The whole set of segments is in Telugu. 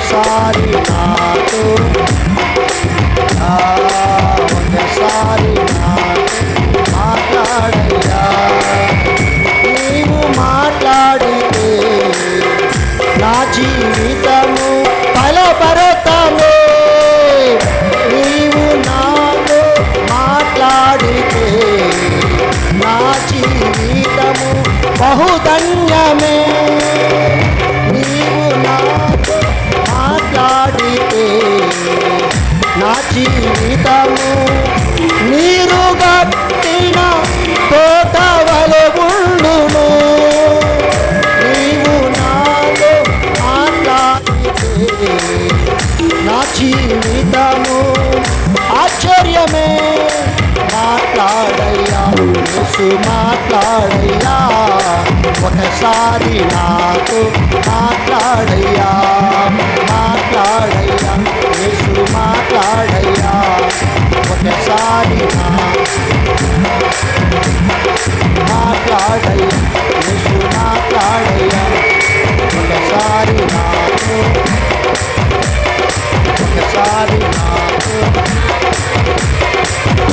ఒకసారి నాతో ఒకసారి మాట్లాడయ్యా. నీవు మాట్లాడితే నా జీవితము ఫలభరితమే. నీవు నాతో మాట్లాడితే నా జీవితము బహుధన్యమే. నీవు నాతో మాట్లాడితే నా జీవితము నీరు గట్టిన తోటవలె ఉండును. నీవు నాతో మాట్లాడితే నా జీవితము ఆశ్చర్యమే. మాట్లాడయ్యా యేసు మాట్లాడయ్యా. ఒకసారి నాతో మాట్లాడయ్యా. మాట్లాడయ్యా యేసు మాట్లాడయ్యా. ఒకసారి మాట్లాడయ్యా యేసు మాట్లాడయ్యా. ఒకసారి నాతో ఒకసారి నాతో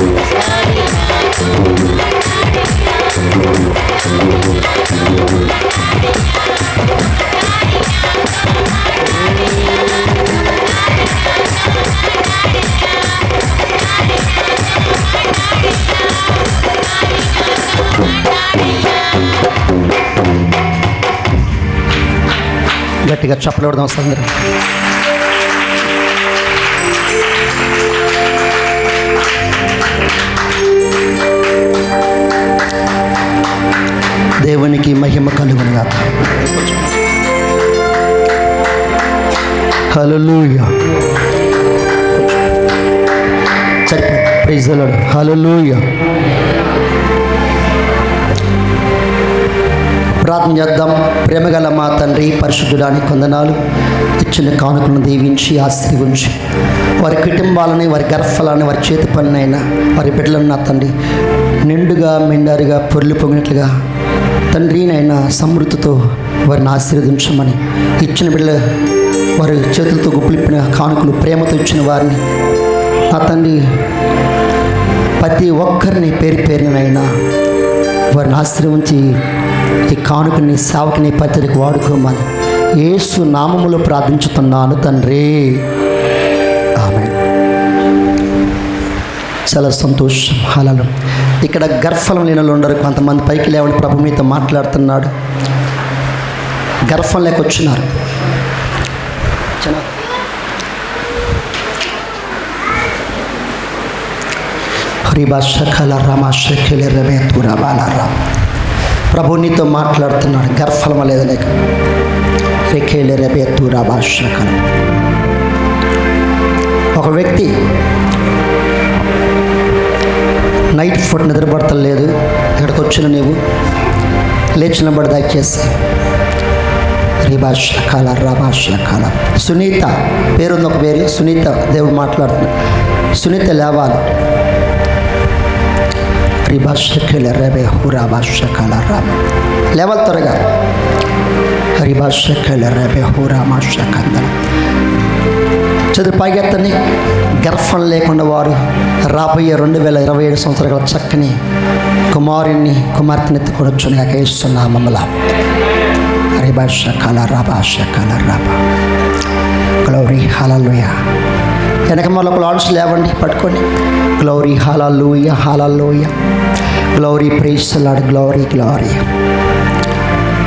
ఒకసారి నాతో గట్టిగా చప్పట్లు కొడదాం అందరం. దేవునికి మహిమ కలుగునుగా. Hallelujah. Praise the lord. Hallelujah. ప్రార్థన చేద్దాం. ప్రేమగల మా తండ్రి, పరిశుద్ధుడానికి వందనాలు. ఇచ్చిన కానుకలను దీవించి ఆశీర్వదించి వారి కుటుంబాలని, వారి గర్భఫలాన్ని, వారి చేతి పనులైనా వారి బిడ్డలను నా తండ్రి నిండుగా మెండారుగా పొర్లు పొంగినట్లుగా తండ్రినైనా సమృద్ధితో వారిని ఆశీర్వదించమని, ఇచ్చిన బిడ్డల వారి చేతులతో గుప్పిలిప్పిన కానుకలు ప్రేమతో ఇచ్చిన వారిని నా తండ్రి ప్రతి ఒక్కరిని పేరు పేరునైనా వారిని ఆశీర్వదించి ఈ కానుకని సేవకుని పత్రిక వాడుకోమని యేసు నామములో ప్రార్థించుతున్నాను తండ్రి. ఆమేన్. చాలా సంతోషం. హల్లెలూయా. ఇక్కడ గర్భఫలం లేని వాళ్ళు ఉండరు. కొంతమంది పైకి లేవని ప్రభు మీతో మాట్లాడుతున్నాడు. గర్భం లేక వచ్చినారు. ప్రభు నీతో మాట్లాడుతున్నాడు. గర్భఫలం లేదు లేక ఒక వ్యక్తి నైట్ ఫుడ్ నిద్రపడతలేదు. ఇక్కడికి వచ్చిన నీవు లేచినబడి దయచేసి రిభాషకాల రభాషకాల సునీత పేరుంది. ఒక పేరు సునీత. దేవుడు మాట్లాడుతున్నాడు. సునీత లేవాలి. రిభాషకల రవే హురాభాషకాల రామ లేవాలి త్వరగా. హరిభాషకల రవే హురామాషకంద చదువు పైగెత్తని. గర్భం లేకుండా వారు రాబోయే 2027 సంవత్సరాల చక్కని కుమార్తెని ఎత్తుకొనొచ్చును గాక యేసునామములో. హరిభాషకాల రాభాషకాల రామ. గ్లోరీ హల్లెలూయా. వెనక మళ్ళీ లాడ్స్ లేవండి, పట్టుకోండి. Glory hallelujah hallelujah. Glory praise the lord. Glory glory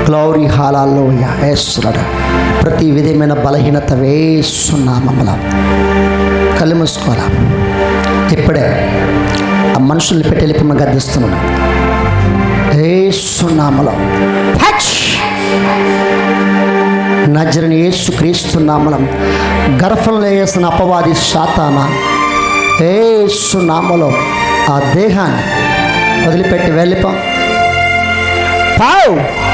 glory hallelujah. యేసునామములో ప్రతి విధమైన బలహీనత యేసునామములో కళ్ళు మూసుకోవాలా. ఇప్పుడే ఆ మనుషుల్ని పెట్టి వెళ్ళిపోమని గద్దిస్తున్నాను యేసునామములో. నజరేయుడైన యేసు క్రీస్తు నామములో గర్భంలో వేసిన అపవాది సాతానా యేసు నామములో ఆ దేహాన్ని వదిలిపెట్టి వెళ్ళిపో. పావు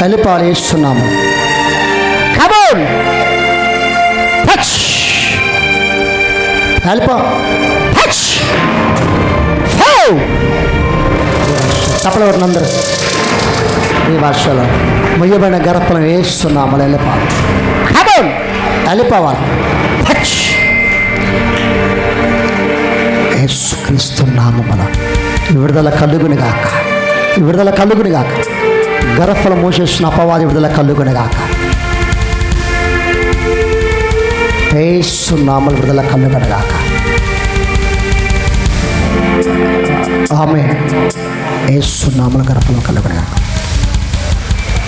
వెళ్ళిపోవాలి యేసునామం. కమోన్ టచ్ వెళ్ళిపో. టచ్ పావు చప్పలు అందరూ. ఈ భాషలో మొయ్యబడిన గర్భఫలం వేస్తున్నామని వెళ్ళిపోవాలి. కబోన్ వెళ్ళిపోవాలి. యేసుక్రీస్తు నామమున విడుదల కలుగును గాక, విడుదల కలుగును గాక. గర్భఫలం మూసేసిన అపవాది విడుదల కలుగును గాక. యేసు నామమున విడుదల కలుగును గాక. ఆమేన్. యేసు నామమున గర్భఫలం కలుగును గాక.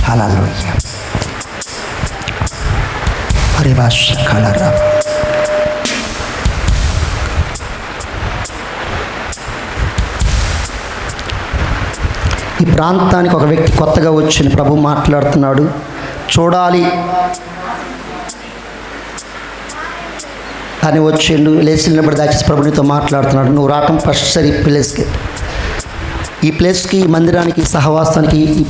హల్లెలూయా. పరిభాష కలరా. ఈ ప్రాంతానికి ఒక వ్యక్తి కొత్తగా వచ్చిన ప్రభు మాట్లాడుతున్నాడు. చూడాలి అని వచ్చిండు. లేచి నిలబడి దయచేసి ప్రభు నీతో మాట్లాడుతున్నాడు. నువ్వు రావటం ఫస్ట్ సరి ఈ ప్లేస్కి ఈ మందిరానికి, ఈ సహవాసానికి, ఈ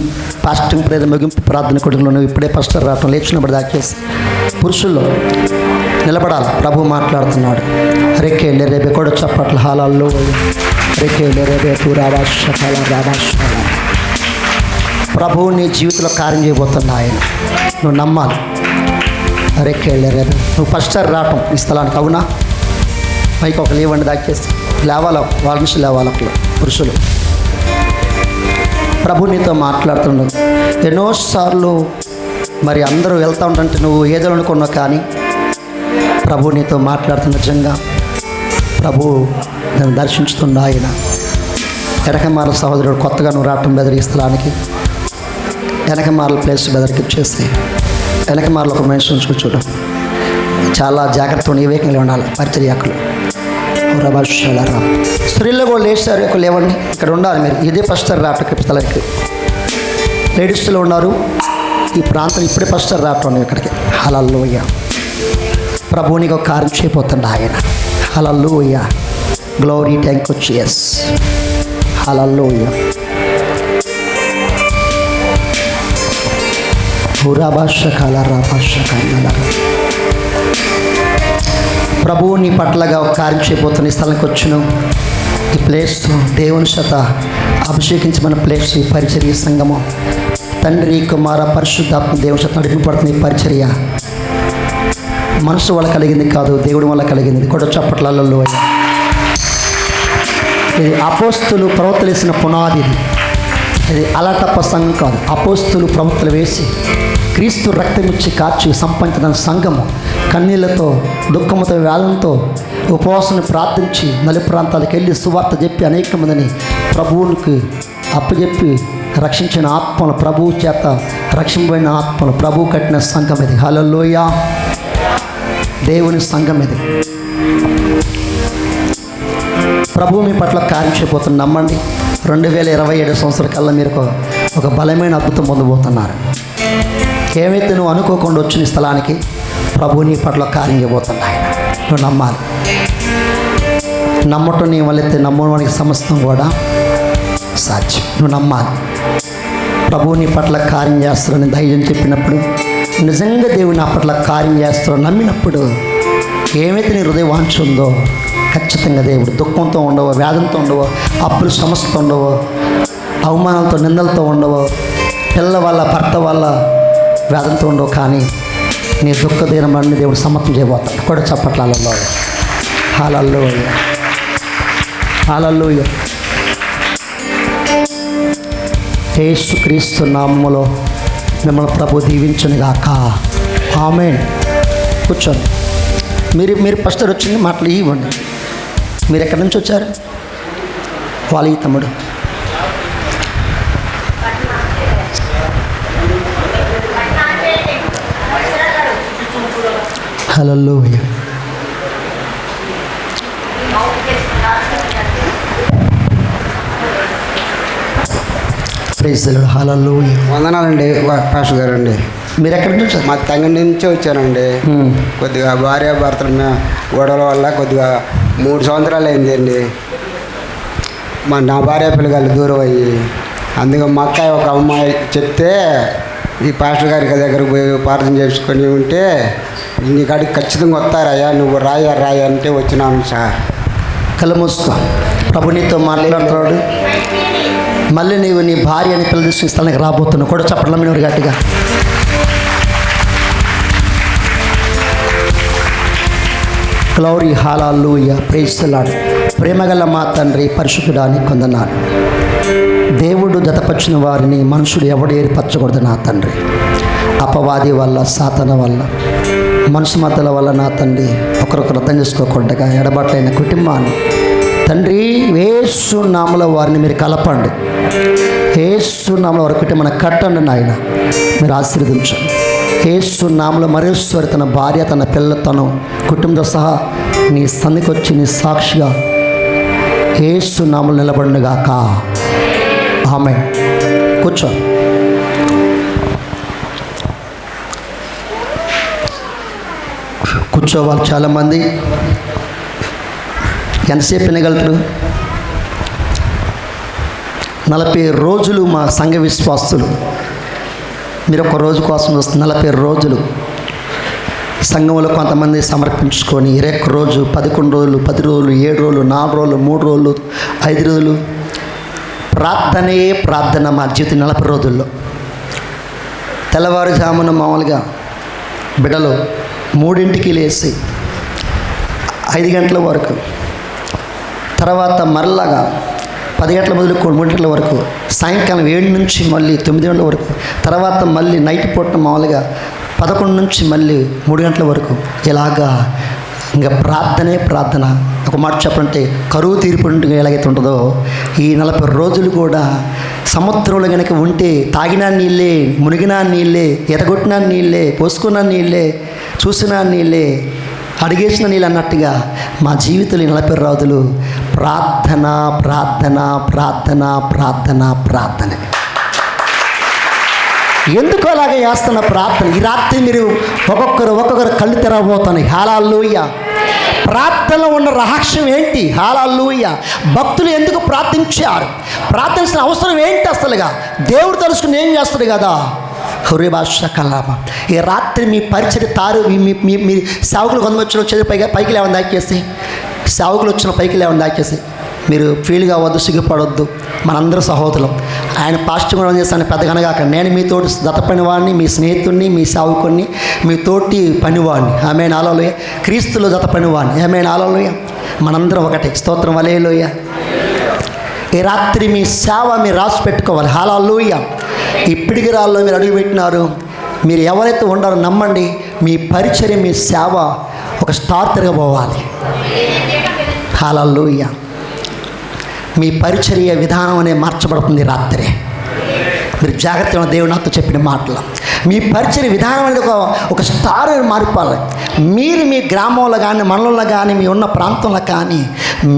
పాస్టింగ్ ప్రేయర్ ముగింపు ప్రార్థన కొడుకులో నువ్వు ఇప్పుడే ఫస్ట్ రావటం. లేచి నిలబడి దయచేసి పురుషుల్లో నిలబడాలి. ప్రభు మాట్లాడుతున్నాడు. రెక్కేళ్ళే రేపే కూడా చప్పట్లు. హాలాల్లో రెక్కేళ్ళే రేపే రాబాషాల రాబాషాల. ప్రభువు నీ జీవితంలో కార్యం చేయబోతున్నా ఆయన. నువ్వు నమ్మాలి. రెక్కేళ్ళే రేపే నువ్వు ఫస్ట్ సారి రావటం ఈ స్థలానికి. అవునా? పైకి ఒక లేవండి దయచేసి. లేవాలి, వాళ్ళ నుంచి లేవాలి అక్కడ పురుషులు. ప్రభు నీతో మాట్లాడుతున్నాడు. ఎన్నోసార్లు మరి అందరూ వెళ్తూ ఉంటుంటే నువ్వు ఏదో అనుకున్నావు, కానీ ప్రభు నీతో మాట్లాడుతున్న నిజంగా ప్రభు నన్ను దర్శించుతున్న ఆయన. వెనకమాల సహోదరుడు కొత్తగా నువ్వు రావటం బెదర్ ఈ స్థలానికి. వెనకమాల ప్లేస్ బెదర్కి ఇచ్చేసి వెనకమాల ఒక మనిషి ఉంచుకు చూడడం చాలా జాగ్రత్తగా వివేకంగా ఉండాలి. పరిచర్యకులు రభాషాలరా స్త్రీల్లో కూడా లేచారు. ఒక లేవండి, ఇక్కడ ఉండాలి మీరు. ఇదే ఫస్ట్ రావటం స్థలానికి. లేడీస్లో ఉన్నారు. ఈ ప్రాంతం ఇప్పుడే ఫస్ట్ రావటం ఇక్కడికి. హల్లెలూయా. ప్రభువునికి ఒక కార్యం చేయబోతుండ ఆయన. Hallelujah. Glory. Thank you Jesus. Hallelujah. ప్రభువు నీ పట్లగా ఒక కార్యం చేయబోతున్న ఈ స్థలానికి వచ్చును. ఈ ప్లేస్ దేవుని చేత అభిషేకించమన్న ప్లేస్. ఈ పరిచర్య సంఘము తండ్రి, కుమార, పరిశుద్ధాత్మ దేవుని చేత నడిపబడుతున్న ఈ పరిచర్య మనసు వల్ల కలిగింది కాదు, దేవుడి వల్ల కలిగింది. కూడా చప్పట్లలో ఇది అపోస్తులు ప్రవక్తలు వేసిన పునాది. ఇది అలా తప్ప సంఘం కాదు. అపోస్తులు ప్రవక్తలు వేసి క్రీస్తు రక్తమిచ్చి కార్చి సంపాదించిన సంఘము కన్నీళ్లతో, దుఃఖముతో, వేదంతో ఉపవాసాన్ని ప్రార్థించి నలుపు ప్రాంతాలకు వెళ్ళి సువార్త చెప్పి అనేక మందిని ప్రభువునికి అప్పచెప్పి రక్షించిన ఆత్మలు, ప్రభువు చేత రక్షింపబడిన ఆత్మలు, ప్రభువు కట్టిన సంఘం ఇది. హల్లెలూయా. దేవుని సంఘం ఇది. ప్రభువు మీ పట్ల కార్యం చేయబోతున్న నమ్మండి. 2027 సంవత్సరం కల్లా మీరు ఒక బలమైన అద్భుతం పొందబోతున్నారు. ఏమైతే నువ్వు అనుకోకుండా వచ్చిన స్థలానికి ప్రభువు నీ పట్ల కార్యం చేయబోతున్నా ఆయన. నువ్వు నమ్మాలి. నమ్మటం నీ వల్లైతే నమ్మడానికి సమస్తం కూడా సాధ్యం. నువ్వు నమ్మాలి. ప్రభువు నీ పట్ల కార్యం చేస్తారని ధైర్యం చెప్పినప్పుడు, నిజంగా దేవుడు నా పట్ల కార్యం చేస్తారని నమ్మినప్పుడు, ఏమైతే నీ హృదయ వాంఛ ఉందో ఖచ్చితంగా దేవుడు దుఃఖంతో ఉండవో, వేదంతో ఉండవో, అప్పులు సమస్యతో ఉండవో, అవమానాలతో నిందలతో ఉండవో, పిల్ల వల్ల భర్త వల్ల వేదంతో ఉండవు, కానీ నీ దుఃఖ దీనమని దేవుడు సమర్థం చేయబోతాడు. కూడా చప్పట్లలో హల్లెలూయా. హల్లెలూయా. యేసుక్రీస్తు నామములో మిమ్మల్ని ప్రభు దీవించునుగాక. ఆమేన్. కూర్చోండి. మీరు ఫస్ట్ వచ్చింది మాటలు ఇవ్వండి. మీరు ఎక్కడి నుంచి వచ్చారు? వాళ్ళ తమ్ముడు. Hallelujah. Praise the lord. Hallelujah. వందనాలండి పాస్టర్ గారు. అండి మీరు ఎక్కడి నుంచి వచ్చారు? మా తంగడి నుంచే వచ్చానండి. కొద్దిగా భార్యాభర్తల గొడవల వల్ల కొద్దిగా 3 సంవత్సరాలు అయిందండి. నా భార్య పిల్లగాళ్ళు దూరం అయ్యి, అందుకే మా అక్కాయి ఒక అమ్మాయి చెప్తే ఈ పాస్టర్ గారి దగ్గరకు పోయి ప్రార్థన చేసుకొని ఉంటే, నీ కాడికి ఖచ్చితంగా వస్తారయ్యా, నువ్వు రాయ అంటే వచ్చినాను సార్. కళ్ళు మూసుకో. ప్రభు నీతో మాట్లాడుతున్నాడు. మళ్ళీ నీవు నీ భార్య అని పిల్లలు తీసుకుని స్థలానికి రాబోతున్నావు. కూడా చెప్పడం మీరు గట్టిగా. Glory hallelujah, praise the Lord. ప్రేమగల మా తండ్రి పరిశుద్ధుడానికి కొందనాలు. దేవుడు జతపరిచిన వారిని మనుషుడు ఎవడు ఏర్పరచకూడదు నా తండ్రి. అపవాది వల్ల, సాతాను వల్ల, మనుషు మతల వల్ల నా తండ్రి ఒకరొకరు అర్థం చేసుకోకుండా ఎడబాట్లైన కుటుంబాన్ని తండ్రి యేసు నామములో వారిని మీరు కలపండి. యేసు నామములో వారి కుటుంబాన్ని కట్టండి నాయన, మీరు ఆశీర్వదించండి. యేసు నామములో మరేశ్వరి తన భార్య, తన పిల్లలు, తను కుటుంబంతో సహా నీ సన్నిధికి వచ్చి నీ సాక్షిగా యేసు నామములో నిలబడుగాక. ఆమేన్. కూర్చో. కూర్చోవాలి. చాలామంది ఎంతసేపు వినగలుగుతారు? 40 రోజులు మా సంఘ విశ్వాసులు, మీరు ఒక రోజు కోసం వస్తుంది. 40 రోజులు సంఘంలో కొంతమంది సమర్పించుకొని 21 రోజు, 11 రోజులు, 10 రోజులు, 7 రోజులు, 4 రోజులు, 3 రోజులు, 5 రోజులు ప్రార్థనే ప్రార్థన మా జీవితం. 40 రోజుల్లో తెల్లవారుజామున మామూలుగా బిడ్డలు 3ంటికి లేచి 5 గంటల వరకు, తర్వాత మరలాగా 10 గంటల మొదలుకొని 3 గంటల వరకు, సాయంకాలం 7 నుంచి మళ్ళీ 9 గంటల వరకు, తర్వాత మళ్ళీ నైట్ పూట మామూలుగా 11 నుంచి మళ్ళీ 3 గంటల వరకు, ఇలాగా ఇంకా ప్రార్థనే ప్రార్థన. ఒక మాట చెప్పంటే కరువు తీర్పు ఎలాగైతే ఉంటుందో ఈ 40 రోజులు కూడా సముద్రంలో కనుక ఉంటే తాగినా నీళ్ళే, మునిగినా నీళ్ళే, ఎదగొట్టినా నీళ్ళే, పోసుకున్న నీళ్ళే, చూసినా నీళ్ళే, అడిగేసిన నీళ్ళు అన్నట్టుగా మా జీవితంలో 40 రోజులు ప్రార్థన ప్రార్థన ప్రార్థన ప్రార్థన ప్రార్థన. ఎందుకు అలాగే చేస్తున్న ప్రార్థన? ఈ రాత్రి మీరు ఒక్కొక్కరు కళ్ళు తెరవబోతున్నాయి. హల్లెలూయా. ప్రార్థనలో ఉన్న రహస్యం ఏంటి? హల్లెలూయా. భక్తులు ఎందుకు ప్రార్థించారు? ప్రార్థించిన అవసరం ఏంటి? అసలుగా దేవుడు తెలుసుకుని ఏం చేస్తాడు కదా. హృదయ భాష కలామ. ఈ రాత్రి మీ పరిచయ తారు మీ సేవకులు కొంతమంది వచ్చిన పైకి లేవని దాకేసి, సేవకులు వచ్చిన పైకి లేవని దాకేసి మీరు ఫీల్ కావద్దు, సిగ్గుపడవద్దు. మనందరూ సహోదరులు. ఆయన పాస్టర్ కూడా చేస్తాను పెద్దగానగా అక్కడ నేను మీతోటి జత పనివాడిని, మీ స్నేహితుడిని, మీ సేవకుడిని, మీ తోటి పనివాడిని. ఆమేన్. హల్లెలూయా. క్రీస్తులో జత పనివాడిని. ఆమేన్. హల్లెలూయా. మనందరం ఒకటే. స్తోత్రం. హల్లెలూయా. ఈ రాత్రి మీ సేవ మీరు రాసి పెట్టుకోవాలి. హల్లెలూయా. ఈ పిడిగిరాల్లో మీరు అడుగుపెట్టినారు. మీరు ఎవరైతే ఉండారో నమ్మండి, మీ పరిచర్య, మీ సేవ ఒక స్టార్ తిరగబోవాలి. హల్లెలూయా. మీ పరిచర్య విధానం అనేది మార్చబడుతుంది రాత్రి. మీరు జాగ్రత్తగా దేవుడు నాతో చెప్పిన మాటలు. మీ పరిచర్య విధానం అనేది ఒక స్టార్ మారిపోవాలి. మీరు మీ గ్రామంలో కానీ, మండలంలో కానీ, మీ ఉన్న ప్రాంతంలో కానీ,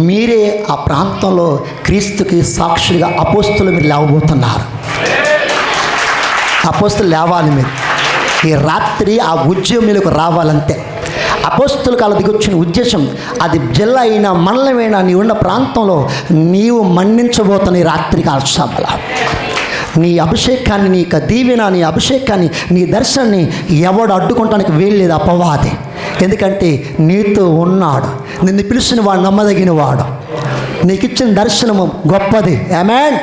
మీరే ఆ ప్రాంతంలో క్రీస్తుకి సాక్షులుగా అపోస్తులు మీరు లేవబోతున్నారు. అపోస్తులు లేవాలి. మీరు ఈ రాత్రి ఆ ఉద్యమం మీకు రావాలంతే. అపోస్తుల కాలం దిగొచ్చిన ఉద్దేశం అది జిల్లా అయినా, మండలమైనా, నీ ఉన్న ప్రాంతంలో నీవు మన్నించబోతున్న ఈ రాత్రి కాల సభల నీ అభిషేకాన్ని, నీ దీవెన, నీ అభిషేకాన్ని, నీ దర్శనాన్ని ఎవడు అడ్డుకోవటానికి వీల్లేదు అపవాది. ఎందుకంటే నీతో ఉన్నాడు. నిన్ను పిలిచిన వాడు నమ్మదగిన వాడు. నీకు ఇచ్చిన దర్శనము గొప్పది. ఆమేన్.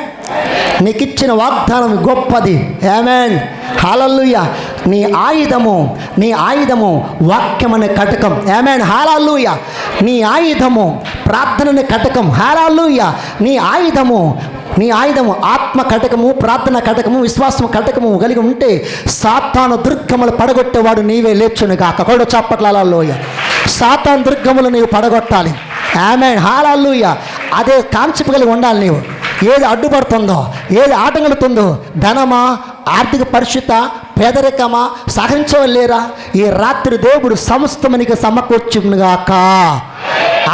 నీకు ఇచ్చిన వాగ్దానం గొప్పది. ఆమేన్. హల్లెలూయా. నీ ఆయుధము వాక్యం అనే కటకం. ఆమేన్. హల్లెలూయా. నీ ఆయుధము ప్రార్థన అనే కటకం. హల్లెలూయా. నీ ఆయుధము ఆత్మ కటకము, ప్రార్థన కటకము, విశ్వాసము కటకము కలిగి ఉంటే సాతాను దుర్గములు పడగొట్టేవాడు నీవే లేచును గాక. కూడా చప్పట్ల. హల్లెలూయా. సాతాను దుర్గములు నీవు పడగొట్టాలి. ఆమేన్. హల్లెలూయా. అదే కాన్సెప్ట్ కలిగి ఉండాలి నీవు. ఏది అడ్డుపడుతుందో, ఏది ఆటంకలుతుందో, ధనమా, ఆర్థిక పరిస్థిత, పేదరికమా, సహించలేరా, ఈ రాత్రి దేవుడు సమస్తమనికి సమకూర్చునుగాక.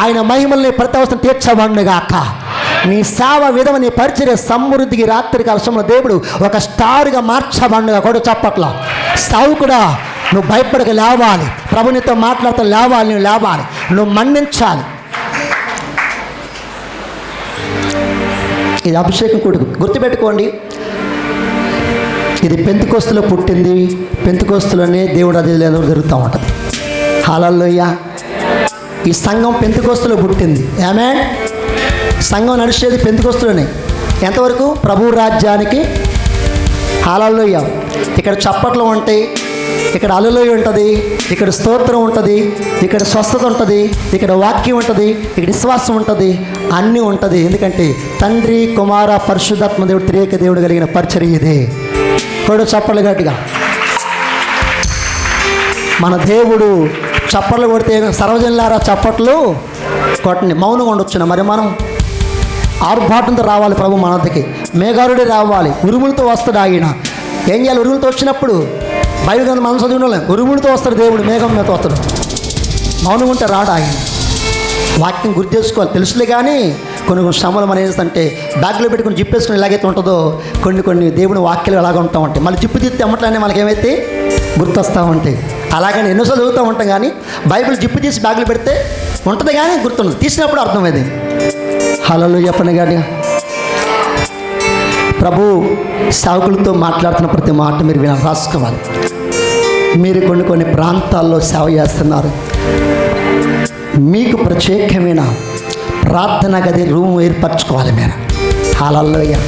ఆయన మహిమల్ని ప్రతి అవసరం తీర్చబడునుగాక. నీ సేవ విధమ, నీ పరిచర్య సమృద్ధికి రాత్రి కాలంలో దేవుడు ఒక స్టార్గా మార్చబడునుగా. కూడా చెప్పట్లా. సావుకుడా, నువ్వు భయపడక లేవాలి. ప్రభునితో మాట్లాడుతూ లేవాలి. నువ్వు లేవాలి. నువ్వు మన్నించాలి. ఇది అభిషేకం కొడుకు. గుర్తుపెట్టుకోండి, ఇది పెంతెకోస్తులో పుట్టింది. పెంతెకోస్తులోనే దేవుడు అది జరుగుతూ ఉంటుంది. హల్లెలూయా. ఈ సంఘం పెంతెకోస్తులో పుట్టింది. ఆమేన్. సంఘం నడిచేది పెంతెకోస్తులోనే. ఎంతవరకు? ప్రభు రాజ్యానికి. హల్లెలూయా. ఇక్కడ చప్పట్లు ఉంటాయి, ఇక్కడ హల్లెలూయా ఉంటుంది, ఇక్కడ స్తోత్రం ఉంటుంది, ఇక్కడ స్వస్థత ఉంటుంది, ఇక్కడ వాక్యం ఉంటుంది, ఇక్కడ విశ్వాసం ఉంటుంది, అన్నీ ఉంటుంది. ఎందుకంటే తండ్రి, కుమార, పరిశుద్ధాత్మ దేవుడు, త్రియేక దేవుడు కలిగిన పరిచర్య ఇదే. కూడా చప్పట్లు గట్టిగా. మన దేవుడు చప్పట్లు కొడితే సర్వజనులారా చప్పట్లు కొట్టండి, మౌనంగా ఉండొచ్చున. మరి మనం ఆర్భాటంతో రావాలి ప్రభు మన వద్దకి. మేఘారుడే రావాలి, ఉరుములతో వస్తాడు ఆయన. ఏం చేయాలి? ఉరుములతో వచ్చినప్పుడు బైబిల్ గ్రంథం మనం చదివిన ఉరుములతో వస్తాడు దేవుడు, మేఘం మీద వస్తాడు. మౌనంగా ఉంటే రాడు ఆయన. వాక్యం గుర్తు చేసుకోవాలి, తెలుసులే. కానీ కొన్ని శ్రమలు మనం ఏంటంటే బ్యాగ్లో పెట్టుకుని జిప్ వేసుకుని ఎలాగైతే ఉంటుందో కొన్ని దేవుని వాక్యాలు ఎలాగ ఉంటా ఉంటాయి. మళ్ళీ జిప్పు తీస్తే అమ్మట్లానే మనకి ఏమైతే గుర్తొస్తూ ఉంటాయి. అలాగని ఎన్నోసార్లు చదువుతూ ఉంటాం, కానీ బైబిల్ జిప్పు తీసి బ్యాగ్లో పెడితే ఉంటుంది కానీ గుర్తుండదు. తీసినప్పుడు అర్థమైంది. హల్లెలూయా చెప్పండి. కానీ ప్రభు సేవకులతో మాట్లాడుతున్న ప్రతి మాట మీరు వినాలి, రాసుకోవాలి. మీరు కొన్ని ప్రాంతాల్లో సేవ చేస్తున్నారు, మీకు ప్రత్యేకమైన ప్రార్థన గది రూమ్ ఏర్పరచుకోవాలి మీరు. హల్లెలూయా.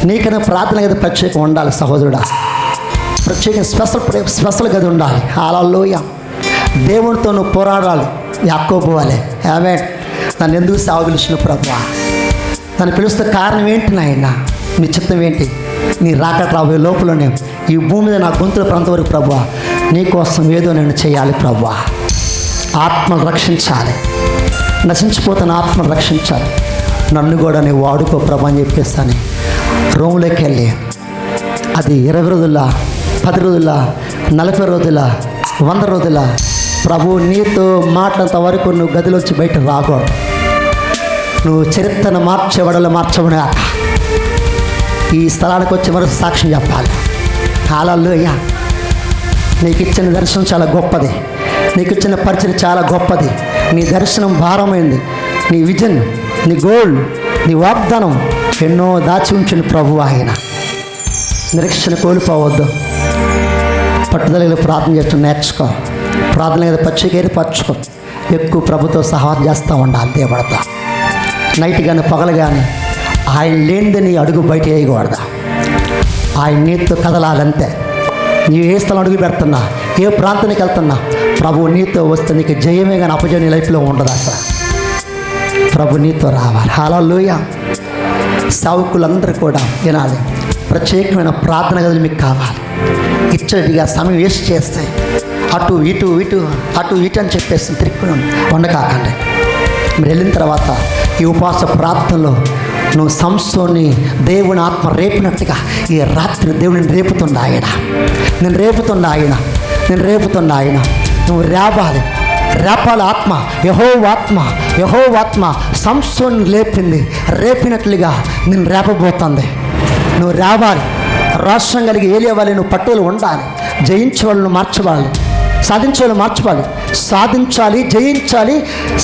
నీకైనా ప్రార్థన గది ప్రత్యేకం ఉండాలి సహోదరుడా. ప్రత్యేక స్పెషల్ గది ఉండాలి. హల్లెలూయా. దేవునితో నువ్వు పోరాడాలి. యాకోబు వలె. ఆమేన్. నన్ను ఎందుకు సేవ పిలిచిన ప్రభువా? నన్ను పిలుస్తే కారణం ఏంటి నాయనా? నీ చిత్తం ఏంటి? నీ రాకట రాబోయే లోపలనే ఈ భూమి మీద నా గొంతుల ప్రాంతం వరకు ప్రభువా నీకోసం ఏదో నేను చేయాలి ప్రభువా. ఆత్మను రక్షించాలి, నశించిపోతున్న ఆత్మను రక్షించాలి. నన్ను కూడా నేను వాడుకో ప్రభు అని చెప్పేస్తాను. రూమ్లోకి వెళ్ళి అది 20 రోజుల, 10 రోజుల, 40 రోజుల, 100 రోజుల ప్రభు నీతో మాట్లాడేంత వరకు నువ్వు గదిలోంచి బయట రాకూడదు. నువ్వు చరిత్రను మార్చేవాడలో మార్చబడా ఈ స్థలానికి వచ్చి మరొక సాక్ష్యం చెప్పాలి. హల్లెలూయా. నీకు ఇచ్చిన దర్శనం చాలా గొప్పది, నీకు ఇచ్చిన పరిచయం చాలా గొప్పది. నీ దర్శనం భారమైంది, నీ విజన్, నీ గోల్, నీ వాగ్దానం ఎన్నో దాచి ఉంచిన ప్రభు ఆయన. నిరీక్షణ కోల్పోవద్దు. పట్టుదల ప్రార్థన చేస్తూ నేర్చుకో. ప్రార్థన మీద పచ్చిక ఏర్పరచుకో. ఎక్కువ ప్రభుతో సహాయం చేస్తూ ఉండాలి. దేవుడితో నైట్ కానీ పగలు కానీ ఆయన లేనిది నీ అడుగు బయట వేయకూడదు. ఆయన నీతో కదలాలంతే. నీవు ఏ స్థలం అడుగు పెడుతున్నా, ఏ ప్రాంతానికి వెళ్తున్నా ప్రభు నీతో వస్తే నీకు జయమే కానీ అపజయం నీ లైఫ్లో ఉండదు. అసలు ప్రభు నీతో రావాలి. హల్లెలూయా. సేవకులందరూ కూడా వినాలి, ప్రత్యేకమైన ప్రార్థన గదులు మీకు కావాలి. ఇచ్చడిగా సమయం వేస్ట్ చేస్తే అటు ఇటు అని చెప్పేసి తిరిగి ఉండకాకండి. మీరు వెళ్ళిన తర్వాత ఈ ఉపవాస ప్రార్థనలో నువ్వు సంసోని దేవుని ఆత్మ రేపినట్టుగా ఈ రాత్రి దేవుడిని రేపుతున్నా ఆయన. నేను రేపుతున్నా ఆయన. నువ్వు రేపాలి ఆత్మ, యెహోవాత్మ సంసోని రేపినట్లుగా నేను రేపబోతుంది. నువ్వు రేవాలి. రాష్ట్రం కలిగి ఏలేవాలి. నువ్వు పట్టుదల ఉండాలి. జయించే వాళ్ళను మార్చవాలి, సాధించే వాళ్ళు మార్చుకోవాలి. సాధించాలి, జయించాలి,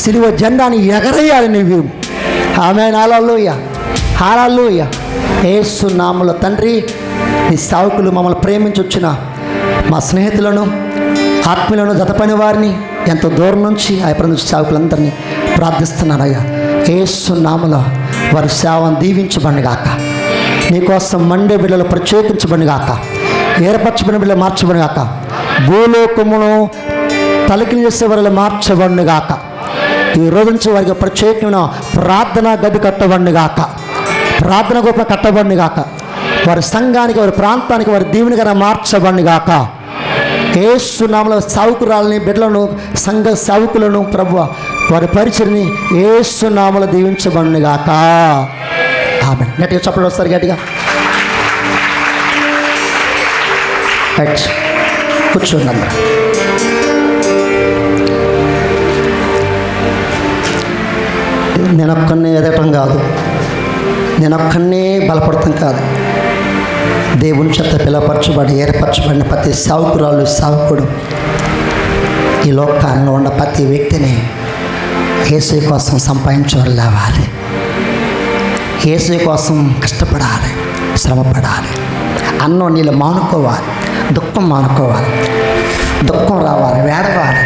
సిలువ జెండాని ఎగరేయాలి నువ్వు. ఆమేన్. హల్లెలూయా. యేసు నామములో తండ్రి, నీ సేవకులు మమ్మల్ని ప్రేమించి వచ్చిన మా స్నేహితులను, ఆత్మీయులను, జతపని వారిని, ఎంతో దూరం నుంచి నుంచి సేవకులందరినీ ప్రార్థిస్తున్నానయ్యా. యేసు నామములో వారి సేవను దీవించబడిగాక. నీకోసం మండే బిడ్డలు ప్రత్యేకించబడిగాక. ఏర్పరచబడిన బిడ్డలు మార్చబడిగాక. భూలోకమును తలకిని చేసే వారిలో మార్చబడిగాక. ఈ రోజు నుంచి వారికి ప్రత్యేకమైన ప్రార్థన గది కట్టబడిగాక. ప్రార్థన గొప్ప కట్టబడిగాక. వారి సంఘానికి, వారి ప్రాంతానికి, వారి దీవెనగా మార్చబడిగాక. యేసు నామములో సేవకురాలని, బిడ్డలను, సంఘ సేవకులను ప్రభువ వారి పరిచర్ని యేసు నామములో దీవించబడిగాక. ఆమేన్. గట్టిగా చప్పట్లు వస్తారు. గట్టిగా కూర్చోండి అందరూ. నేనొక్కనే ఎదగటం కాదు, నేనొక్కనే బలపడటం కాదు. దేవుని చేత పిలపరచబడి ఏర్పరచబడిన ప్రతి సేవకురాలు, సేవకుడు ఈ లోకాల్లో ఉన్న ప్రతి వ్యక్తిని యేసు కోసం సంపాదించేవాళ్ళు లేవాలి. యేసు కోసం కష్టపడాలి, శ్రమపడాలి. అన్నం నీళ్ళు మానుకోవాలి, దుఃఖం మానుకోవాలి, దుఃఖం రావాలి, వేడవాలి.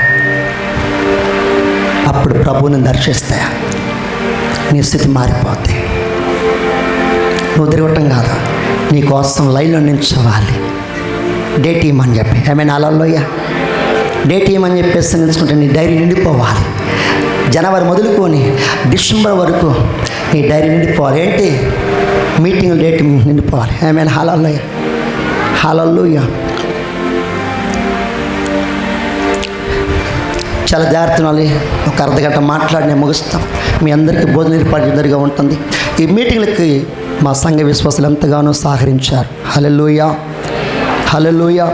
అప్పుడు ప్రభువుని దర్శిస్తే నీ స్థితి మారిపోద్ది. నువ్వు తిరగటం కాదు, నీ కోసం లైన్లో నిల్చోవాలి. డేట్ ఇవ్వమని చెప్పి ఏమైనా అలల్లోయ డేట్ ఇవ్వమని చెప్పేసి నిలుచుకుంటే నీ డైరీ నిండిపోవాలి. జనవరి మొదలుకొని డిసెంబర్ వరకు నీ డైరీ నిండిపోవాలి. ఏంటి? మీటింగ్ డేట్ నిండిపోవాలి. ఏమైనా హల్లెలూయా, హల్లెలూయా. చాలా జాగ్రత్తగా ఒక అర్ధగంట మాట్లాడి నేను ముగిస్తాం. మీ అందరికీ భోజన ఏర్పాటు ఎదురుగా ఉంటుంది. ఈ మీటింగ్లకి మా సంఘ విశ్వాసులు ఎంతగానో సహకరించారు. హల్లెలూయా, హల్లెలూయా.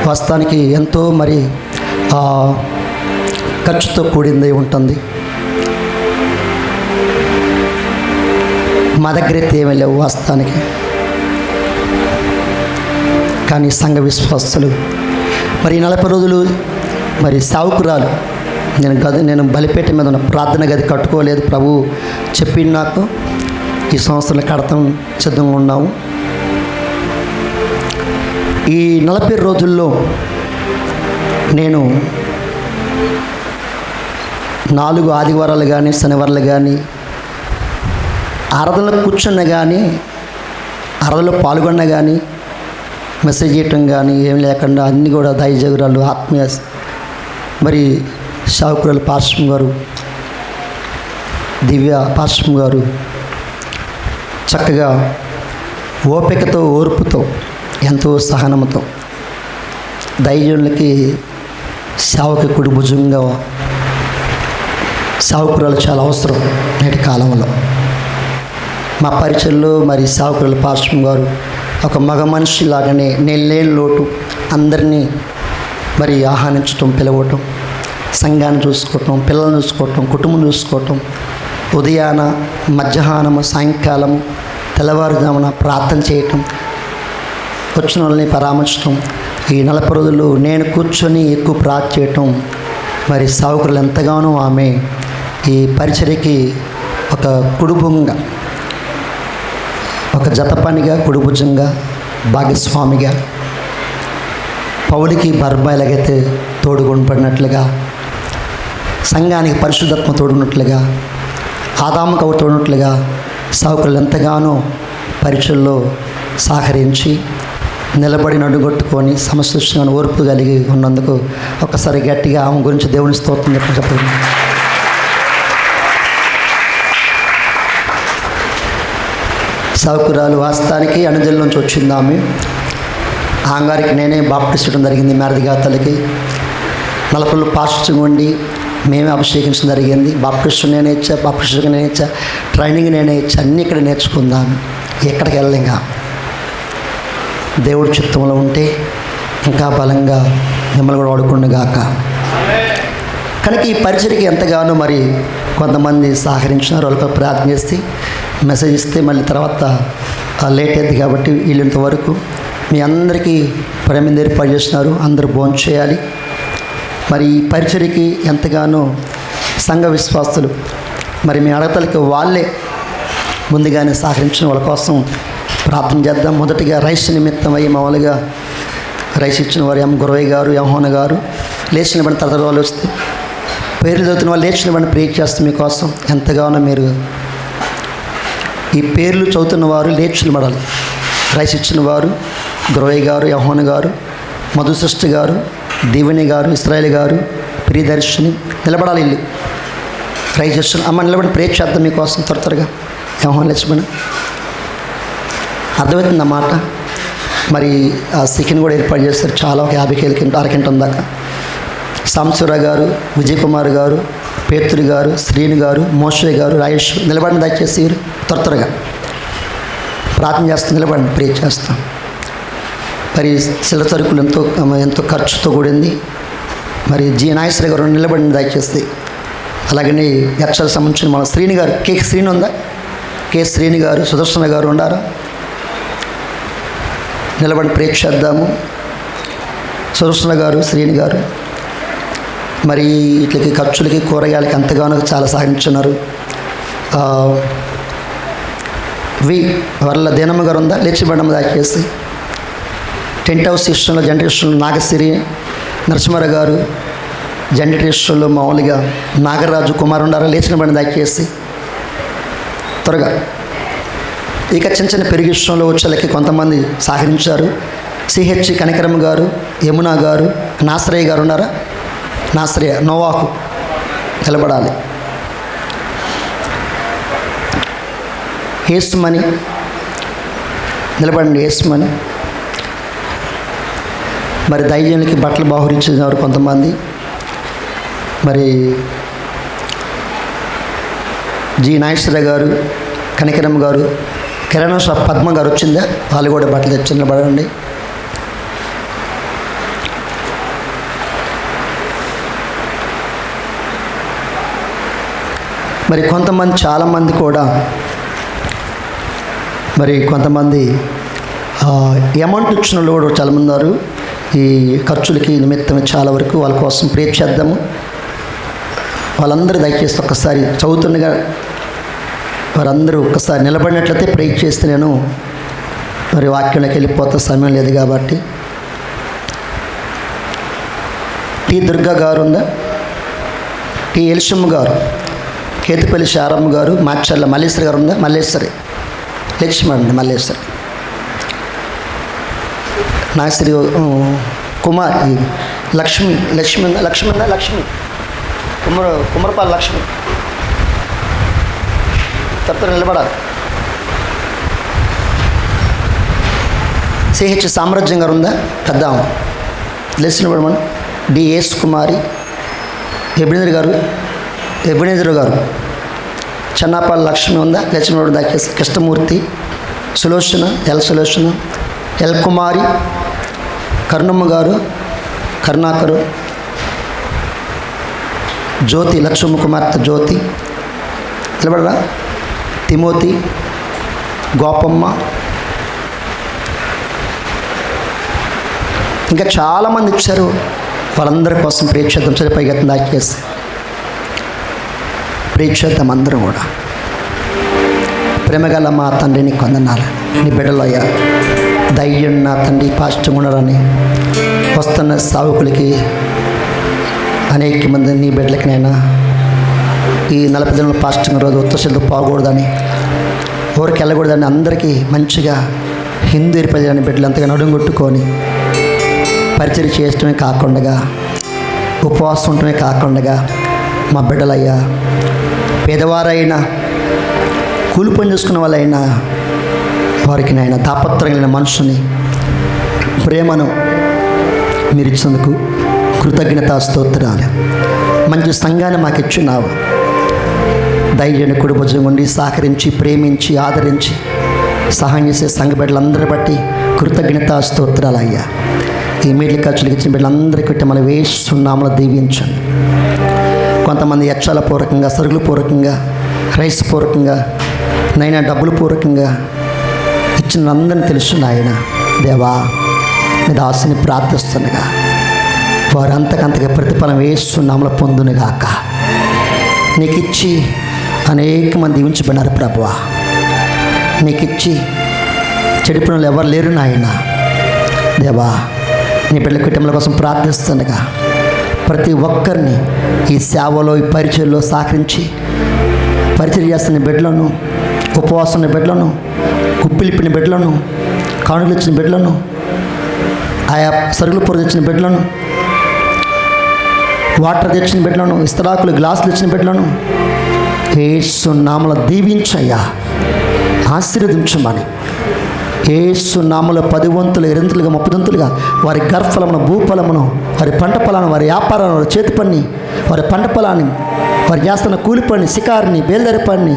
వాస్తవానికి ఎంతో మరి ఖర్చుతో కూడింది ఉంటుంది. మా దగ్గర అయితే ఏమీ లేవు వాస్తవానికి. కానీ సంఘ విశ్వాసులు మరి 40 రోజులు మరి సావుకురాలు నేను బలిపేట మీద ఉన్న ప్రార్థన గది కట్టుకోలేదు. ప్రభు చెప్పింది నాకు, ఈ సంవత్సరం కడతాం సిద్ధంగా ఉన్నాము. ఈ 40 రోజుల్లో నేను 4 ఆదివారాలు కానీ శనివారాలు కానీ ఆరాధనలో కూర్చున్న కానీ ఆరాధనలో పాల్గొన్న కానీ మెసేజ్ చేయటం కానీ ఏం లేకుండా అన్నీ కూడా దైవజనులు ఆత్మీయ మరి షావుకురాలు పాస్టర్ గారు, దివ్య పాస్టర్ గారు చక్కగా ఓపికతో ఓర్పుతో ఎంతో సహనంతో దైవజనులకి సేవకుడి భుజంగా సేవకురాలు చాలా అవసరం నేటి కాలంలో. మా పరిచయంలో మరి సేవకురాలు పాస్టర్ గారు ఒక మగ మనిషి లాగానే నేను లేని లోటు అందరినీ మరి ఆహ్వానించటం, పిలవటం, సంఘాన్ని చూసుకోవటం, పిల్లల్ని చూసుకోవటం, కుటుంబం చూసుకోవటం, ఉదయాన మధ్యాహ్నము సాయంకాలము తెల్లవారుజామున ప్రార్థన చేయటం, వచ్చిన వాళ్ళని పరామర్శించడం. ఈ 40 రోజులు నేను కూర్చొని ఎక్కువ ప్రార్థన చేయటం. మరి సేవకులు ఎంతగానో ఆమె ఈ పరిచర్యకి ఒక కుటుంబంగా, ఒక జత పనిగా, కుడిభుజంగా, భాగస్వామిగా, పౌలికి బర్బాయిలకైతే తోడుకొనబడినట్లుగా, సంఘానికి పరిశుద్ధత్వం తోడున్నట్లుగా, ఆదాముకు తోడున్నట్లుగా సేవకులు ఎంతగానో పరిచయంలో సహకరించి నిలబడి నడుగొట్టుకొని సమస్య ఓర్పు కలిగి ఉన్నందుకు ఒకసారి గట్టిగా ఆమె గురించి దేవుని స్తోత్రం చెప్పండి. సేవకురాలు వాస్తవానికి అనుజల నుంచి వచ్చింది. ఆమె ఆంగారికి నేనే బాప్టిస్ట్ ఇవ్వడం జరిగింది. మేరదిగాతలకి 40 రోజులు పాస్టర్ ఉండి మేమే అభిషేకించడం జరిగింది. బాప్టిస్ట్ నేనే ఇచ్చా, బాప్టిస్ట్కి నేనే ఇచ్చా, ట్రైనింగ్ నేనే ఇచ్చా, అన్నీ ఇక్కడ నేర్చుకుందాము. ఎక్కడికి వెళ్ళలేంగా దేవుడి చిత్తంలో ఉంటే ఇంకా బలంగా మిమ్మల్ని కూడా వాడుకుండుగాక. కనుక ఈ పరిచర్యకి ఎంతగానో మరి కొంతమంది సహకరించినారు. వాళ్ళకి ప్రార్థన చేస్తే మెసేజ్ ఇస్తే మళ్ళీ తర్వాత లేట్ అయింది కాబట్టి వీళ్ళంత వరకు మీ అందరికీ ప్రేమ ఏర్పాటు చేస్తున్నారు. అందరూ భోజనం చేయాలి. మరి ఈ పరిచర్యకి ఎంతగానో సంఘ విశ్వాసులు మరి మీ అడగతలకి వాళ్ళే ముందుగానే సహకరించిన వాళ్ళ కోసం ప్రార్థన చేద్దాం. మొదటిగా రైస్ నిమిత్తం అయ్యి మామూలుగా రైస్ ఇచ్చిన వారు గురవయ్య గారు, యోహాన గారు లేచిన పడిన తర్వాత వాళ్ళు వస్తే పేర్లు చదువుతున్న వాళ్ళు లేచిన పడిన ప్రేర్ చేస్తాం మీకోసం. ఎంతగానో మీరు ఈ పేర్లు చదువుతున్న వారు లేచిన పడాలి. రైస్ ఇచ్చిన వారు గురవయ్య గారు, యోహాన గారు, మధుసృష్టి గారు, దీవెని గారు, ఇస్రాయేల్ గారు, ప్రియదర్శిని నిలబడాలి. ఇల్లు రైస్ ఇచ్చిన అమ్మ నిలబడి ప్రేర్ చేద్దాం మీకోసం త్వరగా. యోహాన లేచిన అర్థమవుతుంది అన్నమాట. మరి ఆ చికెన్ కూడా ఏర్పాటు చేస్తారు. చాలా ఒక 50 కేజీల అరకింటం దాకా. సాంసూరా గారు, విజయ్ కుమార్ గారు, పేతురు గారు, శ్రీను గారు, మోషే గారు, రాయేష్ నిలబడిన దయచేసి త్వరగా ప్రార్థన చేస్తాం. నిలబడి ప్రే చేస్తాం. మరి చిల్ల సరుకులు ఎంతో ఖర్చుతో కూడింది. మరి జి నాగేశ్వర గారు నిలబడిన దయచేసి. అలాగని యక్షలకు సంబంధించిన మన శ్రీని గారు, కే శ్రీని ఉందా? కే శ్రీని గారు, సుదర్శన గారు ఉండారా? నిలబడి ప్రే చేద్దాము. సుదర్శన గారు, శ్రీని గారు మరి వీటికి ఖర్చులకి కూరగాయలకి ఎంతగానో చాలా సహాయించున్నారు. వాళ్ళ దేనమ్మ గారు ఉందా? లేచిబండమ్మ దాకేసి. టెంట్ హౌస్ ఇష్టంలో జనరేషన్లో నాగసిరి నరసింహారావు గారు, జనరేషన్లో మామూలుగా నాగరాజు కుమార్ ఉండారా? లేచిన బండి దాకేసి త్వరగా ఇక చిన్న చిన్న పెరుగు విషయంలో వచ్చేలకి కొంతమంది సహకరించారు. సిహెచ్ కనికరమ్మ గారు, యమున గారు, నాసరయ్య గారు ఉన్నారా? నాసరయ్య, నోవాకు నిలబడాలి. యేసుమని నిలబడండి, యేసుమని. మరి దైన్యానికి బట్టలు బాహురించేవారు కొంతమంది. మరి జి నాగేశ్వర గారు, కనికరమ్మ గారు, కిరణ్ షాప్ పద్మ గారు వచ్చిందా? వాళ్ళు కూడా బట్టలు తెచ్చి నిలబడండి. మరి కొంతమంది, చాలామంది కూడా మరి కొంతమంది అమౌంట్ ఇచ్చిన వాళ్ళు కూడా చాలామంది ఉన్నారు. ఈ ఖర్చులకి నిమిత్తం చాలా వరకు వాళ్ళ కోసం ప్రే చేద్దాము. వాళ్ళందరూ దయచేసి ఒక్కసారి చదువుతుండగా వారందరూ ఒక్కసారి నిలబడినట్లయితే ప్రే చేస్తే నేను మరి వాక్యంలోకి వెళ్ళిపోతే సమయం లేదు కాబట్టి. టి దుర్గా గారు ఉందా? టి ఎలిషమ్మ గారు, కేతుపల్లి శారమ్మ గారు, మాచర్ల మల్లేశ్వరి గారు ఉందా? మల్లేశ్వరి, లక్ష్మి అండి, మల్లేశ్వరి. నాగశ్రీ కుమార్, లక్ష్మి, లక్ష్మి ఉందా? లక్ష్మి ఉందా? లక్ష్మి, కుమరపాల లక్ష్మి చెప్తారు, నిలబడాలి. సిహెచ్ సామ్రాజ్యం గారు ఉందా? పెద్ద లెస్ నిలబడమని. డిఎస్ కుమారి, ఎబినేజర్ గారు, చెన్నాపాల లక్ష్మి ఉందా? లక్ష్మి ఉందా? కృష్ణమూర్తి, సులోచన, సులోచన, ఎల్ కుమారి, కరుణమ్మ గారు, కరుణాకరు, జ్యోతి, లక్ష్మమ్మ కుమార్తె జ్యోతి నిలబడరా, తిమోతి, గోపమ్మ, ఇంకా చాలామంది ఇచ్చారు. వాళ్ళందరి కోసం ప్రేక్షిద్దాం. సరే పైకి దాచేసి ప్రేక్షిద్దాం అందరూ కూడా. ప్రేమగల మా తండ్రిని కొందనాలు, నీ బిడ్డలు అయ్యా ధైర్యం నా తండ్రి పాస్టం ఉండరని వస్తున్న సావుకులకి అనేక మంది నీ బిడ్డలకి నైనా ఈ 40 దినాల పాస్టింగ్ రోజు ఉత్తశుద్ధి పోకూడదని, ఊరికి వెళ్ళకూడదని అందరికీ మంచిగా హిందూ ఏర్పడని బిడ్డలు అంతగా నడుంగొట్టుకొని పరిచయం చేయటమే కాకుండా ఉపవాసం ఉండటమే కాకుండా మా బిడ్డలయ్యా పేదవారైనా కూలి పని చేసుకున్న వాళ్ళైనా వారికి నాయన తాపత్రమైన మనుషుని ప్రేమను మీరు ఇచ్చినందుకు కృతజ్ఞతా స్తోత్రాలు. మంచి సంఘాన్ని మాకు ఇచ్చున్నావు. ధైర్యాన్ని కుడిభుజం ఉండి సహకరించి ప్రేమించి ఆదరించి సహాయం చేసే సంఘ బిడ్డలందరి బట్టి కృతజ్ఞతా స్తోత్రాలు అయ్యా. ఈ మీడియా ఖర్చులకు ఇచ్చిన బిడ్డలందరికీ మనం వేస్తున్నామలో దీవించండి. కొంతమంది యక్షాల పూర్వకంగా, సరుకుల పూర్వకంగా, రైస్ పూర్వకంగా, నైనా డబ్బుల పూర్వకంగా ఇచ్చిన అందరినీ తెలుసు నాయన. దేవా నీ దాసుని ప్రార్థిస్తుండగా వారు అంతకంతగా ప్రతిఫలం వేస్తున్నామలో పొందునుగాక. నీకు ఇచ్చి అనేక మంది దీవించబడినారు ప్రభువా. నీకు ఇచ్చి చెడిపోయిన వాళ్ళు ఎవరు లేరు నాయన. దేవా నీ బిడ్డల కుటుంబాల కోసం ప్రార్థిస్తుండగా ప్రతి ఒక్కరిని ఈ సేవలో, ఈ పరిచయంలో సహకరించి పరిచయం చేస్తున్న బిడ్డలను, ఉపవాసం ఉన్న బిడ్డలను, కుప్పిలిప్పిన బిడ్డలను, కానుకలు ఇచ్చిన బిడ్డలను, ఆయా సరుకులు పొర తెచ్చిన బిడ్డలను, వాటర్ తెచ్చిన బిడ్డలను, ఇస్తరాకులు గ్లాసులు ఇచ్చిన బిడ్డలను యేసు నామములో దీవించయ్యా, ఆశీర్వదించమని. యేసు నామములో 10 వంతులు 20 వంతులుగా 30 వంతులుగా వారి గర్భఫలమును, భూఫలమును, వారి పంట పొలాన్ని, వారి వ్యాపారాలను, వారి చేతి పని, వారి పంట పొలాన్ని, వారు చేస్తున్న కూలి పని, శికారిని, బేల్దారి పని,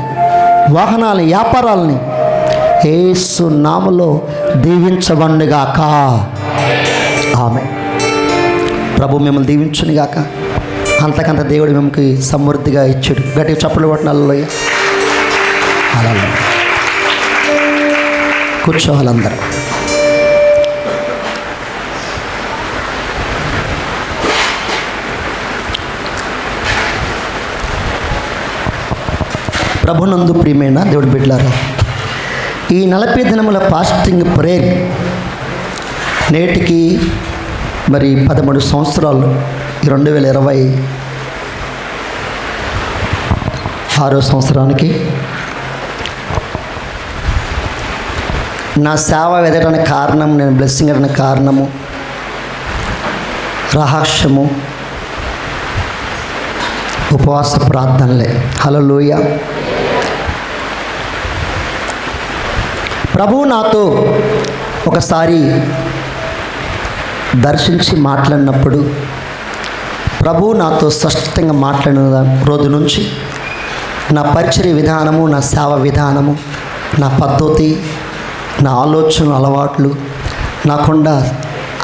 వాహనాలని, వ్యాపారాలని యేసు నామములో దీవించబడునుగాక. ఆమె ప్రభు మిమ్మల్ని దీవించునుగాక. అంతకంత దేవుడు మిమ్మల్ని సమృద్ధిగా ఇచ్చాడు. గట్టిగా చప్పట్లు కొట్టిన హల్లెలూయా. హల్లెలూయా. కూర్చోవాలందరూ. ప్రభునందు ప్రియమైన దేవుడి బిడ్డలారా, ఈ 40 దినముల ఫాస్టింగ్ ప్రేయర్ నేటికి మరి 13 సంవత్సరాలు. 2026 సంవత్సరానికి నా సేవ ఎదగడానికి కారణం, నేను బ్లెస్సింగ్ అవ్వడానికి కారణము రహస్యము ఉపవాస ప్రార్థనలే. హల్లెలూయా. ప్రభువు నాతో ఒకసారి దర్శించి మాట్లాడినప్పుడు, ప్రభువు నాతో స్పష్టంగా మాట్లాడిన రోజు నుంచి నా పరిచర్య విధానము, నా సేవ విధానము, నా పద్ధతి, నా ఆలోచన అలవాట్లు నాకుండా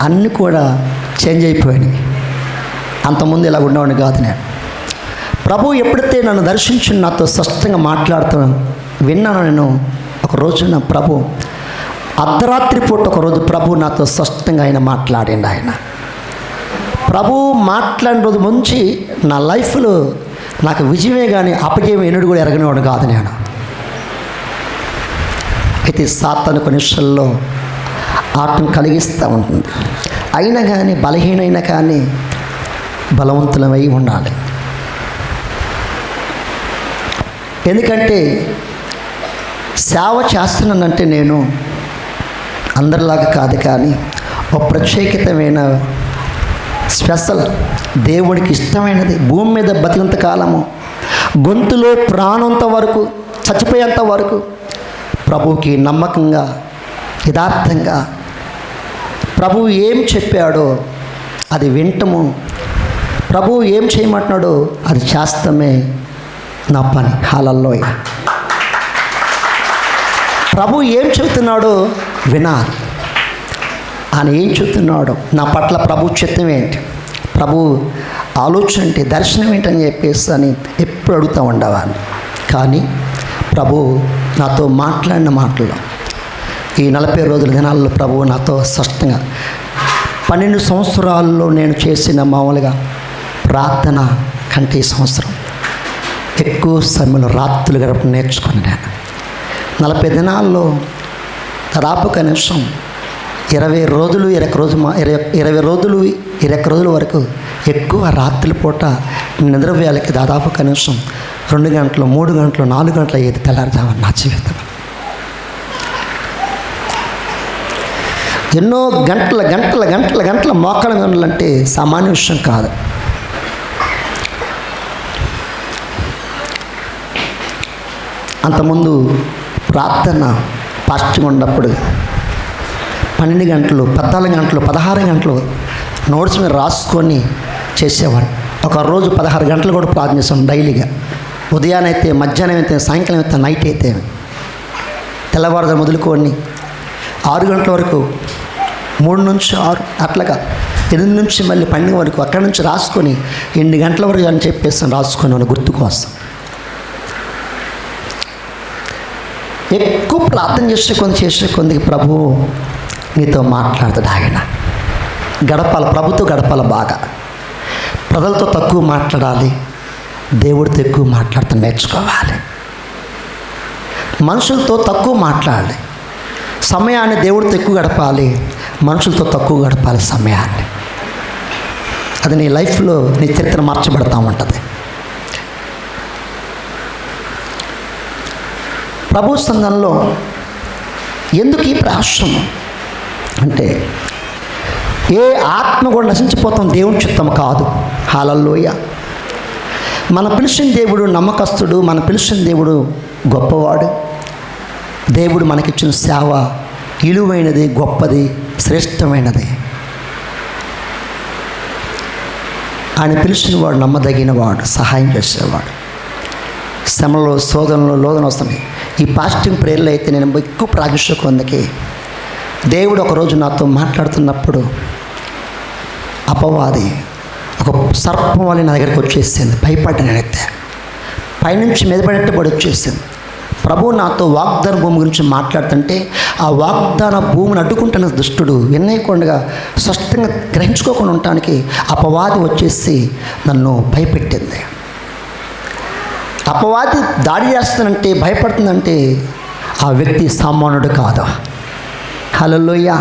అన్నీ కూడా చేంజ్ అయిపోయినాయి. అంతకుముందు ఇలా ఉండేవాడిని కాదు నేను. ప్రభువు ఎప్పుడైతే నన్ను దర్శించి నాతో స్పష్టంగా మాట్లాడుతున్నాను విన్నాను. నేను ఒక రోజున ప్రభు అర్ధరాత్రి పూట ఒకరోజు ప్రభు నాతో స్పష్టంగా ఆయన మాట్లాడిండు. ఆయన ప్రభు మాట్లాడిన రోజు నుంచి నా లైఫ్లో నాకు విజయమే కానీ అపజయం ఎన్నడూ కూడా ఎరగనివాడు కాదు నేను. అయితే సాతాను కొన్ని విషయాల్లో ఆటం కలిగిస్తూ ఉంటుంది. అయినా కానీ బలహీనైనా కానీ బలవంతులమై ఉండాలి. ఎందుకంటే సేవ చేస్తున్నానంటే నేను అందరిలాగా కాదు, కానీ ఒక ప్రత్యేకతమైన స్పెషల్ దేవుడికి ఇష్టమైనది భూమి మీద బతికినంత కాలము, గొంతులో ప్రాణంత వరకు, చచ్చిపోయేంత వరకు ప్రభువుకి నమ్మకంగా యథార్థంగా ప్రభువు ఏం చెప్పాడో అది వింటము, ప్రభువు ఏం చేయమంటున్నాడో అది చేస్తామే నా పని. హల్లెలూయా. ప్రభు ఏం చెబుతున్నాడో వినాలి. ఆయన ఏం చెబుతున్నాడో నా పట్ల ప్రభు చిత్తం ఏంటి, ప్రభు ఆలోచన ఏంటి, దర్శనం ఏంటని చెప్పేసి అని ఎప్పుడు అడుగుతూ ఉండేవాడిని. కానీ ప్రభు నాతో మాట్లాడిన మాటలు ఈ 40 రోజుల దినాల్లో ప్రభు నాతో స్పష్టంగా 12 సంవత్సరాల్లో నేను చేసిన మామూలుగా ప్రార్థన కంటే ఈ సంవత్సరం ఎక్కువ సమయంలో రాత్రులు గడప నేర్చుకుని నేను 40 దినాల్లో దాదాపు కనీసం 20 రోజులు 21 రోజుల వరకు ఎక్కువ రాత్రి పూట నిద్రపోయాలకి దాదాపు కనీసం 2 గంటలు 3 గంటలు 4 గంటలు అయ్యేది తెల్లారుజామని నా జీవితం. ఎన్నో గంటల మోకాళ్ళ గంటలంటే సామాన్య విషయం కాదు. అంతకుముందు ప్రార్థన ఫాస్టింగ్ ఉన్నప్పుడు 12 గంటలు 14 గంటలు 16 గంటలు నోట్స్ మీద రాసుకొని చేసేవాడు. ఒక రోజు 16 గంటలు కూడా ప్రార్థన చేసాం డైలీగా. ఉదయాన్నే అయితే, మధ్యాహ్నం అయితే, సాయంకాలం అయితే, నైట్ అయితే, తెల్లవారుజాము మొదలుకొని 6 గంటల వరకు 3 నుంచి 6 అట్లాగా 8 నుంచి మళ్ళీ 12 వరకు అక్కడి నుంచి రాసుకొని 8 గంటల వరకు అని చెప్పేసి రాసుకొని మన గుర్తు కోసం ఎక్కువ ప్రార్థన చేసే కొందికి ప్రభు నీతో మాట్లాడుతాడు. ఆయన గడపాలి, ప్రభుతో గడపాలి, బాగా ప్రజలతో తక్కువ మాట్లాడాలి, దేవుడితో ఎక్కువ మాట్లాడుతూ నేర్చుకోవాలి. మనుషులతో తక్కువ మాట్లాడాలి, సమయాన్ని దేవుడితో ఎక్కువ గడపాలి, మనుషులతో తక్కువ గడపాలి సమయాన్ని. అది నీ లైఫ్లో నీ చరిత్ర మార్చబడతా ఉంటుంది. ప్రభు సంఘంలో ఎందుకు ఈ ప్రాశ్రమం అంటే, ఏ ఆత్మ కూడా నశించిపోతాం దేవుని చిత్తం కాదు. హల్లెలూయా. మన పిలిచిన దేవుడు నమ్మకస్తుడు, మన పిలిచిన దేవుడు గొప్పవాడు. దేవుడు మనకిచ్చిన సేవ విలువైనది, గొప్పది, శ్రేష్టమైనది. ఆయన పిలిచిన వాడు నమ్మదగిన వాడు, సహాయం చేసేవాడు. శ్రమలో, శోధనలో, లోదన వస్తున్నాయి. ఈ పాజిటివ్ ప్రేయర్లో అయితే నేను ఎక్కువ ప్రాజెక్ట్ కొందకి దేవుడు ఒకరోజు నాతో మాట్లాడుతున్నప్పుడు అపవాది ఒక సర్పం వల్ల నా దగ్గరికి వచ్చేసింది. భయపడ్డా నేనైతే, పైనుంచి మెదపడేట్టు పడి వచ్చేసింది. ప్రభు నాతో వాగ్దాన భూమి గురించి మాట్లాడుతుంటే ఆ వాగ్దాన భూమిని అడ్డుకుంటున్న దుష్టుడు వినయకుండా స్పష్టంగా గ్రహించుకోకుండా ఉండటానికి అపవాది వచ్చేసి నన్ను భయపెట్టింది. అపవాది దాడి చేస్తుందంటే, భయపడుతుందంటే ఆ వ్యక్తి సామాన్యుడు కాదు. హల్లెలూయా.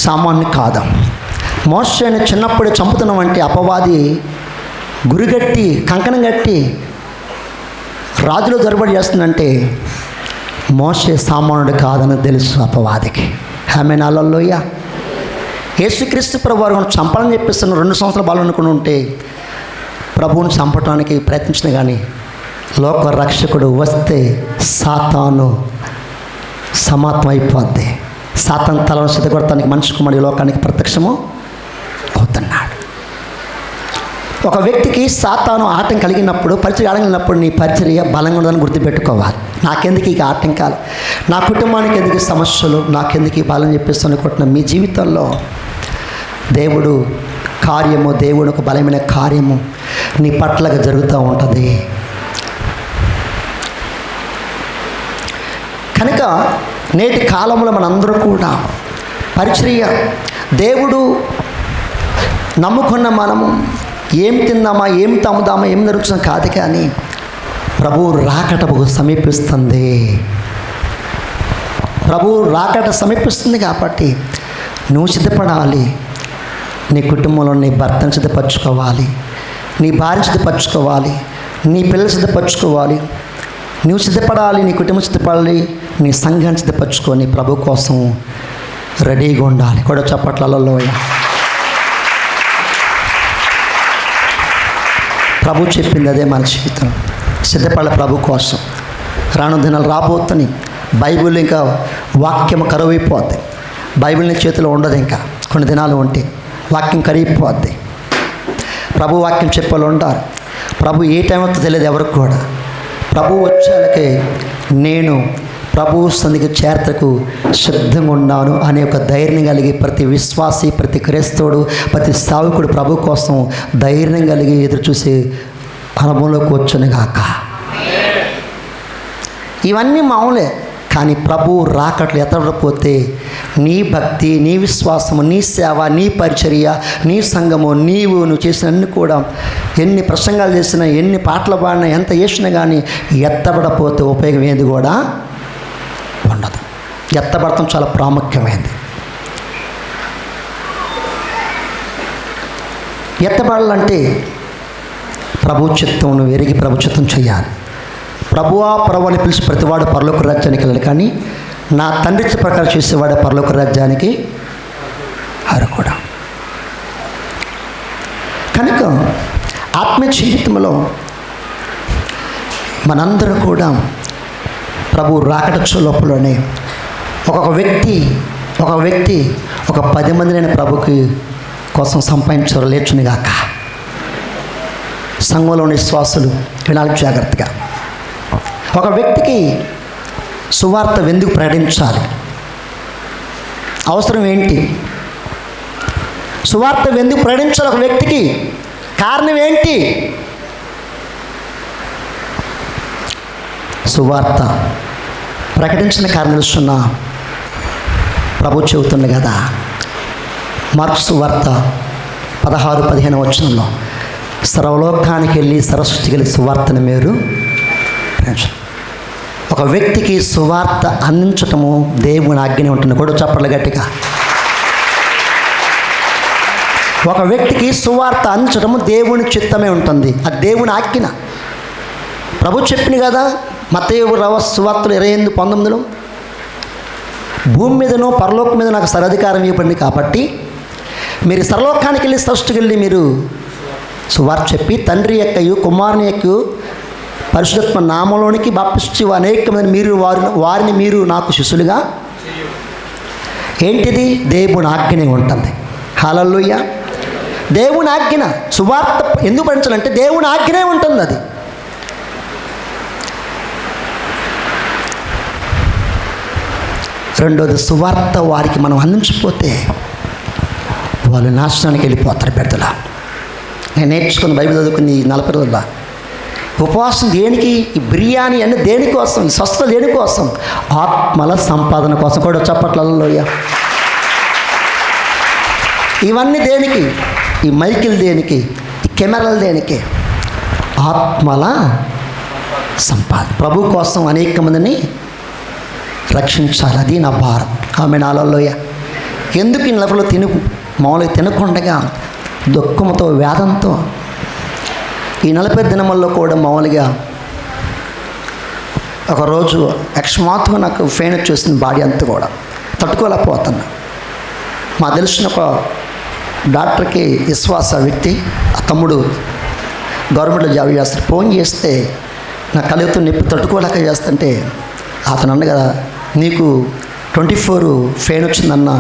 సామాన్యుడు కాదు. మోషేని చిన్నప్పుడే చంపుతున్నామంటే అపవాది గురిగట్టి కంకణం కట్టి రాజులో జరబడి చేస్తుందంటే మోషే సామానుడు కాదని తెలుసు అపవాదికి. ఆమె హల్లెలూయ. యేసుక్రీస్తు ప్రభు వారు చంపాలని చెప్పిస్తున్న 2 సంవత్సరాల బాలు అనుకుని ఉంటే ప్రభువుని చంపడానికి ప్రయత్నించిన కానీ లోక రక్షకుడు వస్తే సాతాను సమాప్తం అయిపోద్ది. సాతాను తలను సిద్ధకొడతానికి మనిషి కుమారుడు లోకానికి ప్రత్యక్షము అవుతున్నాడు. ఒక వ్యక్తికి సాతాను ఆటం కలిగినప్పుడు, పరిచర్య ఆటంకినప్పుడు నీ పరిచర్య బలంగా ఉండదని గుర్తుపెట్టుకోవాలి. నాకెందుకు ఈ ఆటంకాలు, నా కుటుంబానికి ఎందుకు సమస్యలు, నాకెందుకు ఈ బలం చెప్పేసి అనుకుంటున్న మీ జీవితంలో దేవుడు కార్యము, దేవుడు ఒక బలమైన కార్యము నీ పట్లగా జరుగుతూ ఉంటుంది. కనుక నేటి కాలంలో మనందరూ కూడా పరిచర్య, దేవుడు నమ్ముకున్న మనము ఏం తిందామా, ఏం తమ్ముదామా, ఏం జరుగుతుందో కాదు, కానీ ప్రభువు రాకట సమీపిస్తుంది. ప్రభువు రాకట సమీపిస్తుంది కాబట్టి నువ్వు సిద్ధపడాలి. నీ కుటుంబంలో నీ భర్తను సిద్ధపరచుకోవాలి, నీ భార్యను సిద్ధపరచుకోవాలి, నీ పిల్లలు సిద్ధపరచుకోవాలి. నువ్వు సిద్ధపడాలి, నీ కుటుంబం సిద్ధపడాలి, నీ సంఘాన్ని సిద్ధపరచుకొని ప్రభు కోసం రెడీగా ఉండాలి. కూడా చప్పట్లలో ప్రభు చెప్పింది అదే మన జీవితం. సిద్ధపడాలి ప్రభు కోసం. రాను దినాలు రాబోతున్నాయి. బైబిల్ ఇంకా వాక్యం కరువైపోద్ది. బైబిల్ నీ చేతిలో ఉండదు. ఇంకా కొన్ని దినాలు ఉంటే వాక్యం కరిగిపోద్ది. ప్రభు వాక్యం చెప్పాలి ఉంటారు. ప్రభు ఏ టైం వస్తుందో తెలియదు ఎవరికి కూడా. ప్రభు వచ్చేళ్ళకి నేను ప్రభు సంధికి చేర్తకు సిద్ధంగా ఉన్నాను అనే ఒక ధైర్యం కలిగి ప్రతి విశ్వాసి, ప్రతి క్రైస్తవుడు, ప్రతి సేవకుడు ప్రభు కోసం ధైర్యం కలిగి ఎదురు చూసి అనుభవంలోకి వచ్చును గాక. ఇవన్నీ మామూలే, కానీ ప్రభు రాకట్లు ఎత్తకపోతే నీ భక్తి, నీ విశ్వాసము, నీ సేవ, నీ పరిచర్య, నీ సంఘము, నువ్వు చేసిన అన్ని కూడా, ఎన్ని ప్రసంగాలు చేసినా, ఎన్ని పాటలు పాడినా, ఎంత చేసినా కానీ ఎత్తబడపోతే ఉపయోగం ఏది కూడా ఉండదు. ఎత్తబడటం చాలా ప్రాముఖ్యమైనది. ఎత్తబడాలంటే ప్రభు చిత్తం నువ్వు ఎరిగి ప్రభు చిత్తం చేయాలి. ప్రభువా ప్రభుని పిలిచి ప్రతివాడు పరలోక రాజ్యానికి వెళ్ళాలి, కానీ నా తండ్రి ప్రకారం చేసేవాడే పరలోక రాజ్యానికి అర్హుడు. కనుక ఆత్మీయ జీవితంలో మనందరూ కూడా ప్రభు రాకట లోపలనే ఒక వ్యక్తి ఒక 10 మందినైన ప్రభుకి కోసం సంపాదించారు లేచుని గాక. సంఘంలోని విశ్వాసులు వినాలి జాగ్రత్తగా. ఒక వ్యక్తికి సువార్త ఎందుకు ప్రకటించాలి, అవసరం ఏంటి, సువార్త ఎందుకు ప్రకటించాలి ఒక వ్యక్తికి, కారణం ఏంటి? సువార్త ప్రకటించిన కారణం తెలుస్తున్నా ప్రభు చెబుతుంది కదా. మార్కు సువార్త 16-15 వచనంలో సర్వలోకానికి వెళ్ళి సర్వసృష్టికి వెళ్ళి సువార్తను మీరు ఒక వ్యక్తికి సువార్త అందించటము దేవుని ఆజ్ఞనే ఉంటుంది. కూడా చెప్పండి గట్టిగా. ఒక వ్యక్తికి సువార్త అందించటము దేవుని చిత్తమే ఉంటుంది. అది దేవుని ఆజ్ఞ. ప్రభు చెప్పింది కదా మత్తయి సువార్తలు 28:19 భూమి మీదనో పరలోకం మీద నాకు సర్వాధికారం ఇవ్వబడింది కాబట్టి మీరు సర్వలోకానికి వెళ్ళి సృష్టికి వెళ్ళి మీరు సువార్త చెప్పి తండ్రి యొక్కయు కుమారుని యొక్క పరిశుద్ధాత్మ నామంలోనికి బాప్తిస్మిచ్చి అనేక మంది మీరు వారిని మీరు నాకు శిష్యులుగా. ఏంటిది? దేవుని ఆజ్ఞనే ఉంటుంది. హల్లెలూయ. దేవుని ఆజ్ఞ. సువార్త ఎందుకు పంచాలంటే దేవుని ఆజ్ఞనే ఉంటుంది. అది రెండోది, సువార్త వారికి మనం అందించకపోతే వాళ్ళు నాశనానికి వెళ్ళిపోతారు. పెద్దల నేను నేర్చుకుని బైబిల్ చదువుకుని 40 రోజుల ఉపవాసం దేనికి? ఈ బిర్యానీ అన్ని దేనికోసం? ఈ స్వస్థత దేనికోసం? ఆత్మల సంపాదన కోసం. కూడా చప్పట్లలోయ. ఇవన్నీ దేనికి? ఈ మైకిల్ దేనికి? ఈ కెమెరాలు దేనికి? ఆత్మల సంపాదన. ప్రభు కోసం అనేక మందిని రక్షించాలి. అది నా భారం. ఆమె నాలోయ. ఎందుకు ఈ 40 మామూలుగా తినకుండగా దుఃఖంతో వేదంతో ఈ 40 దినముల్లో కూడా మామూలుగా ఒకరోజు అకస్మాత్తుగా నాకు ఫెయిన్ వచ్చేసింది, బాడీ అంతా కూడా తట్టుకోలేకపోతున్నా. మా తెలిసిన ఒక డాక్టర్కి విశ్వాస వ్యక్తి, ఆ తమ్ముడు గవర్నమెంట్లో జాబ్ చేస్తాడు. ఫోన్ చేస్తే నా కలుగుతూ నొప్పి తట్టుకోలేక చేస్తుంటే అతను అన్న కదా, నీకు 24 ఫెయిన్ వచ్చిందన్న,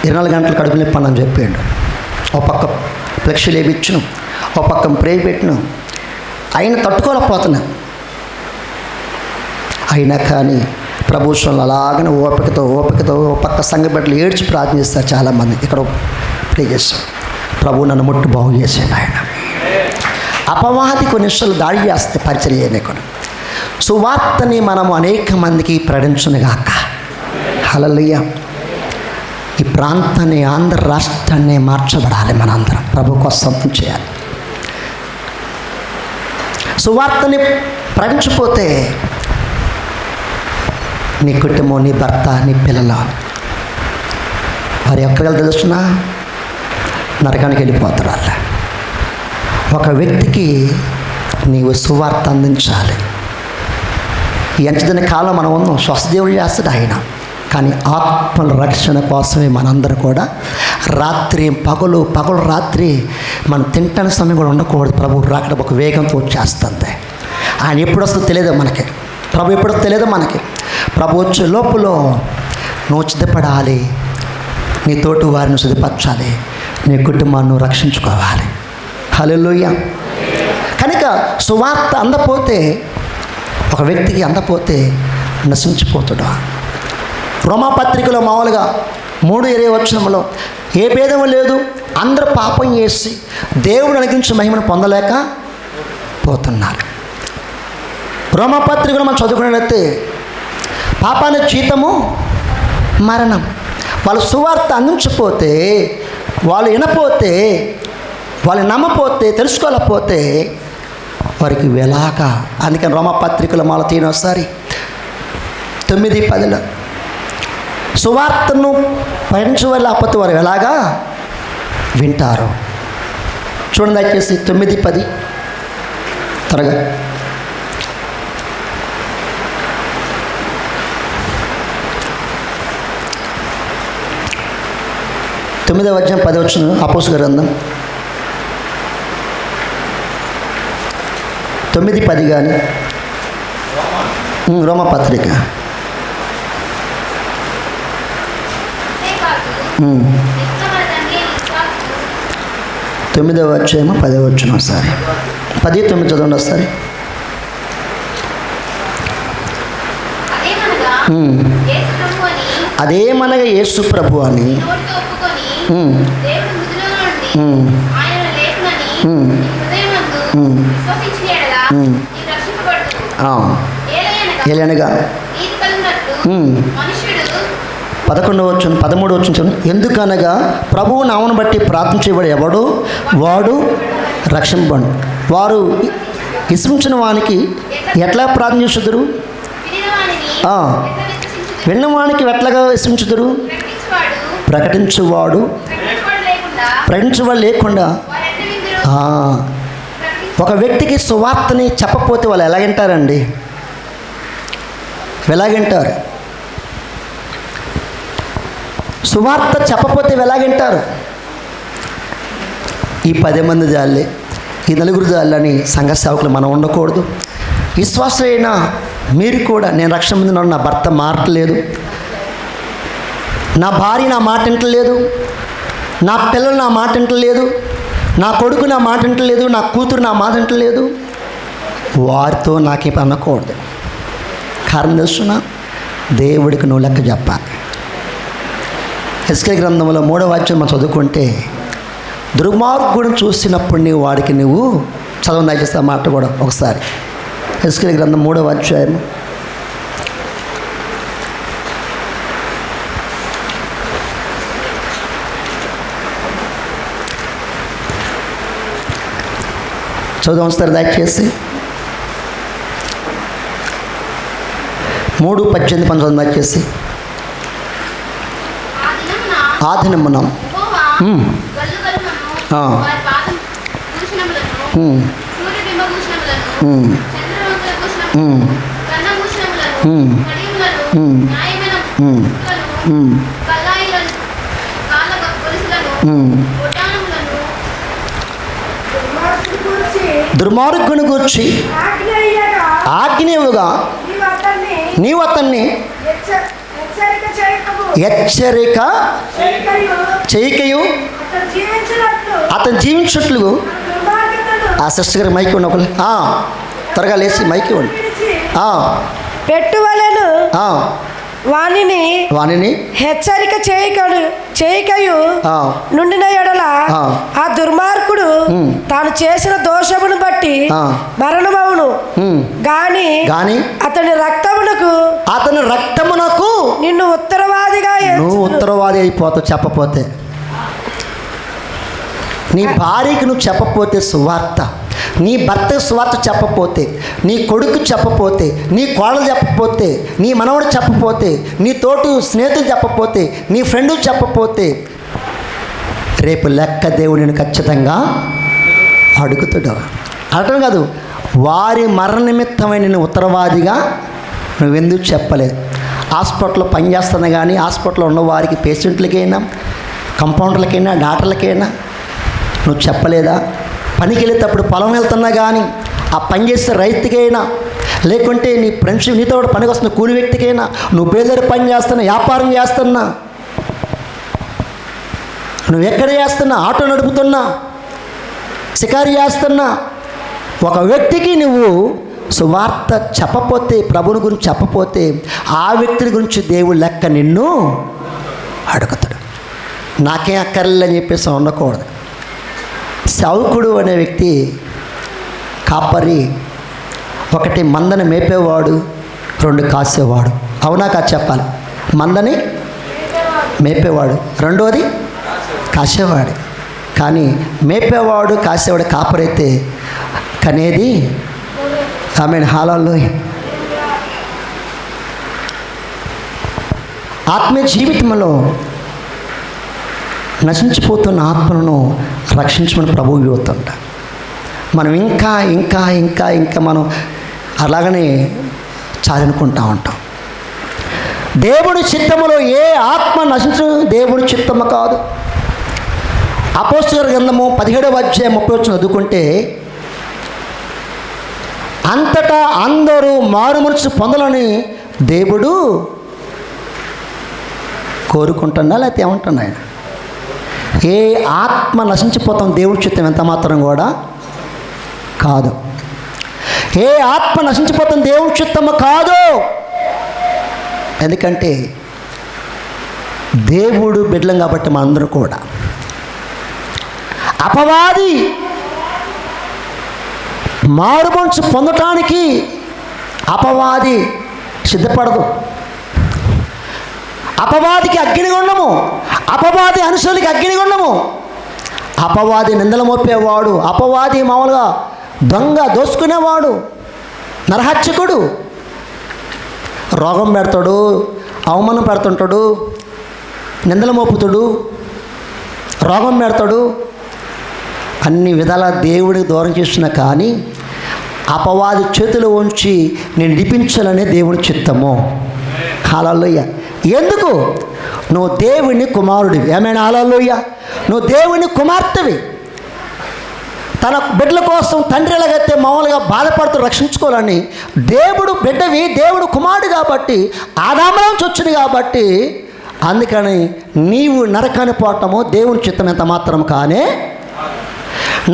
24 గంటలు కడుపు నొప్పి అని చెప్పాడు. ఒక పక్క ఫ్లెక్సీ లేపించను, ఒక పక్క ప్రే పెట్టిను, అయినా తట్టుకోలేకపోతున్నా. అయినా కానీ ప్రభుత్వంలో అలాగనే ఓపికతో ఒక పక్క సంఘ బిడ్డలు ఏడ్చి ప్రార్థిస్తారు చాలామంది. ఇక్కడ ప్రే చేస్తాం, ప్రభు నన్ను ముట్టు బాగు చేసాడు ఆయన. అపవాది కొన్నిసార్లు దాడి చేస్తే పరిచయం చేయలేకుండా సువార్తని మనము అనేక మందికి ప్రకటించునుగాక. హల్లెలూయా. ఈ ప్రాంతాన్ని, ఆంధ్ర రాష్ట్రాన్ని మార్చబడాలి. మనందరం ప్రభు కోసం చేయాలి. సువార్తని ప్రకటించకపోతే నీ కుటుంబం, నీ భర్త, నీ పిల్లలు వారు ఎక్కడికి తెలుస్తున్నా నరకానికి వెళ్ళిపోతారు. అలా ఒక వ్యక్తికి నీవు సువార్త అందించాలి. ఈ అంచెదిన కాలం మనం ఉన్నాం, స్వస్థదేవుడు చేస్తాడు ఆయన. కానీ ఆత్మల రక్షణ కోసమే మనందరూ కూడా రాత్రి పగలు రాత్రి మనం తింటానికి సమయం కూడా ఉండకూడదు. ప్రభు రాకడ ఒక వేగంతో వచ్చేస్తుంది. ఆయన ఎప్పుడు వస్తుందో తెలియదు మనకి, ప్రభు ఎప్పుడు వస్తుందో తెలియదు మనకి. ప్రభు వచ్చే లోపల నువ్వు సిద్ధపడాలి, నీ తోటి వారిని సిద్ధపరచాలి, నీ కుటుంబాన్ని రక్షించుకోవాలి. హల్లెలూయా. కనుక సువార్త అందపోతే, ఒక వ్యక్తికి అందపోతే నశించిపోతాడు. రోమాపత్రికలో మామూలుగా 3:20 ఏ భేదము లేదు, అందరూ పాపం చేసి దేవుడు అనుగ్రహించిన మహిమను పొందలేక పోతున్నారు. రోమాపత్రికలో మనం చదువుకున్నట్లయితే పాపానికి జీతము మరణం. వాళ్ళు సువార్త అందించకపోతే, వాళ్ళు వినపోతే, వాళ్ళు నమ్మపోతే, తెలుసుకోలేకపోతే వారికి వెలాగా. అందుకని రోమాపత్రికలో మాల తీనోసారి 9:10 సువార్తను ప్రకటించలేకపోతే వారు ఎలాగా వింటారు. చూడండి దయచేసి 9:10 త్వరగా. తొమ్మిదవ అధ్యాయం 10 అపోస్తలుల గ్రంథం 9:10 కానీ రోమపత్రిక 9వ అధ్యాయం 10వ ఒకసారి 10:9 చదవండి ఒకసారి. అదేమనగా యేసు ప్రభు అని ఏలనగా 13వ ఎందుకనగా ప్రభువు నామను బట్టి ప్రార్థించేవాడు ఎవడు వాడు రక్షింపబడు. వారు విశ్వసించిన వానికి ఎట్లా ప్రార్థన చేస్తుదురు? విన్నవానికి ఎట్లాగా విశ్వసించుదురు? ప్రకటించేవాడు లేకుండా. ఒక వ్యక్తికి సువార్తని చెప్పపోతే వాళ్ళు ఎలాగంటారండి? ఎలాగంటారు? సువార్త చెప్పపోతే ఎలాగంటారు? ఈ 10 మంది జాలే, ఈ 4 జాలని సంఘ సేవకులు మనం ఉండకూడదు. విశ్వాసమైనా మీరు కూడా, నేను రక్షణ పొందిన నా భర్త మారట్లేదు, నా భార్య నా మాట వింటలేదు, నా పిల్లలు నా మాట వింటలేదు, నా కొడుకు నా మాట వింటలేదు, నా కూతురు నా మాట వింటలేదు, వారితో నాకేం అనకూడదు. కారణం తెలుసునా? దేవుడికి నువ్వు లెక్క చెప్పాలి. హెస్కేల్ గ్రంథంలో 3వ అధ్యాయం మనం చదువుకుంటే, దుర్మార్గుడిని చూసినప్పుడు నీవు వాడికి నువ్వు చదవని దయచేస్తా మాట కూడా ఒకసారి. హెస్కేల్ గ్రంథం 3వ అధ్యాయం 18 దయచేసి 3:18 దయచేసి. ఆ దినమున ఉమ్, కడియములను, ఉమ్, న్యాయమైన ఉమ్, ముక్కులను, ఉమ్, కల్లాయిలను, కాళ్ళ గొలుసులను, ఉమ్. బొటానములను, దుర్మార్గుని గూర్చి ఆజ్ఞయుగా నీవు అతన్ని హెచ్చరిక చేయకయు అతను జీవించుట్లు. ఆ సిస్టర్ గారి మైక్ ఉన్న ఒకళ్ళు త్వరగా లేచి మైక్ ఇవ్వండి. పెట్టువలను వానిని హెచ్చరిక చేయకయు నుండిన ఎడల ఆ దుర్మార్గుడు తాను చేసిన దోషమును బట్టి మరణమవును గాని అతని రక్తమునకు నిన్ను ఉత్తరవాది అయిపోతావు. చెప్పపోతే నీ భార్యకి నువ్వు చెప్పపోతే సువార్త, నీ భర్తకు సువార్త చెప్పపోతే, నీ కొడుకు చెప్పపోతే, నీ కోడలు చెప్పపోతే, నీ మనవడు చెప్పపోతే, నీ తోటి స్నేహితులు చెప్పపోతే, నీ ఫ్రెండు చెప్పపోతే రేపు లెక్క దేవుడు నేను ఖచ్చితంగా అడుగుతాడు. అడగడం కాదు, వారి మరణ నిమిత్తమైన నేను ఉత్తరవాదిగా నువ్వెందుకు చెప్పలేదు? హాస్పిటల్లో పనిచేస్తున్నా కానీ హాస్పిటల్లో ఉన్న వారికి పేషెంట్లకైనా, కంపౌండర్లకైనా, డాక్టర్లకైనా నువ్వు చెప్పలేదా? పనికి వెళ్ళేటప్పుడు పొలం వెళ్తున్నా కానీ ఆ పని చేసే రైతుకైనా, లేకుంటే నీ ఫ్రెండ్స్ నీతో కూడా పనికి వస్తున్న కూలి వ్యక్తికైనా, నువ్వు బేదరి పని చేస్తున్నా, వ్యాపారం చేస్తున్నా, నువ్వు ఎక్కడ చేస్తున్నా, ఆటో నడుపుతున్నా, షికారు చేస్తున్నా, ఒక వ్యక్తికి నువ్వు సువార్త చెప్పపోతే, ప్రభుని గురించి చెప్పపోతే ఆ వ్యక్తి గురించి దేవుడు లెక్క నిన్ను అడుగుతాడు. నాకే అక్కర్లేదని చెప్పేసి ఉండకూడదు. సౌకుడు అనే వ్యక్తి కాపరి, ఒకటి మందని మేపేవాడు, రెండు కాసేవాడు. అవునా కాదు చెప్పాలి? మందని మేపేవాడు, రెండోది కాసేవాడు. కానీ మేపేవాడు కాసేవాడు కాపరైతే కనేది ఆమె హాలాల్లో. ఆత్మీయ జీవితంలో నశించిపోతున్న ఆత్మలను రక్షించమని ప్రభువు యువతుంట. మనం ఇంకా ఇంకా ఇంకా ఇంకా మనం అలాగనే చాలనుకుంటా ఉంటాం. దేవుడి చిత్తములో ఏ ఆత్మ నశించు దేవుడి చిత్తము కాదు. అపోస్తలుల గ్రంథము 17వ అధ్యాయం 30 చదువుకుంటే, అంతటా అందరూ మారు మనసు పొందాలని దేవుడు కోరుకుంటున్నా, లేకపోతే ఏమంటున్నా ఆయన? ఏ ఆత్మ నశించిపోతాం దేవుడి చిత్తం ఎంత మాత్రం కూడా కాదు. ఏ ఆత్మ నశించిపోతాం దేవుడి చిత్తము కాదు. ఎందుకంటే దేవుడు బిడ్డలం కాబట్టి మనందరూ కూడా. అపవాది మారుమనసు పొందటానికి అపవాది సిద్ధపడదు. అపవాదికి అగ్నిగుండము, అపవాది అనుసరులకి అగ్నిగుండము. అపవాది నిందలు మోపేవాడు, అపవాది మామూలుగా దొంగ దోసుకునేవాడు, నరహత్యకుడు, రోగం పెడతాడు, అవమానం పెడుతుంటాడు, నిందలు మోపుతాడు, రోగం పెడతాడు, అన్ని విధాల దేవుడికి దూరం చేస్తున్నా కానీ అపవాది చేతిలో ఉంచి నేను నిడిపించాలనే దేవుని చిత్తము. హల్లెలూయా. ఎందుకు? నువ్వు దేవుని కుమారుడివి. ఏమైనా హల్లెలూయా. నువ్వు దేవుని కుమార్తెవి. తన బిడ్డల కోసం తండ్రి ఎలాగైతే మామూలుగా బాధపడుతూ రక్షించుకోవాలని, దేవుడు బిడ్డవి, దేవుడు కుమారుడు కాబట్టి, ఆదాము నుంచి వచ్చింది కాబట్టి, అందుకని నీవు నరకాన్ని పోవటము దేవుని చిత్తం ఎంత మాత్రం కానే.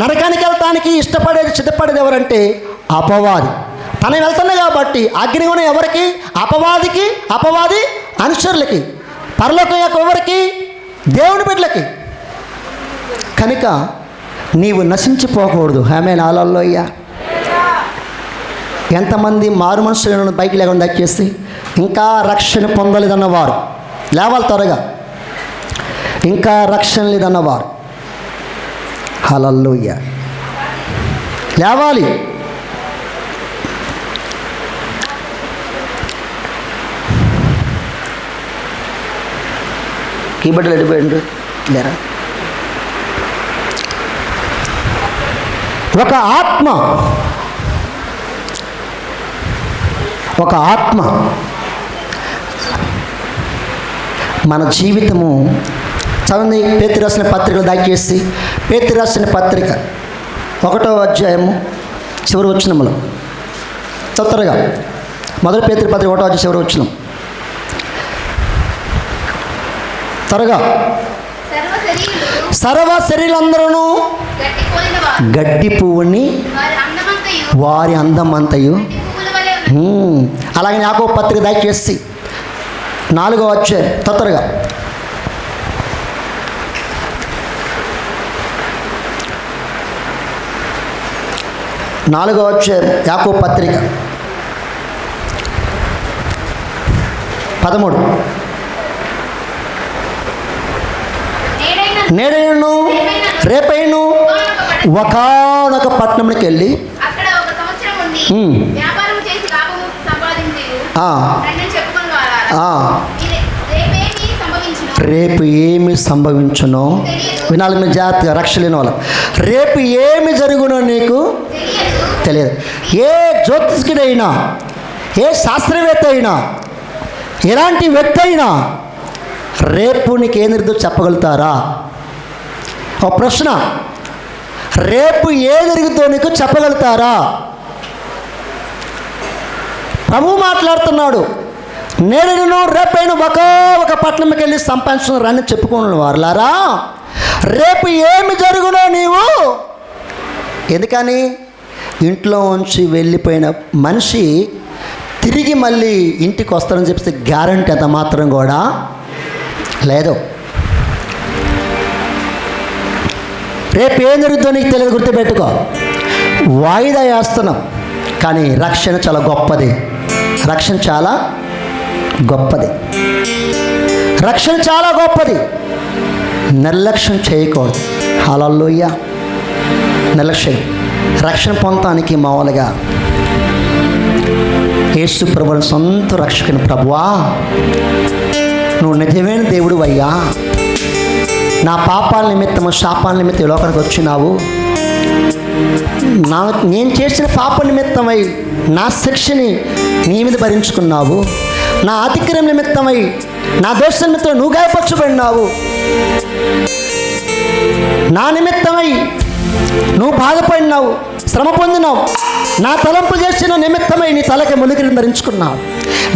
నరకానికి వెళ్తానికి ఇష్టపడేది సిద్ధపడేది ఎవరంటే అపవాది. తను వెళ్తున్నాయి కాబట్టి అగ్నిగుణం ఎవరికి? అపవాదికి, అపవాది అనుచరులకి. పరలోకం యొక్క ఎవరికి? దేవుని బిడ్డలకి. కనుక నీవు నశించిపోకూడదు. ఆమేన్. హల్లెలూయా. ఎంతమంది మారు మనుషులను బైక్ లేకుండా దయచేసి ఇంకా రక్షణ పొందలేదన్నవారు లేవాలి త్వరగా. ఇంకా రక్షణ లేదన్నవారు హల్లెలూయా లేవాలి. కీబోర్డ్లు వెళ్ళిపోయిండు లేరా? ఒక ఆత్మ ఒక ఆత్మ. మన జీవితము చదవండి. పేతురు రాసిన పత్రికలు దయచేసి పేతురు రాసిన పత్రిక 1వ అధ్యాయము చివరి వచనములో త్వరగా. మొదటి పేతురు పత్రిక 1వ అధ్యాయం చివరి వచనం త్వరగా. సర్వ శరీరులందరూ గడ్డి పువ్వుని వారి అందమంతయు. అలాగే యాకోబు పత్రిక దయచేసి 4వ అధ్యాయం త్వరగా. 4వ అధ్యాయం యాకోబు పత్రిక 13. నేడైనను రేపైను ఒకానొక పట్టణంకి వెళ్ళి అక్కడ ఒక సంవత్సరం ఉండి వ్యాపారం చేసి లాభము సంపాదించి రండని చెప్పుకొని వారారా. రేపేమి సంభవించునో, రేపు ఏమి సంభవించునో వినాలి మీరు జాగ్రత్తగా. రక్ష లేని వాళ్ళం. రేపు ఏమి జరుగునో నీకు తెలియదు. ఏ జ్యోతిష్కుడైనా, ఏ శాస్త్రవేత్త అయినా, ఎలాంటి వ్యక్తి అయినా రేపు నీకు ఏం జరుగుతుందో చెప్పగలుగుతారా? ఒక ప్రశ్న. రేపు ఏ జరుగుతుందో నీకు చెప్పగలుగుతారా? ప్రభు మాట్లాడుతున్నాడు. నేడను రేపైన ఒక పట్టణంకి వెళ్ళి సంపాదించుకున్న రాని చెప్పుకున్న వారులారా, రేపు ఏమి జరుగునో నీవు. ఎందుకని ఇంట్లో ఉంచి వెళ్ళిపోయిన మనిషి తిరిగి మళ్ళీ ఇంటికి వస్తారని చెప్తే గ్యారంటీ అంత మాత్రం కూడా లేదు. రేపు ఏం జరుగుతుందో నీకు తెలియదు, గుర్తుపెట్టుకో. వాయిదా వేస్తున్నాం, కానీ రక్షణ చాలా గొప్పది. రక్షణ చాలా గొప్పది. రక్షణ చాలా గొప్పది. నిర్లక్ష్యం చేయకూడదు. హల్లెలూయా. నిర్లక్ష్యం. రక్షణ పొందటానికి మామూలుగా యేసు ప్రభువుని సొంత రక్షకుని, ప్రభువా నువ్వు నిజమైన దేవుడు అయ్యా, నా పాపాల నిమిత్తము శాపాల నిమిత్తం ఈ లోకానికి వచ్చినావు, నేను చేసిన పాప నిమిత్తమై నా శిక్షని నీ మీద భరించుకున్నావు, నా అతిక్రమ నిమిత్తమై నా దోష నిమిత్తం నువ్వు గాయపరచబడినావు, నా నిమిత్తమై నువ్వు బాధపడినావు, శ్రమ పొందినావు, నా తలంపు చేసిన నిమిత్తమై నీ తలకి ములికిని ధరించుకున్నావు,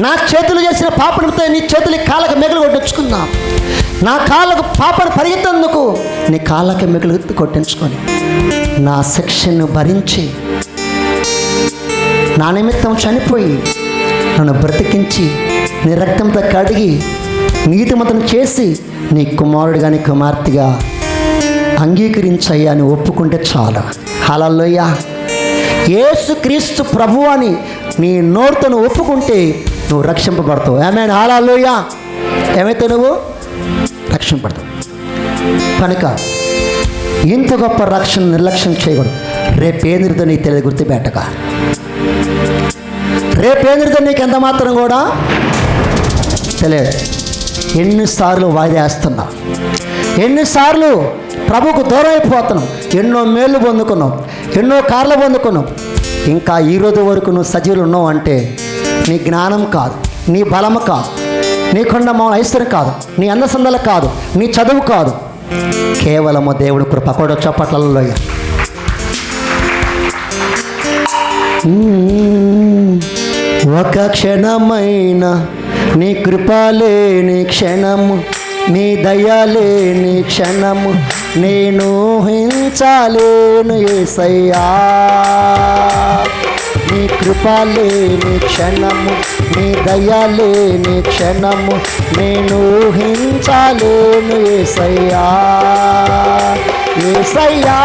నా చేతులు చేసిన పాప నిమిత్తం నీ చేతులకి కాళ్ళకి మెగలు కొట్టించుకున్నావు, నా కాళ్ళకు పాపను పరిగెత్తేందుకు నీ కాళ్ళకి మెగలు కొట్టించుకొని నా శిక్షను భరించి నా నిమిత్తం చనిపోయి నన్ను బ్రతికించి నీ రక్తంతో కడిగి నీతిమంతం చేసి నీ కుమారుడిగా నీ కుమార్తెగా అంగీకరించయ్యా అని ఒప్పుకుంటే చాలు. హల్లెలూయా. యేసుక్రీస్తు ప్రభువు అని నీ నోరుతో నువ్వు ఒప్పుకుంటే నువ్వు రక్షింపబడతావు. ఆమేన్. హల్లెలూయా. ఏమైతే నువ్వు రక్షింపబడతావు. కనుక ఇంత గొప్ప రక్షణ నిర్లక్ష్యం చేయకూడదు. రేపేంద్రితో నీకు తెలియదు, గుర్తుపెట్టక. రేపేంద్రితో నీకు ఎంత మాత్రం కూడా తెలియదు. ఎన్నిసార్లు వాయిదా వేస్తున్నావు, ఎన్నిసార్లు ప్రభుకు దూరం అయిపోతున్నాం, ఎన్నో మేళ్ళు పొందుకున్నావు, ఎన్నో కార్లు పొందుకున్నావు. ఇంకా ఈరోజు వరకు నువ్వు సజీవులు ఉన్నావు అంటే నీ జ్ఞానం కాదు, నీ బలము కాదు, నీకున్న మా ఐశ్వర్యం కాదు, నీ అందసందలు కాదు, నీ చదువు కాదు, కేవలము దేవుడు కృప. కూడా చప్పట్లలో ఒక క్షణమైన నీ కృపలే నీ క్షణము, నీ దయలే నీ క్షణము, నేను ఊహించలేను యేసయ్యా. నీ కృపలే నీ క్షణము, నీ దయలే నీ క్షణము, నేను ఊహించలేను యేసయ్యా. యేసయ్యా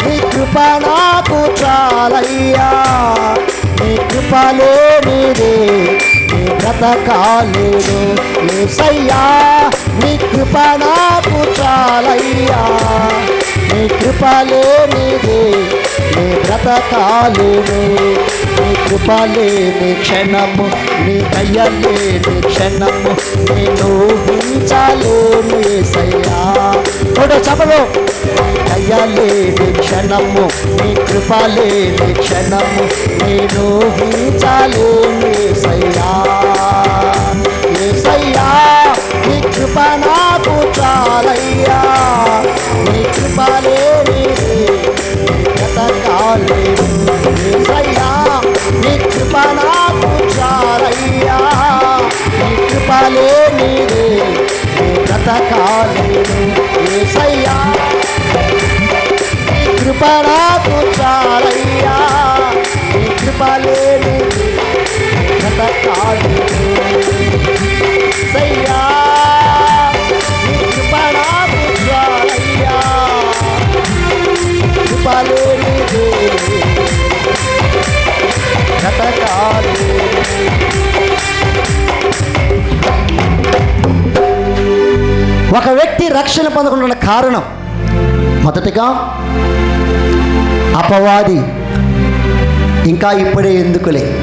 నీ కృప నాకు చాలయ్యా, నీ కృపలే నీదే నీ బ్రతకాలేను. యేసయ్యా నీ కృప నాకు చాలయ్యా, నీ కృపలే నీదే నీ బ్రతకాలేను. నీ కృపలే నీ క్షణము, నీ దయలే నీ క్షణము, నేను ఊహించలేను యేసయ్యా. కూడా చెప్పదు. దయలే నీ క్షణము నీ కృప లేని క్షణము నేను ఊహించలేను యేసయ్యా యేసయ్యా నీ కృప నాకు చాలయ్యా నీ కృప లేని బ్రతకాలేను యేసయ్యా నీ కృప నాకు చాలయ్యా నీ కృప లేనిదే బ్రతకాలేను యేసయ్యా నీ కృప నాకు చాలయ్యా నీ కృప లేనిదే బ్రతకాలేను యేసయ్యా నీ కృప నాకు చాలయ్యా కృప లేనిదే బ్రతకాలేను. ఒక వ్యక్తి రక్షణ పొందకుండా కారణం మొదటిగా అపవాది ఇంకా ఇప్పుడే ఎందుకులే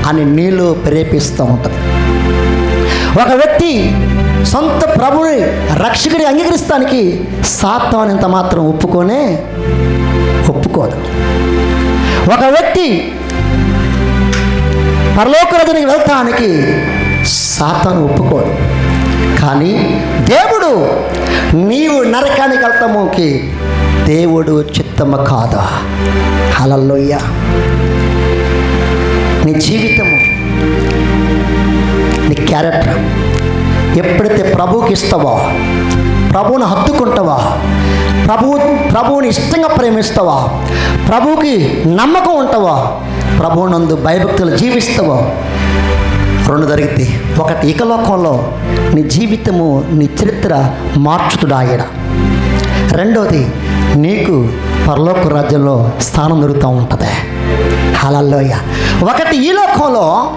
అని నీళ్ళు ప్రేరేపిస్తూ ఉంటుంది. ఒక వ్యక్తి సొంత ప్రభుని రక్షకుడి అంగీకరిస్తానికి సాతానంత మాత్రం ఒప్పుకోదు. ఒక వ్యక్తి పరలోక రాజ్యానికి వెళ్తానికి సాతాను ఒప్పుకోడు. కానీ దేవుడు నీవు నరకానికి వెళ్తాముకి దేవుడు చిత్తము కాదా? హల్లెలూయా. నీ జీవితము నీ క్యారెక్టర్ ఎప్పుడైతే ప్రభువుకి ఇస్తావో, ప్రభువుని హత్తుకుంటావా, ప్రభువుని ఇష్టంగా ప్రేమిస్తావా, ప్రభువుకి నమ్మకం ఉంటావా, ప్రభువునందు భయభక్తులు జీవిస్తావో, రెండు జరిగితే ఒకటి ఇకలోకంలో నీ జీవితము నీ చరిత్ర మార్చుతుడు ఆయన. రెండోది నీకు పరలోక రాజ్యంలో స్థానం దొరుకుతూ ఉంటుంది. హల్లెలూయా. ఒకటి ఈ లోకంలో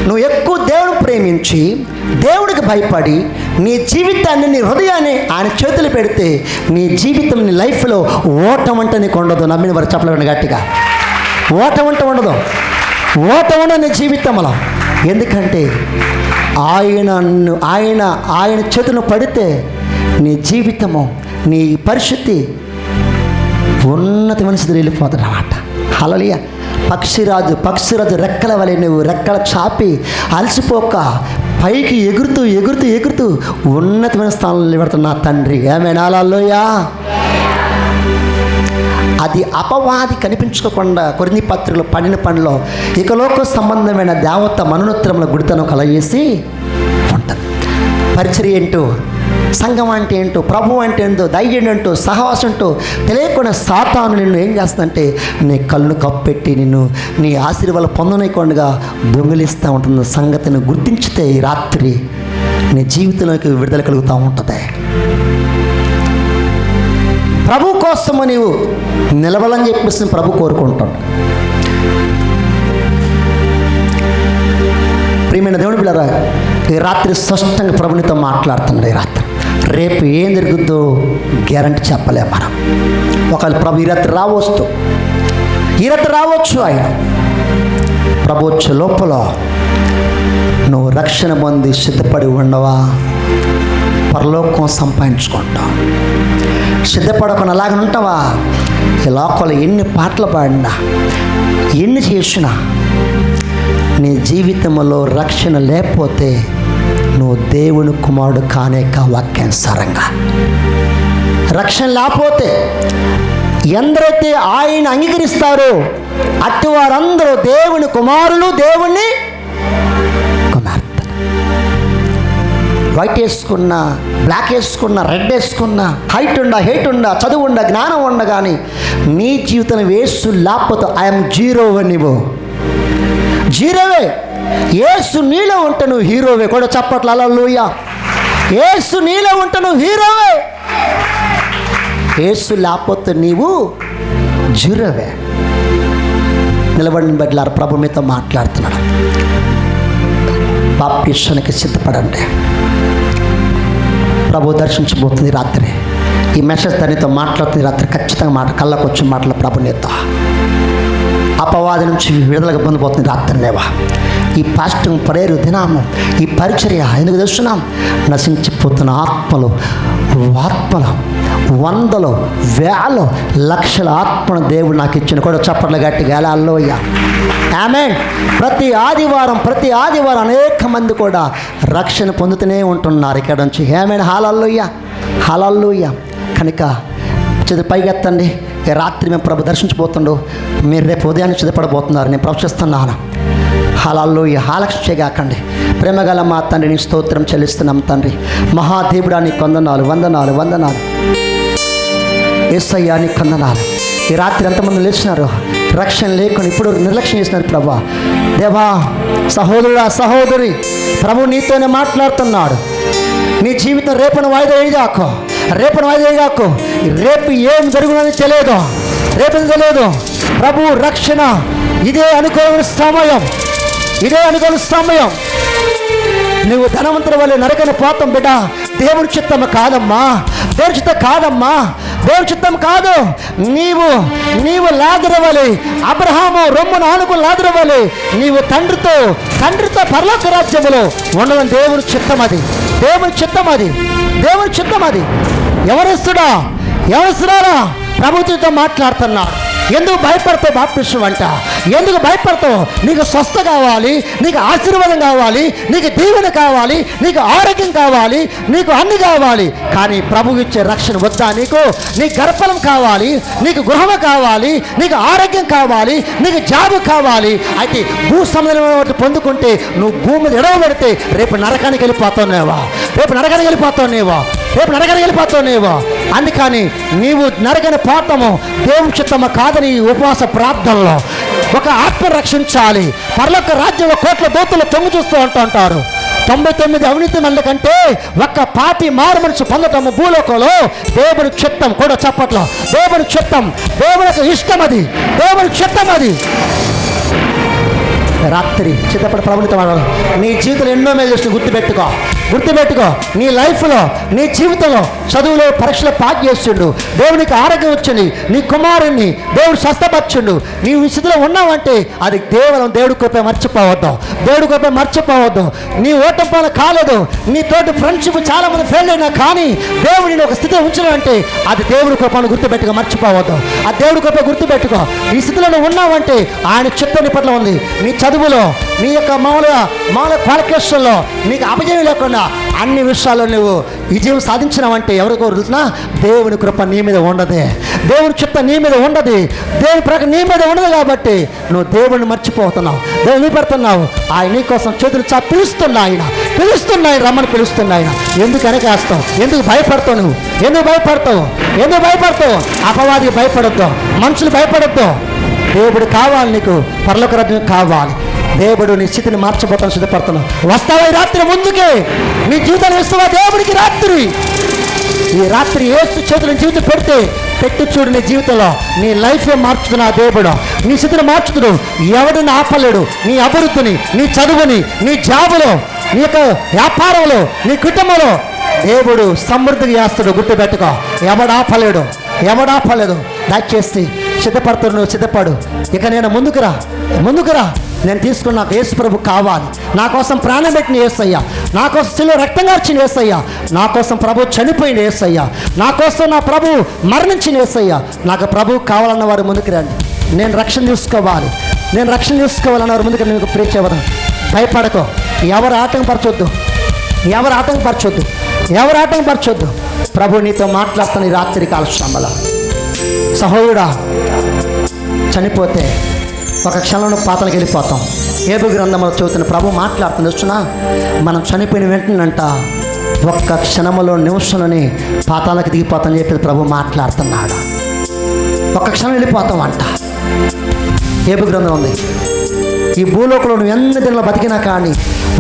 నువ్వు ఎక్కువ దేవుని ప్రేమించి దేవుడికి భయపడి నీ జీవితాన్ని నీ హృదయాన్ని ఆయన చేతులు పెడితే నీ జీవితం నీ లైఫ్లో ఓటం అంటే నీకు ఉండదు. నమ్మిన వారు చెప్పలేండి గట్టిగా. ఓటం అంటే ఉండదు. ఓటం ఉండదు నీ జీవితంలో. ఎందుకంటే ఆయన చేతులు పడితే నీ జీవితము నీ పరిస్థితి ఉన్నతమైన స్థితిలో వెళ్ళిపోతుంది అన్నమాట. హల్లెలూయా. పక్షిరాజు రెక్కల వలె నువ్వు రెక్కల చాపి అలసిపోక పైకి ఎగురుతూ ఉన్నతమైన స్థానంలో నిలబెడుతున్న నా తండ్రి. ఆమేన్. హల్లెలూయా. అది అపవాది కనిపించుకోకుండా కొరింథీ పత్రికలో 12 ఇకలోక సంబంధమైన దేవత మనోనేత్రముల గుడితనం కలగజేసి ఉంటుంది. పరిచర్య ఏంటో, సంఘం అంటే ఏంటో, ప్రభు అంటే ఏంటో, ధైర్యం ఏంటో, సహవాసం ఏంటో తెలియకుండా సాతాను నిన్ను ఏం చేస్తుందంటే నీ కళ్ళు కప్పెట్టి నిన్ను నీ ఆశీర్వాదాలు పొందనీయకుండా దొంగిలిస్తూ ఉంటుంది. సంగతిని గుర్తించితే ఈ రాత్రి నీ జీవితంలోకి విడుదల కలుగుతూ ఉంటుంది. ప్రభు కోసము నీవు నిలబడాలని చెప్పేసి ప్రభు కోరుకుంటాడు. ప్రియమైన దేవుని బిడ్డలారా, ఈ రాత్రి స్పష్టంగా ప్రభునితో మాట్లాడుతున్నాడు. ఈ రాత్రి రేపు ఏం జరుగుద్దో గ్యారంటీ చెప్పలేము మనం. ఒకవేళ ప్రభు ఈ రాత్రి రావచ్చు. ఆయన ప్రభు వచ్చే లోపల నువ్వు రక్షణ పొంది సిద్ధపడి ఉండవా? పరలోకం సంపాదించుకుంటావు. సిద్ధపడకుండా అలాగని ఉంటావా? ఈ లోకంలో ఎన్ని పాటలు పాడినా, ఎన్ని చేసినా నీ జీవితంలో రక్షణ లేకపోతే నువ్వు దేవుని కుమారుడు కానేక వాక్యానుసారంగా. రక్షణ లేకపోతే ఎందరైతే ఆయన అంగీకరిస్తారో అట్టి వారందరూ దేవుని కుమారులు, దేవుని కుమార్తె. వైట్ వేసుకున్నా, బ్లాక్ వేసుకున్నా, రెడ్ వేసుకున్నా, హైట్ ఉండా, చదువు ఉండా, జ్ఞానం ఉండ, కానీ నీ జీవితం వేసు లేకపోతే ఐఎమ్ జీరో. నువ్వు జీరోవే. యేసు నీలో ఉంటే నువ్వు హీరోవే. కూడా చప్పట్లు. హల్లెలూయా. యేసు నీలో ఉంటే నువ్వు హీరోవే. యేసు లేకపోతే నీవు జీరోవే. నిలబడిన బిడ్డలారా, ప్రభు మీతో మాట్లాడుతున్నాడు. బాప్తిస్మానికి సిద్ధపడండి. ప్రభు దర్శించబోతుంది రాత్రి. ఈ మెసేజ్ తనతో మాట్లాడుతుంది రాత్రి. ఖచ్చితంగా కళ్ళకు వచ్చి మాటలు ప్రభు నీతో. అపవాది నుంచి విడుదలకు పొందిపోతుంది రాత్రినేవా. ఈ పాస్టింగ్ ప్రేయర్ దినాము, ఈ పరిచర్య ఎందుకు తెలుస్తున్నాం? నశించిపోతున్న ఆత్మలు వందలు వేలు లక్షల ఆత్మను దేవుడు నాకు ఇచ్చిన కూడా చప్పట్లు గట్టిగా హల్లెలూయ ఆమేన్. ప్రతి ఆదివారం అనేక మంది కూడా రక్షణ పొందుతూనే ఉంటున్నారు ఇక్కడ నుంచి. ఆమేన్. హల్లెలూయ. కనుక పైకెత్తండి. ఈ రాత్రి మేము ప్రభు దర్శించబోతుండో మీరు రేపు ఉదయాన్ని సిద్ధపడబోతున్నారు. నేను ప్రవచిస్తున్నాను. హల్లెలూయ. ఆలస్యం చేయగాకండి. ప్రేమగల మా తండ్రి నీ స్తోత్రం చెల్లిస్తున్నాం తండ్రి. మహాదేవుడా నీ వందనాలు యేసయ్యా నీ వందనాలు. ఈ రాత్రి ఎంతమంది లేచినారు రక్షణ లేకుండా ఇప్పుడు నిర్లక్ష్యం చేసినారు ప్రభా. దేవా, సహోదరుడా, సహోదరి, ప్రభు నీతోనే మాట్లాడుతున్నాడు. నీ జీవితం రేపును వాయిదా వేయగాకు. రేపు ఏం జరుగునని తెలియదు. ప్రభు రక్షణ ఇదే అనుకోని సమయం. నువ్వు ధనవంతుల వల్ల నరకని పోతాం బిడ్డ. దేవుని చిత్తం కాదమ్మా. దేవుని చిత్తం కాదు. నీవు లాజరువలే, అబ్రహాము రొమ్మును ఆనుకుని లాజరువలే నీవు తండ్రితో పరలోక రాజ్యములో ఉండడం దేవుని చిత్తం అది. ఎవరిస్తుడా ప్రభుత్వంతో మాట్లాడుతున్నా. ఎందుకు భయపడతావు బాప్టిస్టు అంట? ఎందుకు భయపడతావు? నీకు స్వస్థ కావాలి, నీకు ఆశీర్వాదం కావాలి, నీకు దీవెన కావాలి, నీకు ఆరోగ్యం కావాలి, నీకు అన్ని కావాలి. కానీ ప్రభు ఇచ్చే రక్షణ వద్దా నీకు? నీకు గర్భఫలం కావాలి, నీకు గృహం కావాలి, నీకు ఆరోగ్యం కావాలి, నీకు జాబు కావాలి. అయితే భూ సంబంధమైన పొందుకుంటే నువ్వు భూమి మీద ఎడవబెడితే రేపు నరకానికి వెళ్ళిపోతావు. అందుకని నీవు నరకని పోతాము దేవుని చిత్తము కాదని ఉపవాస ప్రార్థనలో ఒక ఆత్మ రక్షించాలి. పరలోక రాజ్యంలో కోట్ల దూతలు తొంగి చూస్తూ ఉంటారు. 99 అవినీతి మంది కంటే ఒక్క పాపి మారు మనసు పొందటము భూలోకంలో దేవుని చిత్తం కూడా చెప్పట్లో. దేవుని యొక్క ఇష్టం అది. రాత్రి చిత్తపడి ప్రభుత్వం నీ జీవితంలో ఎన్నో మేలు చేసి గుర్తుపెట్టుకో. నీ లైఫ్లో, నీ జీవితంలో చదువులో పరీక్షలో పాస్ చేస్తుండు. దేవునికి ఆరోగ్యం వచ్చింది. నీ కుమారుణ్ణి దేవుడు స్వస్థపరచుండు. నీవు ఈ స్థితిలో ఉన్నావంటే అది కేవలం దేవుడి కృప మర్చిపోవద్దు. నీ ఓటం పాలు కాలేదు. నీ తోటి ఫ్రెండ్షిప్ చాలా మంది ఫెయిల్ అయినా కానీ దేవుడిని ఒక స్థితిలో ఉంచడంటే అది దేవుడి కృపను గుర్తుపెట్టుకో, మర్చిపోవద్దు. ఆ దేవుడి కృప గుర్తుపెట్టుకో. ఈ స్థితిలో నువ్వు ఉన్నావంటే ఆయన చిత్తం నీ పట్ల ఉంది. నీ చదువులో, నీ యొక్క మామూలుగా క్వాలిఫికేషన్లో నీకు అపజయం లేకుండా అన్ని విషయాల్లో నువ్వు విజయం సాధించినావంటే ఎవరికో తెలుసునా? దేవుని కృప నీ మీద ఉండదు. దేవుని చిత్తం నీ మీద ఉండదు. దేవుని ప్రకారం నీ మీద ఉండదు. కాబట్టి నువ్వు దేవుడిని మర్చిపోతున్నావు, దేవుని పెడుతున్నావు. ఆయన నీ కోసం చేతులు పిలుస్తున్నాయి, రమ్మని పిలుస్తున్నాయి. ఎందుకు వెనకేస్తావు? ఎందుకు భయపడతావు? నువ్వు ఎందుకు భయపడతావు? అపవాదికి భయపడద్దు, మనుషులు భయపడద్దు. దేవుడు కావాలి, నీకు పరలోక రాజ్యం కావాలి. దేవుడు నీ స్థితిని మార్చబోతాను, సిద్ధపడుతున్నావు. వస్తావా ఈ రాత్రి? ముందుకే నీ జీవితాన్ని ఇస్తావా దేవుడికి? ఈ రాత్రి యేసు చేతుల జీవితం పెట్టి చూడు. నీ జీవితంలో నీ లైఫ్ మార్చుతున్నా దేవుడు. నీ స్థితిని మార్చుతుడు. ఎవడిని ఆపలేడు. నీ అభివృద్ధిని, నీ చదువుని, నీ జాబులో, నీ యొక్క వ్యాపారంలో, నీ కుటుంబంలో దేవుడు సమృద్ధిగా చేస్తాడు. గుర్తుపెట్టుకో. ఎవడాపలేడు. దయచేసి సిద్ధపడు. ఇక నేను ముందుకురా. నేను తీసుకున్న నాకు యేసు ప్రభు కావాలి. నా కోసం ప్రాణం పెట్టిన యేసయ్యా, నా కోసం శిలువ రక్తం కార్చిన యేసయ్యా, నా కోసం ప్రభు చనిపోయిన యేసయ్యా, నా కోసం నా ప్రభు మరణించిన యేసయ్యా. నాకు ప్రభు కావాలన్న వారు ముందుకు రండి. నేను రక్షణ చూసుకోవాలన్న వారు ముందుకు నీకు ప్రేక్షవడం. భయపడకో. ఎవరు ఆటంకపరచొద్దు. ప్రభు నీతో మాట్లాడుతున్న ఈ రాత్రి కాల శ్రమల సహోదరుడా, చనిపోతే ఒక క్షణంలో పాతలకు వెళ్ళిపోతాం. ఏబు గ్రంథంలో చదువుతున్న ప్రభు మాట్లాడుతుంది. వస్తున్నా మనం చనిపోయిన వెంటనంట ఒక్క క్షణంలో నిమిషంలోనే పాతాలకు దిగిపోతామని చెప్పి ప్రభు మాట్లాడుతున్నాడు. ఒక్క క్షణం వెళ్ళిపోతాం అంట. ఏబు గ్రంథం ఉంది. ఈ భూలోకంలో నువ్వు ఎన్ని దినాలు బతికినా కానీ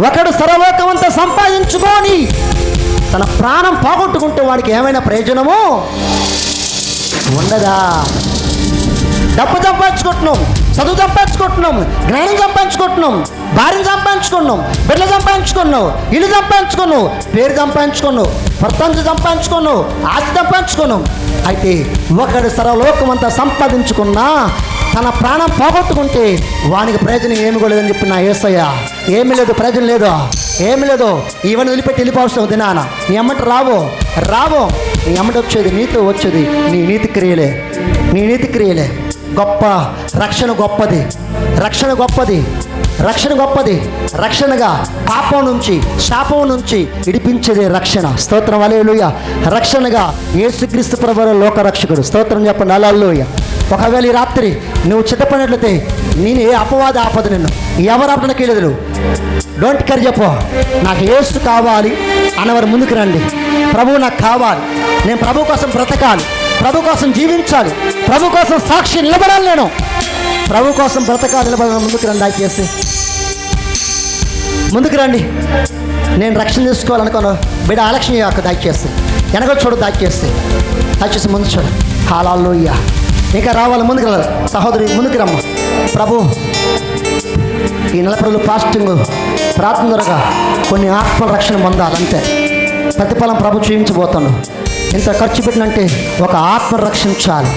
ఒకడు సర్వలోకమంతా సంపాదించుకొని తన ప్రాణం పోగొట్టుకుంటే వాడికి ఏమైనా ప్రయోజనము ఉండదా? డబ్బు సంపాదించుకుంటున్నాం, చదువు సంపాదించుకుంటున్నాం, జ్ఞానం సంపాదించుకుంటున్నాం, భార్యను సంపాదించుకున్నాం, బిడ్డలు సంపాదించుకున్నావు, ఇల్లు సంపాదించుకున్నావు, పేరు సంపాదించుకున్నావు, ప్రపంచం సంపాదించుకున్నావు, ఆస్తి సంపాదించుకున్నాం. అయితే ఒకడు సర్వలోకమంతా సంపాదించుకున్నా తన ప్రాణం పోగొట్టుకుంటే వానికి ప్రయోజనం ఏమి కూడా లేదని చెప్పి నా యేసయ్య. ఏమీ లేదు, ప్రయోజనం లేదు, ఏమి లేదు. ఇవన్నీ వదిలిపెట్టి వెళ్ళిపోవడం దినాన నీ అమ్మట రావో నీ అమ్మట వచ్చేది నీతో వచ్చేది నీ నీతి క్రియలే, నీ నీతి క్రియలే. గొప్ప రక్షణ గొప్పది, రక్షణ గొప్పది, రక్షణ గొప్పది. రక్షణగా పాపం నుంచి శాపం నుంచి విడిపించేదే రక్షణ. స్తోత్రం, హల్లెలూయా. రక్షణగా యేసుక్రీస్తు ప్రభువు లోక రక్షకుడు. స్తోత్రం చెప్పండి, హల్లెలూయా. ఒకవేళ ఈ రాత్రి నువ్వు చిత్తపడినట్లయితే నేను ఏ అపవాది ఆపదు, నిన్ను ఎవరు ఆపడానికి లేదు. డోంట్ కేర్, చెప్పు నాకు యేసు కావాలి అన్నవారు ముందుకు రండి. ప్రభువు నాకు కావాలి, నేను ప్రభు కోసం బ్రతకాలి, ప్రభు కోసం జీవించాలి, ప్రభు కోసం సాక్షి నిలబడాలి, నేను ప్రభు కోసం బ్రతకాలి, నిలబడాలి. ముందుకు రండి, దయచేసి ముందుకు రండి. నేను రక్షణ తీసుకోవాలనుకోను బిడ్డ, ఆలక్ష్యం చేయక దయచేసి వెనక చూడు, దయచేసి ముందు చూడు. హల్లెలూయా. ఇంకా రావాలి, ముందుకు రావాలి సహోదరి, ముందుకు రమ్మ. ప్రభు ఈ 40 రోజులు ఫాస్టింగ్ ప్రార్థన ద్వారా కొన్ని ఆత్మ రక్షణ పొందాలంటే ప్రతిఫలం ప్రభు చూపించబోతాను. ఇంత ఖర్చు పెట్టినంటే ఒక ఆత్మ రక్షించాలి.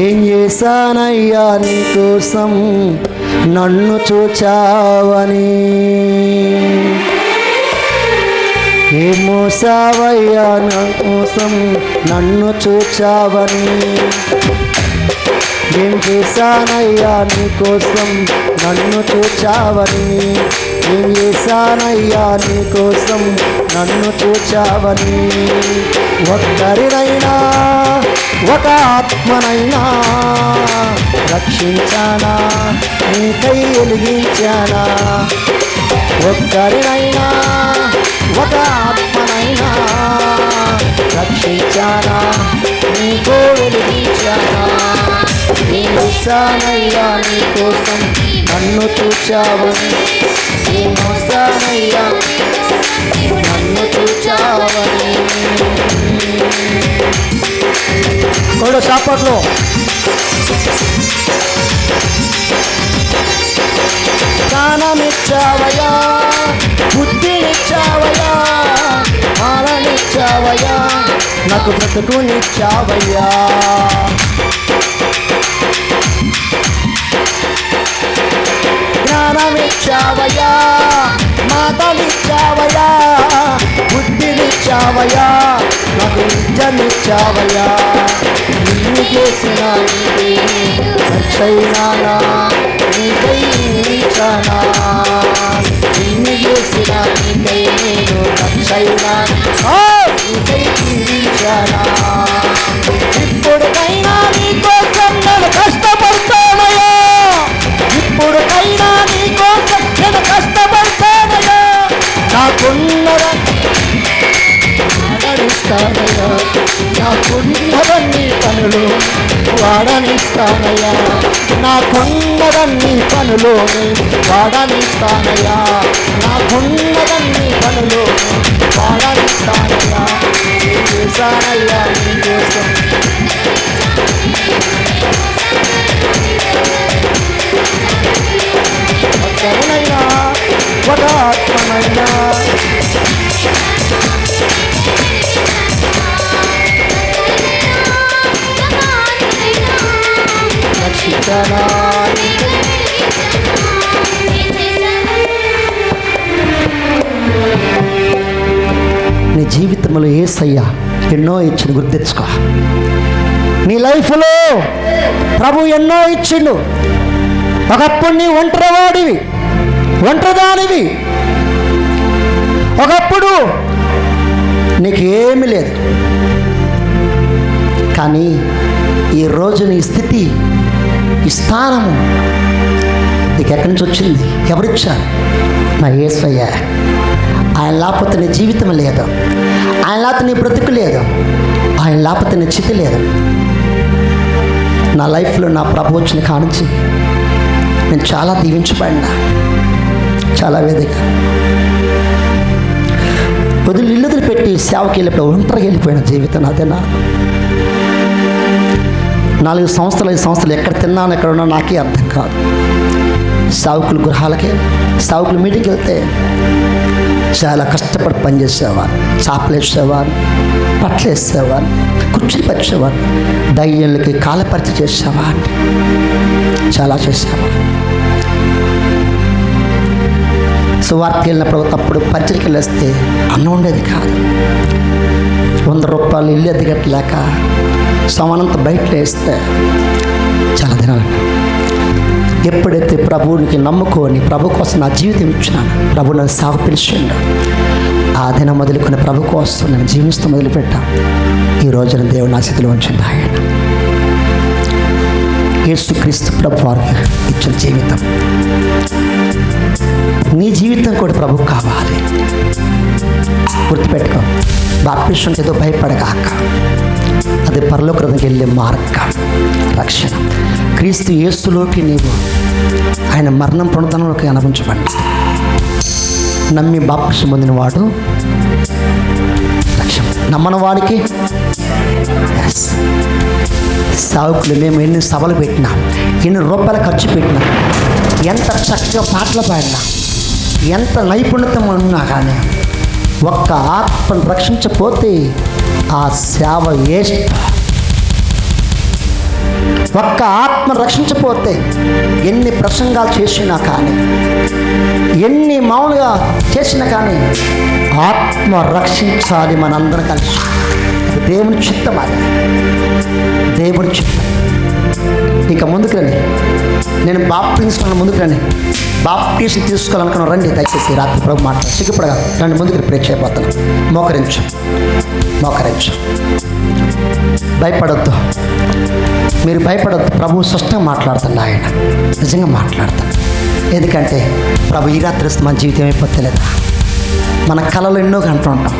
ఏం చేశానయ్యా నీ కోసం నన్ను చూచావని, ఏం మోసావయ్యా నా కోసం నన్ను చూచావని, ఏం చేశానయ్యా నీ కోసం నన్ను చూచావని, ఏం చేశానయ్యా నీ కోసం నన్ను చూచావని. ఒక్కరినైనా ఒక ఆత్మనైనా రక్షించానా, నీకై వెలిగించానా. ఒక్కరినైనా ఒక ఆత్మనైనా రక్షించానా, నీకో వెలిగించానా. ఏమోసానయ్యా నీ కోసం నన్ను చూచావని, ఏమోసానయ్యా నన్ను చూచావని. కొడు చాపట్లో జ్ఞానమిచ్చావయ్యా, బుద్ధినిచ్చావయ్యా, మాననిచ్చావయ్యా, నాకు బ్రతుకునిచ్చావయ్యా. జ్ఞానమిచ్చావయ్యా, మాటలిచ్చావయ్యా, బుద్ధినిచ్చావయ్యా, నాకు విద్యనిచ్చావయ్యా. నిన్ను చేసిన రక్షైనానా, నీకై నిలిచానా. నిన్ను చేసిన నీకై నేను రక్షైనా, నీకై నిలిచానా. ఇప్పుడుకైనా నీ కోసం నేను కష్టపడతానయ్యా, ఇప్పుడుకైనా నీ కోసం నేను కష్టపడతానయ్యా. వాడనిస్తానయ్యా, నాకున్నదన్ని పనులు వాడనిస్తానయ్యా, నాకున్నదన్ని పనులు వాడనిస్తానయ్యా, నాకున్నదన్ని పనులు వాడనిస్తానయ్యా. ఏం చేశానయ్యా నీ కోసం, ఒక్కరినైనా ఒక ఆత్మనైనా రక్షించానా. నీ జీవితంలో యేసయ్య ఎన్నో ఇచ్చిన గుర్తించుకో. నీ లైఫ్లో ప్రభు ఎన్నో ఇచ్చిండు. ఒకప్పుడు నీ ఒంటరివాడివి, ఒంటరిదానివి. ఒకప్పుడు నీకేమీ లేదు, కానీ ఈరోజు నీ స్థితి, ఈ స్థానము నీకు ఎక్కడి నుంచి వచ్చింది? ఎవరిచ్చారు? నా యేసయ్య. ఆయన లేకపోతే నీ జీవితం లేదు, ఆయన లేకపోతే నీ బ్రతుకు లేదు, ఆయన లేకపోతే నీ చితి లేదు. నా లైఫ్లో నా ప్రభు వచ్చిన కానించి నేను చాలా దీవించబడినా, చాలా వేదిక ఇల్లు పెట్టి సేవకి వెళ్ళిపోయి ఒంటరిగా వెళ్ళిపోయిన జీవితం అదేనా. 4 సంవత్సరాలు 5 సంవత్సరాలు ఎక్కడ తిన్నాను ఎక్కడ ఉన్నా నాకే అర్థం కాదు. సావుకుల గృహాలకే, సావుకుల మీటింగ్కి వెళ్తే చాలా కష్టపడి పనిచేసేవారు. చాపలేసేవారు, పట్లేసేవారు, కుర్చీలు పరిచేవారు, దయ్యాలకి కాలపరిచ చేసేవారు, చాలా చేసేవారు. సువార్త వెళ్ళినప్పుడు తప్పుడు పరిచయకి వెళ్ళేస్తే అన్నం ఉండేది కాదు. 100 రూపాయలు ఇల్లు ఎద్దగట్టలేక సమానంత బయట వేస్తే చాలా దినాలు. ఎప్పుడైతే ప్రభువునికి నమ్ముకొని ప్రభు కోసం నా జీవితం ఇచ్చినాను, ప్రభు నన్ను సాగు పిలిచిండు, ఆ దినం మొదలుకొని ప్రభు కోసం నేను జీవిస్తూ మొదలుపెట్టా. ఈ రోజున దేవుడు నా స్థితిలో ఉంచింది. ఆయన యేసుక్రీస్తు ప్రభు వారికి ఇచ్చిన జీవితం, నీ జీవితం కూడా ప్రభుకు కావాలి. గుర్తుపెట్టుకో, బాప్టిజంకి ఏదో భయపడగాక, అది పరలోకానికి వెళ్ళే మార్గం, రక్షణ. క్రీస్తు యేసులోకి నీవు ఆయన మరణం పునరుద్ధరణలోకి అనుభవించబడి నమ్మి బాప్టిజం పొందిన వాడు రక్షణ. నమ్మని వాడికి సావుకులు మేము ఎన్ని సభలు పెట్టినా, ఎన్ని రూపాయలు ఖర్చు పెట్టినా, ఎంత చక్కగా పాటలు పాడినా, ఎంత నైపుణ్యత ఉన్నా కానీ ఒక్క ఆత్మను రక్షించకపోతే ఆ సేవ వేస్ట్. ఒక్క ఆత్మ రక్షించకపోతే ఎన్ని ప్రసంగాలు చేసినా కానీ, ఎన్ని మామూలుగా చేసినా కానీ ఆత్మ రక్షించాలి మనందరం కలిసి. అది దేవుని చిత్తం, అది దేవుని చిత్తం. ఇక ముందుకు రండి, నేను బాప్టిజం ముందుకు రండి, బాప్టిజం తీసుకోవాలనుకున్నాను. రండి దయచేసి, రాత్రి ప్రభు మాట్లాడు సిగ్గుపడగా రండి, ముందుకు ప్రే చేయబోతున్నాను. మోకరించు, మోకరించు, భయపడొద్దు, మీరు భయపడొద్దు. ప్రభు స్పష్టంగా మాట్లాడుతున్నా, ఆయన నిజంగా మాట్లాడతాను. ఎందుకంటే ప్రభు ఈ రాత్రి మన జీవితం అయిపోతలేదా? మన కళలు ఎన్నో గంటలు ఉంటాం.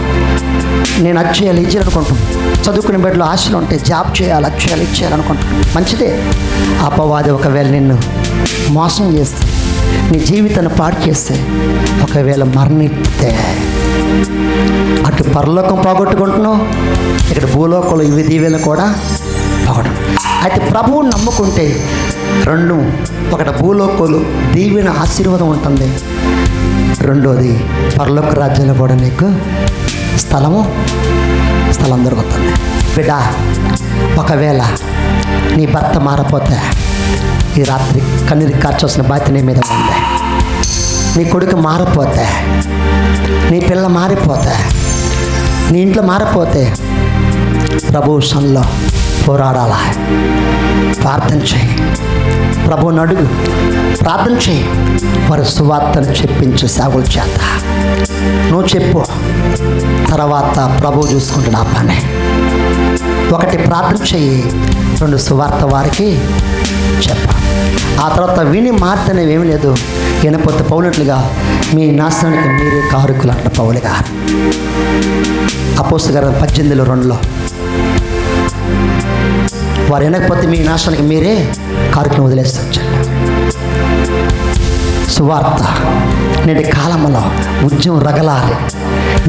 నేను అది చేయాలి, ఇది చేయాలనుకుంటాం. చదువుకునే బిడ్డలు ఆశలు ఉంటాయి, జాబ్ చేయాలి, అది చేయాలి, ఇది చేయాలనుకుంటాం. మంచిదే. అపవాది ఒకవేళ నిన్ను మోసం చేస్తే, నీ జీవితాన్ని పాడు చేస్తే, ఒకవేళ మరణిస్తే అటు పరలోకం పోగొట్టుకుంటున్నావు, ఇక్కడ భూలోకంలో ఇవి దీవెలు కూడా పోగొట్టు. అయితే ప్రభువుని నమ్ముకుంటే రెండు, ఒకటి భూలోకాలు దీవెన ఆశీర్వాదం ఉంటుంది, రెండోది పరలోక రాజ్యంలో కూడా నీకు స్థలం దొరుకుతుంది. బిడ్డ, ఒకవేళ నీ భర్త మారపోతే ఈ రాత్రి కన్నీరు కార్చవలసిన బాధ్యత నీ మీద ఉంది. నీ కొడుకు మారిపోతే, నీ పిల్ల మారిపోతే, నీ ఇంట్లో మారిపోతే ప్రభు సన్నిధిలో పోరాడాలా. ప్రార్థన చేయి, ప్రభువుని అడుగు, ప్రార్థన చేయి. వారి సువార్తను చెప్పించు సేవల చేత. నువ్వు చెప్పు, తర్వాత ప్రభువు చూసుకుంటున్నా పని. ఒకటి ప్రార్థన చెయ్యి, రెండు సువార్త వారికి చెప్ప. ఆ తర్వాత విని మార్తనేవి ఏమీ లేదు. వినపోతే పౌలుట్లుగా మీ నాశనానికి మీరే కారుకులు అంట పౌలు గారు. అపోస్తలుల 18:2 వారు వినకపోతే మీ నాశనానికి మీరే కారుకులను వదిలేస్తారు. సువార్త నేటి కాలంలో ఉద్యమం రగలాలి.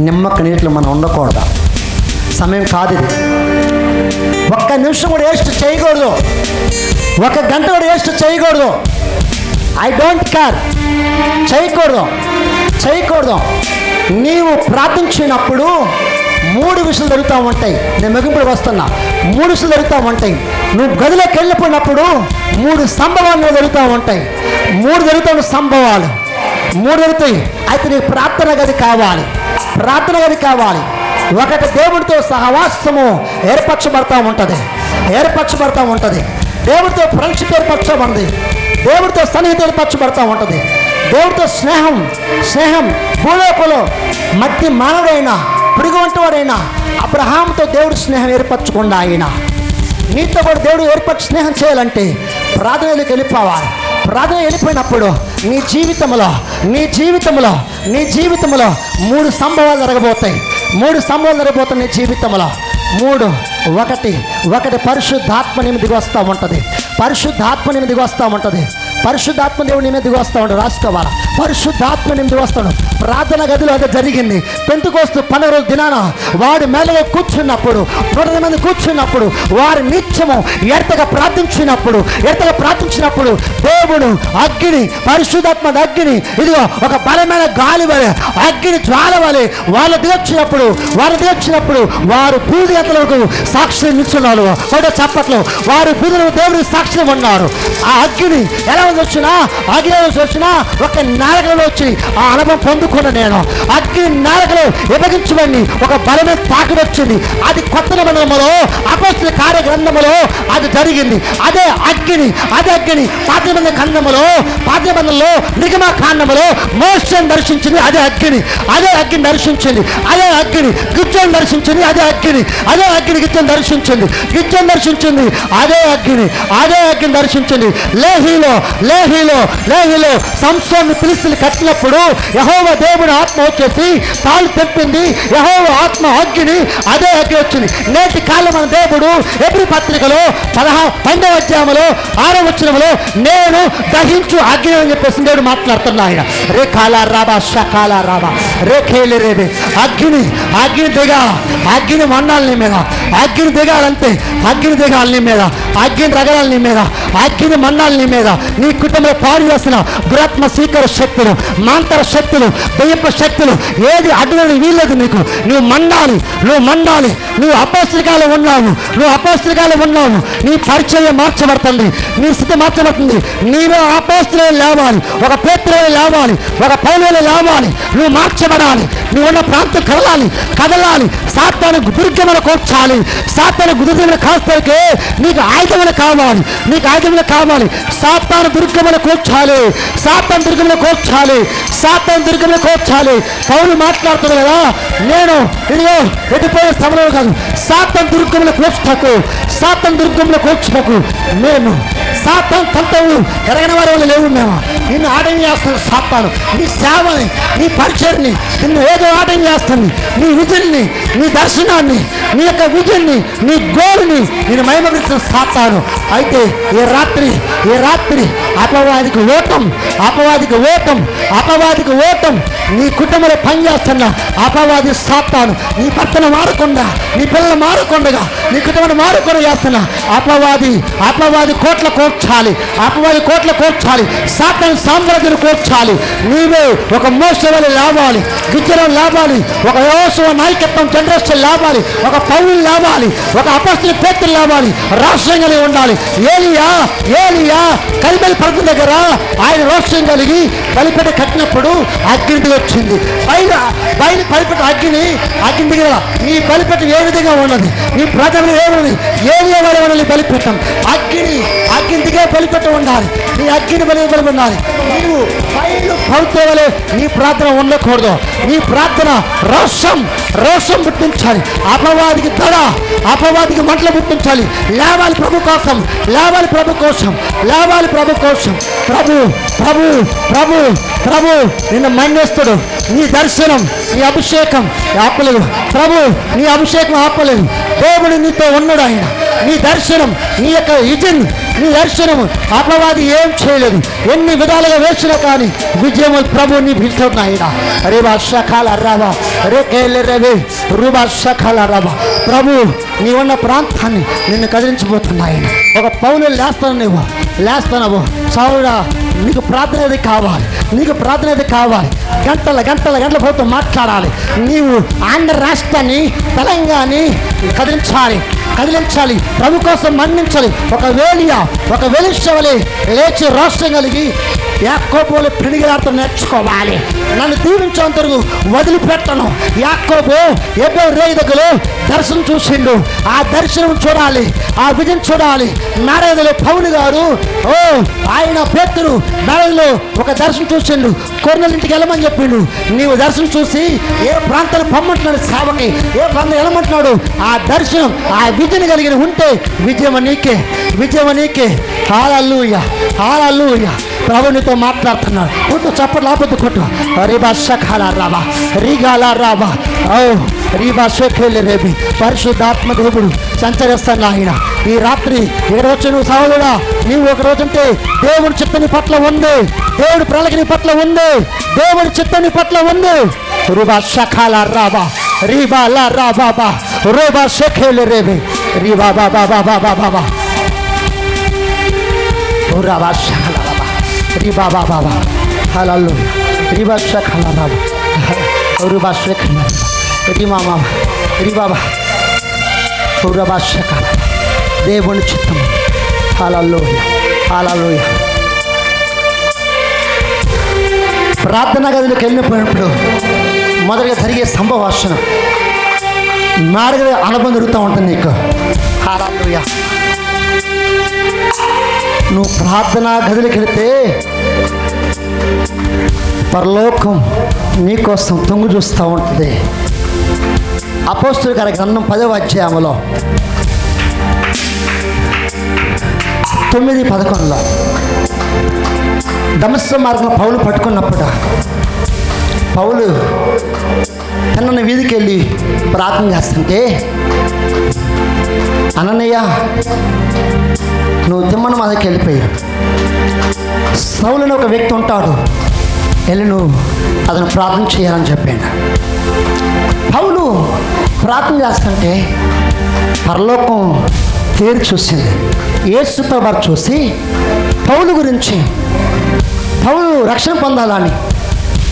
నిమ్మక నీటిలో మనం ఉండకూడదు. సమయం కాదు ఇది. ఒక్క నిమిషం కూడా వేస్ట్ చేయకూడదు, ఒక గంట కూడా వేస్ట్ చేయకూడదు. ఐ డోంట్ కేర్, చేయకూడదు. నీవు ప్రార్థించినప్పుడు 3 విషయాలు జరుగుతూ ఉంటాయి. నేను ముగింపుడికి వస్తున్నా. 3 విషయాలు జరుగుతూ ఉంటాయి. నువ్వు గదిలోకి వెళ్ళిపోయినప్పుడు 3 సంభవాలు జరుగుతూ ఉంటాయి. 3 జరుగుతున్న సంభవాలు 3 జరుగుతాయి. అయితే నీకు ప్రార్థన గది కావాలి. ఒకటి దేవుడితో సహవాసము ఏర్పరచబడతా ఉంటుంది. దేవుడితో ఫ్రెండ్షిప్ ఏర్పరచబడింది. దేవుడితో సన్నిహితం ఏర్పరచబడతా ఉంటుంది. దేవుడితో స్నేహం భూలోకంలో మధ్య మానవుడైనా పురుగు వంటి వాడైనా అబ్రహాంతో దేవుడు స్నేహం ఏర్పరచకుండా ఆయన నీతో కూడా దేవుడు ఏర్పరచు స్నేహం చేయాలంటే ప్రార్థనలోకి వెళ్ళిపోవాలి. ప్రార్థన వెళ్ళిపోయినప్పుడు నీ జీవితంలో 3 సంభవాలు జరగబోతాయి. 3 సంభవాలు జరగబోతాయి నీ జీవితంలో. 3 ఒకటి పరిశుద్ధాత్మ దిగి వస్తూ ఉంటుంది. పరిశుద్ధాత్మ దేవుడు నీ మీదకి వస్తూ ఉంటాడు. రాసుకోవాలా, పరిశుద్ధాత్మ నీ మీదకి వస్తాడు. ప్రార్థన గదిలో అదే జరిగింది. పెంతుకోస్తు 12 రోజుల దినాన వాడి మేడలో కూర్చున్నప్పుడు, 100 మంది కూర్చున్నప్పుడు, వారి నిత్యము ఎడతగా ప్రార్థించినప్పుడు దేవుడు అగ్ని, పరిశుద్ధాత్మ అగ్ని, ఇదిగో ఒక బలమైన గాలి వలె, అగ్ని జ్వాల వలె వాళ్ళు దిగొచ్చినప్పుడు వారు బూది గంటలకు సాక్షి నిల్చున్నారు. ఒకటో చప్పట్లో వారు బూదులు దేవుడికి సాక్షి ఉన్నారు. ఆ అగ్ని ఎలా వచ్చినా, ఒక నాలుకలో వచ్చి ఆ అనుభవం పొందుకున్న నేను. అగ్ని నాలుకలో విభజించబడి ఒక బలమైన తాకిడి వచ్చింది. అది కొత్త నిబంధనలో అపొస్తలుల కార్య గ్రంథములో అది జరిగింది. అదే అగ్ని పాత నిబంధన గ్రంథములో, పాత నిబంధనలో నిర్గమకాండములో మోషేను దర్శించింది. అదే అగ్ని దర్శించింది. అదే అగ్ని గిద్యోను దర్శించింది. అదే అగ్ని గిద్యోను దర్శించింది. అదే అగ్ని దర్శించింది. లేహీలో సంసోను ఫిలిష్తీయులు కట్టినప్పుడు యెహోవా దేవుని ఆత్మ వచ్చేసి తాళ్ళు తెప్పింది. యెహోవా ఆత్మ అగ్ని, అదే అగ్ని వచ్చింది. నేటి కాలం మన దేవుడు హెబ్రీ పత్రికలో 12వ అధ్యాయంలో 6వ వచనంలో నేను దహించు అగ్ని అని చెప్పేసి దేవుడు మాట్లాడుతున్నా. ఆయన అగ్ని దిగాల, అగ్ని మండాలి నీ మీద, అగ్ని దిగాలంటే అగ్ని దిగాలి నీ మీద, అగ్ని రగడాలి నీ మీద, అగ్ని మండాలి నీ మీద. నీ కుటుంబంలో పాడు చేసిన దురాత్మ స్వీకార శక్తులు, మాంతర శక్తులు, దయ్యపు శక్తులు ఏది అడ్డులని వీల్లేదు నీకు. నువ్వు మండాలి. నువ్వు అపొస్తలికాలు ఉన్నావు. నీ పరిచయం మార్చబడుతుంది, నీ స్థితి మార్చబడుతుంది. నీవే అపొస్తలులు లేవాలి, ఒక పేతురువలే లేవాలి, ఒక పౌలువలే లేవాలి. నువ్వు మార్చబడాలి. నువ్వు ఉన్న ప్రాంతం కదలాలి. సాతాను దుర్గములు కోర్చాలి. సాతాను దుర్గములు కాస్తానికి నీకు ఆయుధములు కావాలి. సాతాను దుర్గములు కోర్చాలి. పౌలు మాట్లాడుతుంది కదా, నేను ఇదిగో ఎటుపోయే సమయంలో కాదు, సాతాను దుర్గములు కోర్చుటకు మేము సాతాను తంతవు ఎరగని వారి వల్ల లేవు. మేము నిన్ను ఆటం చేస్తాను. సాతాను నీ సేవని, నీ పరిచయాన్ని, నిన్ను ఏదో ఆటం చేస్తుంది. నీ విజన్ని, నీ దర్శనాన్ని, నీ యొక్క విజన్ని, నీ గోలుని నేను మహిమపరుస్తున్న సాతాను. అయితే ఈ రాత్రి అపవాదికి ఓటం నీ కుటుంబంలో పనిచేస్తున్న అపవాది సాతాను, నీ భర్తను మారకుండా, నీ పిల్లలు మారకుండా, నీ కుటుంబాన్ని మారకుండా చేస్తున్న అపవాది కోట్ల కోర్చాలి. సాతాను సామ్రాజ్యాన్ని కోర్చాలి. నీవే ఒక మోసే వలె లేవాలి, గిద్దరం లేవాలి, ఒక యోసువ నాయకత్వం జనరేషన్ లేవాలి, ఒక పౌలు లేవాలి, ఒక అపొస్తలుల పేతురు లేవాలి. రాష్ట్రం కలిగి ఉండాలి. ఏలియా కల్మెలు పర్వతం దగ్గర ఆయన రోషం కలిగి బలిపీఠం కట్టినప్పుడు అగ్ని వచ్చింది. బలిపీఠం అగ్ని దిగల. నీ బలిపీఠం ఏ విధంగా ఉన్నది, నీ ప్రార్థన ఏమున్నది, ఏలియా వలె ఉండాలి. బలిపీఠం అగ్ని దిగే బలిపీఠం ఉండాలి. నీ అగ్ని బలి ఉండాలి. నీవు పవిత్ర వలె నీ ప్రార్థన ఉండకూడదు. నీ ప్రార్థన రోషం పుట్టించాలి. అపవాదికి మంటలు పుట్టించాలి. లేవాలి ప్రభు కోసం. ప్రభు నిన్ను మన్నిస్తుడు. నీ దర్శనం, నీ అభిషేకం ఆపలేదు. ప్రభు నీ అభిషేకం ఆపలేదు. దేవుడు నీతో ఉన్నాడు. ఆయన నీ దర్శనం, నీ యొక్క విజన్, నీ దర్శనము అపవాది ఏం చేయలేదు. ఎన్ని విధాలుగా వేసినా కానీ విజయం ప్రభు నీ పిలుస్తున్నాయి. ప్రభు నీ ఉన్న ప్రాంతాన్ని నిన్ను కదిలించిపోతున్నాయి. ఒక పౌలు లేస్తావు సౌడా, నీకు ప్రార్థన కావాలి. గంటల పోతూ మాట్లాడాలి. నీవు ఆంధ్ర రాష్ట్రాన్ని, తెలంగాణని కదిలించాలి. ప్రభు కోసం మన్నించాలి. ఒక వెలిషవలి లేచి రాష్ట్రం కలిగి యాకోబులు పిడిగిలాడుతూ నేర్చుకోవాలి. నన్ను దీవించేంతవరకు వదిలిపెట్టను. యాకోబు దగ్గరలో దర్శనం చూసిండు. ఆ దర్శనం చూడాలి, ఆ విజయం చూడాలి. నారాయణలో పౌలు గారు ఆయన పేతురు నారాయణలో ఒక దర్శనం చూసిండు. కొర్నెలింటికి వెళ్ళమని చెప్పిండు. నీవు దర్శనం చూసి ఏ ప్రాంతాన్ని పొమ్మంటున్నాడు, సేవకి ఏ ప్రాంతం వెళ్ళమంటున్నాడు, ఆ దర్శనం, ఆ విజయం కలిగిన ఉంటే విజయం నీకే. హల్లెలూయా. ప్రభు నీతో మాట్లాడుతున్నాడు. కొట్టు చప్పట్లు ఆపొద్దు, కొట్టు. రిగాల రాబా. రీబా షేఖేలే రేబి. పరిశుద్ధాత్మ దేవుడు సంచరిస్తాను ఆయన. ఈ రాత్రి ఇక్కడ వచ్చి నువ్వు సహోదరుడా, నీవు ఒక రోజంటే దేవుడి చిత్తని పట్ల ఉంది, దేవుడి ప్రణాళిక నీ పట్ల ఉంది, దేవుడి చిత్తని పట్ల ఉంది. రుబా షఖాల రాబా రీబా లా రా బాబా రుబా షేఖేలే రేబి రీబా బాబా బాబా బాబా రుబా షఖాల బాబా రీబా బాబా బాబా హల్లెలూయా రీబా షఖాల బాబా రుబా షేఖేలే రీమా మామ రీబాబా రుబా షఖాల. దేవుని చిత్తము. హల్లెలూయా హల్లెలూయా. ప్రార్థనా గదిలోకి వెళ్ళినప్పుడు మొదటిగా జరిగే సంభాషణ నాలుగు అనుభవం జరుగుతూ ఉంటుంది నీకు. హల్లెలూయా. నువ్వు ప్రార్థనా గదిలోకి వెళితే పరలోకం నీకోసం తొంగు చూస్తూ ఉంటుంది. అపోస్తలుల గారి గ్రంథం 10వ అధ్యాయంలో 9:11 దమస్కు మార్గంలో పౌలు పట్టుకున్నప్పుడు పౌలు తనని వీధికి వెళ్ళి ప్రార్థన చేస్తుంటే, అననయ్య నువ్వు తిమ్మన మాదకి వెళ్ళిపోయావు, సౌలుని ఒక వ్యక్తి ఉంటాడు, వెళ్ళి నువ్వు అతను ప్రార్థన చేయాలని చెప్పాడు. పౌలు ప్రార్థన చేస్తుంటే పరలోకం తేరి చూసింది. యేసు ప్రభువు చూసి పౌలు గురించి, పౌలు రక్షణ పొందాలని,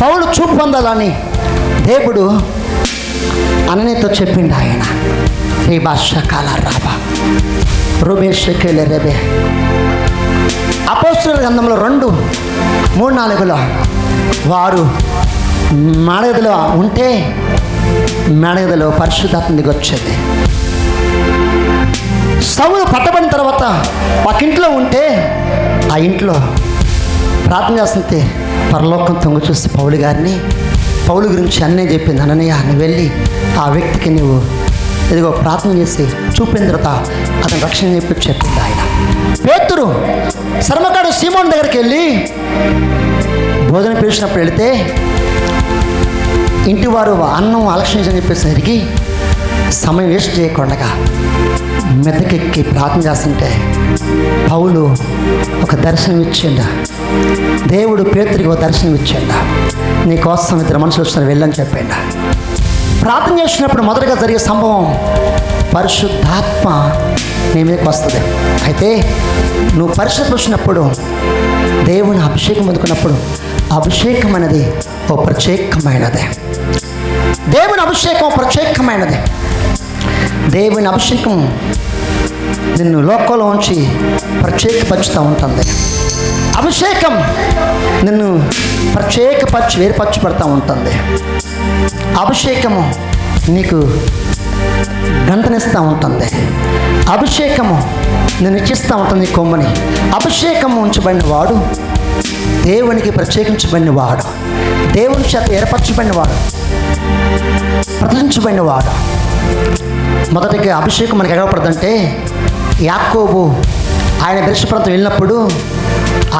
పౌలు చూపు పొందాలని దేవుడు అననీతో చెప్పిండు. ఆయన ఈ భాష కాల రాబా రుబేషకేలే రేబే. అపోస్తలుల గ్రంథంలో 2:3-4 వారు మేడగదిలో ఉంటే మేడగదిలో పరిశుద్ధాత్మ దిగి వచ్చేది. సౌలు పట్టబడిన తర్వాత ఒక ఇంట్లో ఉంటే ఆ ఇంట్లో ప్రార్థన చేస్తుంటే పరలోకం తొంగి చూసి పౌలు గురించి అన్నీ చెప్పింది. అననయ్య నువ్వు వెళ్ళి ఆ వ్యక్తికి నువ్వు ఇదిగో ప్రార్థన చేసి చూపిన తర్వాత అతను రక్షణ చెప్పింది ఆయన. పేతురు శర్మకాడు సీమోన్ దగ్గరికి వెళ్ళి భోజన పిలిచినప్పుడు వెళితే ఇంటి వారు అన్నం ఆలక్ష్యించని చెప్పేసరికి సమయం వేస్ట్ చేయకుండా మెదకెక్కి ప్రార్థన చేస్తుంటే పౌలు ఒక దర్శనం ఇచ్చిండు. దేవుడు పేతురికి ఒక దర్శనం ఇచ్చిండు. నీకోసం 2 మనుషులు వస్తున్నారు వెళ్ళని చెప్పిండు. ప్రార్థన చేసినప్పుడు మొదటగా జరిగే సంభవం పరిశుద్ధాత్మ నీ మీదకి వస్తుంది. అయితే నువ్వు పరిశుద్ధ వచ్చినప్పుడు దేవుని అభిషేకం అందుకున్నప్పుడు అభిషేకం అనేది ఓ ప్రత్యేకమైనది. దేవుని అభిషేకం ప్రత్యేకమైనది. దేవుని అభిషేకం నిన్ను లోకంలో ఉంచి ప్రత్యేకపరుచుతూ ఉంటుంది. అభిషేకం నిన్ను ప్రత్యేకపరిచి వేరుపరచబడుతూ ఉంటుంది. అభిషేకము నీకు గంతనిస్తూ ఉంటుంది. అభిషేకము నిన్ను ఇచ్చిస్తూ ఉంటుంది కొమ్మని. అభిషేకము ఉంచబడిన వాడు దేవునికి ప్రత్యేకించబడిన వాడు, దేవుని చేత ఏర్పరచబడిన వాడు, ప్రతిష్ఠించబడిన వాడు. మొదటిగా అభిషేకం మనకి ఎగపడుతుందంటే యాకోబు ఆయన బెర్షెబా ప్రాంతం వెళ్ళినప్పుడు,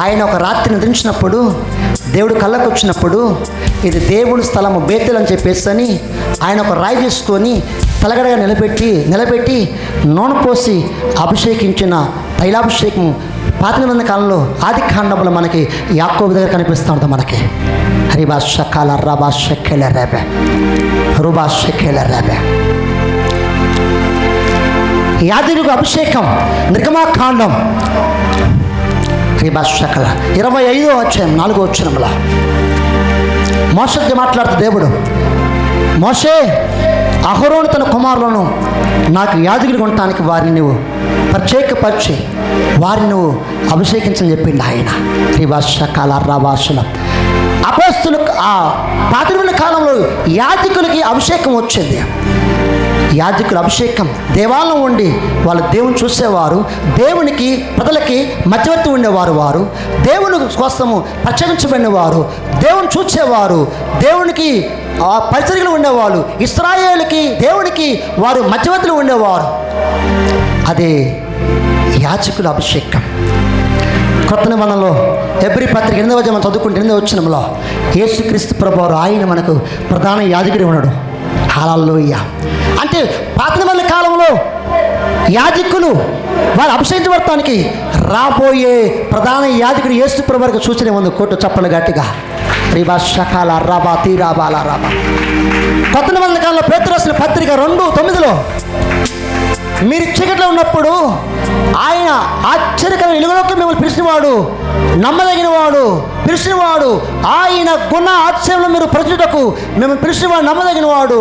ఆయన ఒక రాత్రి నిద్రించినప్పుడు దేవుడు కళ్ళకు వచ్చినప్పుడు ఇది దేవుని స్థలము బేతేలు అని చెప్పేసి అని ఆయన ఒక రాయి తీసుకొని తలగడగా నిలబెట్టి నూనె పోసి అభిషేకించిన తైలాభిషేకం పాత నిబంధన కాలంలో ఆది కాండంలో మనకి యాకోబు దగ్గర కనిపిస్తూ ఉంటుంది. మనకి హరిభాషకాల రాభాషకేల రేబే రుభాషకేల రేబే. యాజకుడికి అభిషేకం నిర్గమాకాండం హరిభాషకల 25వ అధ్యాయం 4వ వచనంలో మోషేతో మాట్లాడుతూ దేవుడు, మోషే అహరోను తన కుమారులను నాకు యాజకుడిగా ఉండటానికి వారిని నువ్వు ప్రత్యేకపరిచి వారిని నువ్వు అభిషేకించని చెప్పిండు ఆయన. ఈ భాష కాల రాభాషల అపోస్తులు ఆ పాత్రమైన కాలంలో యాజకులకి అభిషేకం వచ్చేది. యాజకుల అభిషేకం దేవాలయం ఉండి వాళ్ళు దేవుని చూసేవారు, దేవునికి ప్రజలకి మధ్యవర్తి ఉండేవారు, వారు దేవుని కోసము ప్రత్యేకించబడిన వారు, దేవుని చూసేవారు, దేవునికి పరిచర్యలు ఉండేవాళ్ళు, ఇశ్రాయేలుకి దేవునికి వారు మధ్యవర్తులు ఉండేవారు. అదే యాజకుల అభిషేకం. కొత్త నిబంధనలో హెబ్రీ పత్రిక 8వ అధ్యాయం చదువుకుంటే 8వ వచనంలో యేసుక్రీస్తు ప్రభువారు ఆయన మనకు ప్రధాన యాజకుడు ఉన్నాడు. హల్లెలూయా. అంటే పాత నిబంధన కాలంలో యాజకులు వారు అభిషేకించబడటానికి రాబోయే ప్రధాన యాజకుడు యేసు ప్రభు వారికి సూచన ఉంది. కోటు చప్పలు గట్టిగా రిబా షకాల రబా తీరాబాల రబా. కొత్త నిబంధన కాలంలో పేతురు రాసిన పత్రిక 2:9 మీరు చీకట్లో ఉన్నప్పుడు ఆయన ఆశ్చర్యకరమైన వెలుగులోకి మిమ్మల్ని పిలిచినవాడు, నమ్మదగినవాడు, పిలిచినవాడు, ఆయన గుణ ఆశ్చర్యంలో మీరు ప్రజలకు మిమ్మల్ని పిలిచినవాడు, నమ్మదగినవాడు.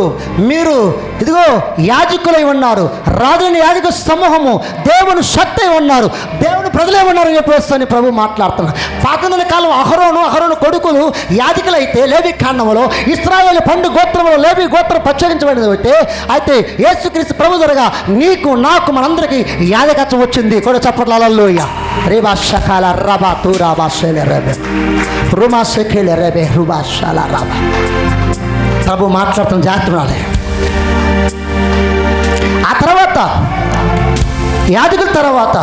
మీరు ఇదిగో యాజకులై ఉన్నారు, రాజుని యాజక సమూహము, దేవుని శక్తి అయి ఉన్నారు, దేవుని ప్రజలే ఉన్నారు అని చెప్పేసి ప్రభు మాట్లాడుతున్నారు. పాత కాలం అహరోను కొడుకులు యాజకులైతే లేవి కాండంలో ఇశ్రాయేలు పండు గోత్రంలో లేవి గోత్రం ప్రత్యేకించబడింది. అయితే యేసుక్రీస్తు ప్రభు ద్వారా నీకు నాకు మనందరికీ యాజకత్వం వచ్చింది. కూడా చప్పట్ల హల్లెలూయా. రేబా షకాల రబా తూరాబా షేలే రెబే రుమా షకేలే రెబే రుబా షాల రబా. ప్రభు మాట్లాడుతున్న జాగ్రత్త. ఆ తర్వాత యాజకుల తర్వాత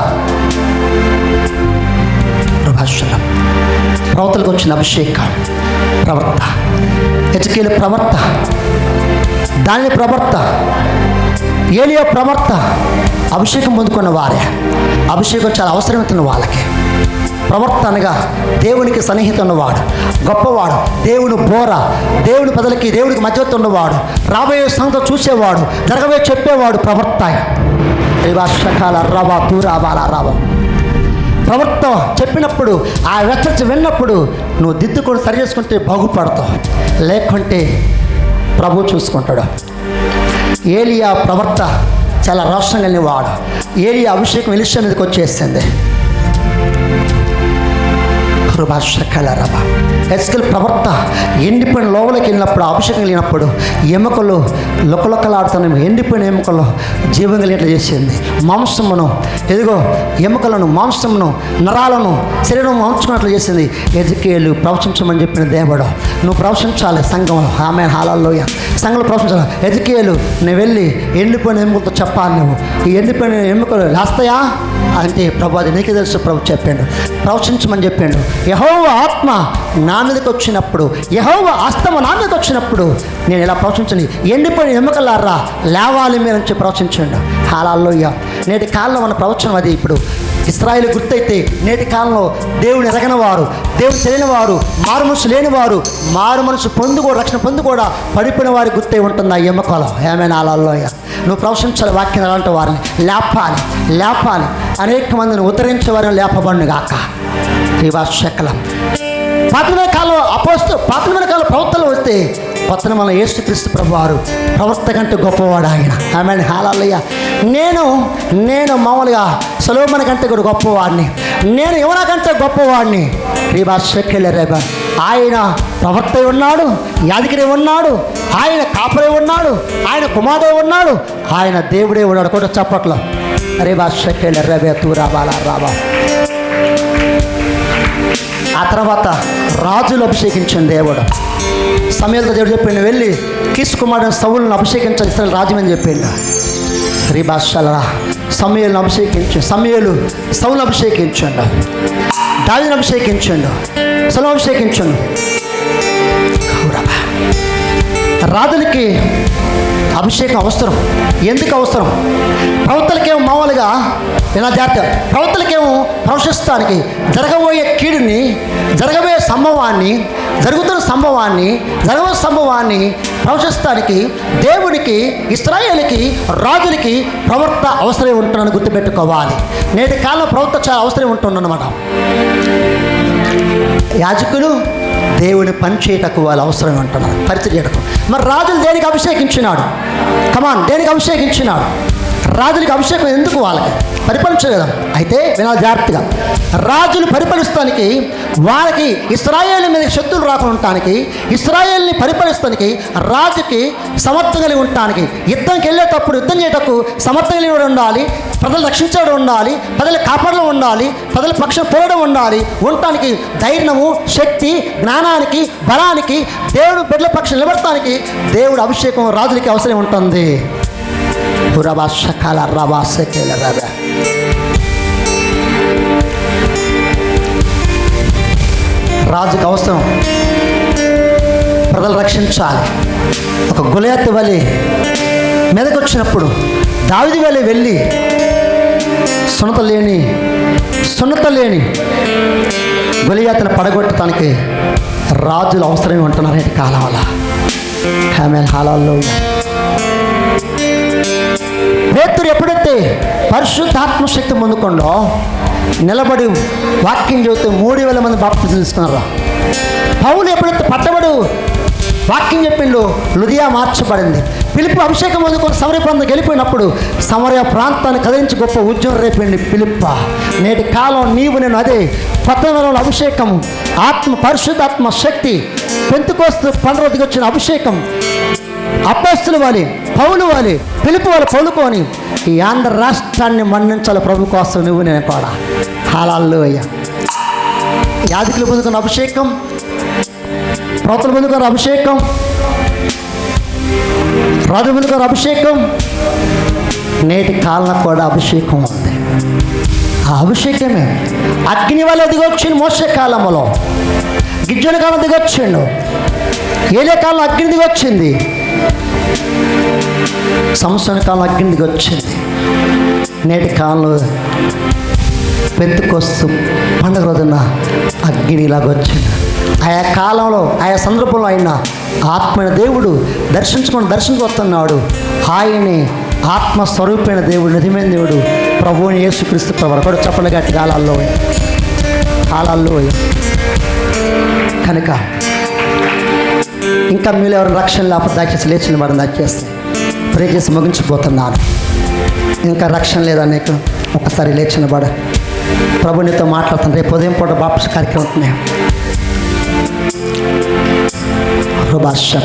ప్రవక్తలకు వచ్చిన అభిషేకం ప్రవర్త, హెజ్కేలు ప్రవర్త, దానియేలు ప్రవర్త, ఏలియా ప్రవర్త అభిషేకం పొందుకున్న వారే. అభిషేకం చాలా అవసరమవుతున్న వాళ్ళకి. ప్రవర్త అనగా దేవునికి సన్నిహిత ఉన్నవాడు, గొప్పవాడు, దేవుని బోర, దేవుని ప్రజలకి దేవునికి మధ్యవర్తి ఉన్నవాడు, రాబోయే సంగతి చూసేవాడు, జరగబోయే చెప్పేవాడు ప్రవర్త. రివాషకాల రవా తూరాబాల రవ. ప్రవర్త చెప్పినప్పుడు ఆ వెచ్చ విన్నప్పుడు నువ్వు దిద్దుకొని సరి చేసుకుంటే బాగుపడతావు, లేకుంటే ప్రభు చూసుకుంటాడు. ఏలియా ప్రవర్త చాలా రోషం కలిగిన వాడు. ఏలియా అభిషేకం ఎలీషా మీదకి వచ్చేసింది. హెజ్కేలు ప్రవర్త ఎండిపోయిన లోపలికి వెళ్ళినప్పుడు, అభిషేకం కలిగినప్పుడు ఎముకలు లొక్కలొక్కలాడుతున్న ఎండిపోయిన ఎముకలు జీవం కలిగినట్లు చేసింది. మాంసమును ఎదుగో ఎముకలను, మాంసమును, నరాలను శరీరం మార్చుకున్నట్లు చేసింది. హెజ్కేలు ప్రవచించమని చెప్పిన దేవుడు, నువ్వు ప్రవచించాలి సంఘంలో. ఆమె హల్లెలూయా. సంఘంలో ప్రవచించాలి. హెజ్కేలు నువ్వు వెళ్ళి ఎండిపోయిన ఎముకలతో చెప్పాలి. నువ్వు ఈ ఎండిపోయిన ఎముకలు లేస్తాయా అంటే ప్రభు అది నీకే తెలుసు ప్రభు చెప్పాడు, ప్రవచించమని చెప్పాడు. యెహోవా ఆత్మ నా మీదకి వచ్చినప్పుడు, యెహోవా హస్తము నా మీదకి వచ్చినప్పుడు నేను ఇలా ప్రవచించండి, ఎండిపోయిన ఎముకలారా లేవాలి మీరు అని చెప్పి ప్రవచించండు. హల్లెలూయా. నేటి కాలంలో మన ప్రవచనం అది. ఇప్పుడు ఇశ్రాయేలు గుర్తయితే నేటి కాలంలో దేవుని ఎరగని వారు, దేవుని తెలియని వారు, మారు మనసు లేని వారు, మారు మనసు పొందుకో రక్షణ పొందు కూడా పడిపోయిన వారి గుర్తై ఉంటుంది ఆ ఎముకలో. ఏమైనా హల్లెలూయా. నువ్వు ప్రవచించాలి వాక్యం అలాంటి వారిని లేపాలి. అనేక మందిని ఉద్ధరించే వారిని లేపబడును గాక. రివాశకలం. పాతమైన కాలం ప్రవక్తలు వస్తే కొత్త మన యేసుక్రీస్తు ప్రభు వారు ప్రవర్త కంటే గొప్పవాడు ఆయన. ఆమె హల్లెలూయా. నేను మామూలుగా సొలొమోను కంటే కూడా గొప్పవాడిని, నేను యోనా కంటే గొప్పవాడిని. రివాశకలేరేబా. ఆయన ప్రవర్త ఉన్నాడు, యాజకుడే ఉన్నాడు, ఆయన కాపరే ఉన్నాడు, ఆయన కుమారుడే ఉన్నాడు, ఆయన దేవుడే ఉన్నాడు. కూడా చప్పట్లో రివాశకలేరేబే తూరాబాల రాబా. ఆ తర్వాత రాజులు అభిషేకించిన దేవుడు. సమూయేలుతో దేవుడు చెప్పిండు, వెళ్ళి కీషు కుమారుడు సౌలును అభిషేకించాలి, ఇశ్రాయేలు రాజ్యం అని చెప్పిండు. రిబాషల సమూయేలును అభిషేకించు. సమూయేలు సౌలును అభిషేకించండు, దావీదును అభిషేకించండు, సౌలును అభిషేకించండు. రాజులకి అభిషేకం అవసరం. ఎందుకు అవసరం? ప్రవక్తలకేమో మామూలుగా ఇలా జాగ్రత్త, ప్రవక్తలకేమో ప్రవశిస్తానికి జరగబోయే కీడుని, జరగబోయే సంభవాన్ని, జరుగుతున్న సంభవాన్ని ప్రవశిస్తానికి దేవునికి, ఇశ్రాయేలుకి, రాజులకి ప్రవక్త అవసరం ఉంటుందని గుర్తుపెట్టుకోవాలి. నేటి కాలంలో ప్రవక్త చాలా అవసరం ఉంటుందన్నమాట. యాజకులు దేవుని పని చేయటకు వాళ్ళు అవసరం అంటున్నారు, పరిచయం చేయటకు. మరి రాజులు దేనికి అభిషేకించినాడు? దేనికి అభిషేకించినాడు? రాజులకి అభిషేకం ఎందుకు? వాళ్ళకి పరిపాలించలేదా? అయితే వినాలి జాగ్రత్తగా. రాజులు పరిపాలిస్తానికి, వాళ్ళకి ఇశ్రాయేలు మీద శత్రువులు రాకుండా ఉండటానికి, ఇశ్రాయేల్ని పరిపాలిస్తానికి రాజుకి సమర్థం కలిగి ఉండటానికి, యుద్ధంకి వెళ్ళేటప్పుడు యుద్ధం చేయటకు సమర్థం కలిగి ఉండాలి, ప్రజలు రక్షించడం ఉండాలి, ప్రజలు కాపాడడం ఉండాలి, ప్రజల పక్షం పోవడం ఉండాలి. ఉండటానికి ధైర్యము, శక్తి, జ్ఞానానికి, బలానికి, దేవుడు బిడ్డల పక్షం నిలబడటానికి దేవుడు అభిషేకం రాజులకి అవసరం ఉంటుంది. రాజుకు అవసరం ప్రజలు రక్షించాలి, ఒక గొలియాతు వలె మీదకి వచ్చినప్పుడు దావీదు వలె వెళ్ళి సున్నత లేని గొలియాతును పడగొట్టడానికి రాజులు అవసరమే ఉంటున్నారు నేటి కాలం వల్ల. ఆమేన్, హల్లెలూయా. పేతురు ఎప్పుడైతే పరిశుద్ధాత్మ శక్తి పొందుకుండో నిలబడి వాక్యం చెబితే 3000 మంది బాప్తిజం తీసుకున్నారు. పౌలు ఎప్పుడైతే పట్టబడు వాక్యం చెప్పిండు లుదియా మార్చబడింది. ఫిలిప్పు అభిషేకం పొందుకొని సమరయ ప్రాంతం వెళ్ళిపోయినప్పుడు సమరయ ప్రాంతాన్ని కదిలించి గొప్ప ఉద్యోగం రేపిండి ఫిలిప్ప. నేటి కాలం నీవు నేను అదే కొత్త అభిషేకం, పరిశుద్ధాత్మ శక్తి, పెంతెకోస్తు పండుగ దిగొచ్చిన అభిషేకం అపోస్తలుల వాలి, పౌలు వాలి, ఫిలిప్పు వాళ్ళు పొందుకొని ఈ ఆంధ్ర రాష్ట్రాన్ని మన్నించాలి ప్రభు కోసం నువ్వు నేను కూడా. హల్లెలూయా. యాజకులు పొందుకున్న అభిషేకం, ప్రవక్తలు పొందుకున్న అభిషేకం, రాజు పొందుకున్న అభిషేకం, నేటి కాలం కూడా అభిషేకం ఉంది. ఆ అభిషేకమే అగ్ని వల్ల దిగొచ్చింది. మోసే కాలంలో గిజ్జల కాలం దిగొచ్చిండు, ఏలే కాలం అగ్ని దిగొచ్చింది, సంవత్సరాల కాలం అగ్ని దిగొచ్చింది. నేటి కాలంలో పెంతెకోస్తు పండుగ రోజున అగ్ని ఇలాగ వచ్చింది. ఆయా కాలంలో ఆయా సందర్భంలో ఆయన ఆత్మైన దేవుడు దర్శనకు వస్తున్నాడు. ఆయనే ఆత్మస్వరూపమైన దేవుడు, నిజమైన దేవుడు, ప్రభువుని యేసుక్రీస్తు ప్రభు కూడా చెప్పలు గట్టి కాలాల్లో. కనుక ఇంకా మీరు ఎవరు రక్షణ లేకపోతే దయచేసి లేచి నిలబడి దయచేసి ప్రే చేసి ముగించిపోతున్నాను. ఇంకా రక్షణ లేదా నీకు ఒక్కసారి లేచి నిలబడ. ప్రభు నీతో మాట్లాడుతాను. రేపు ఉదయం పూట బాప్టిజం కార్యక్రమం ఉంటున్నాయి.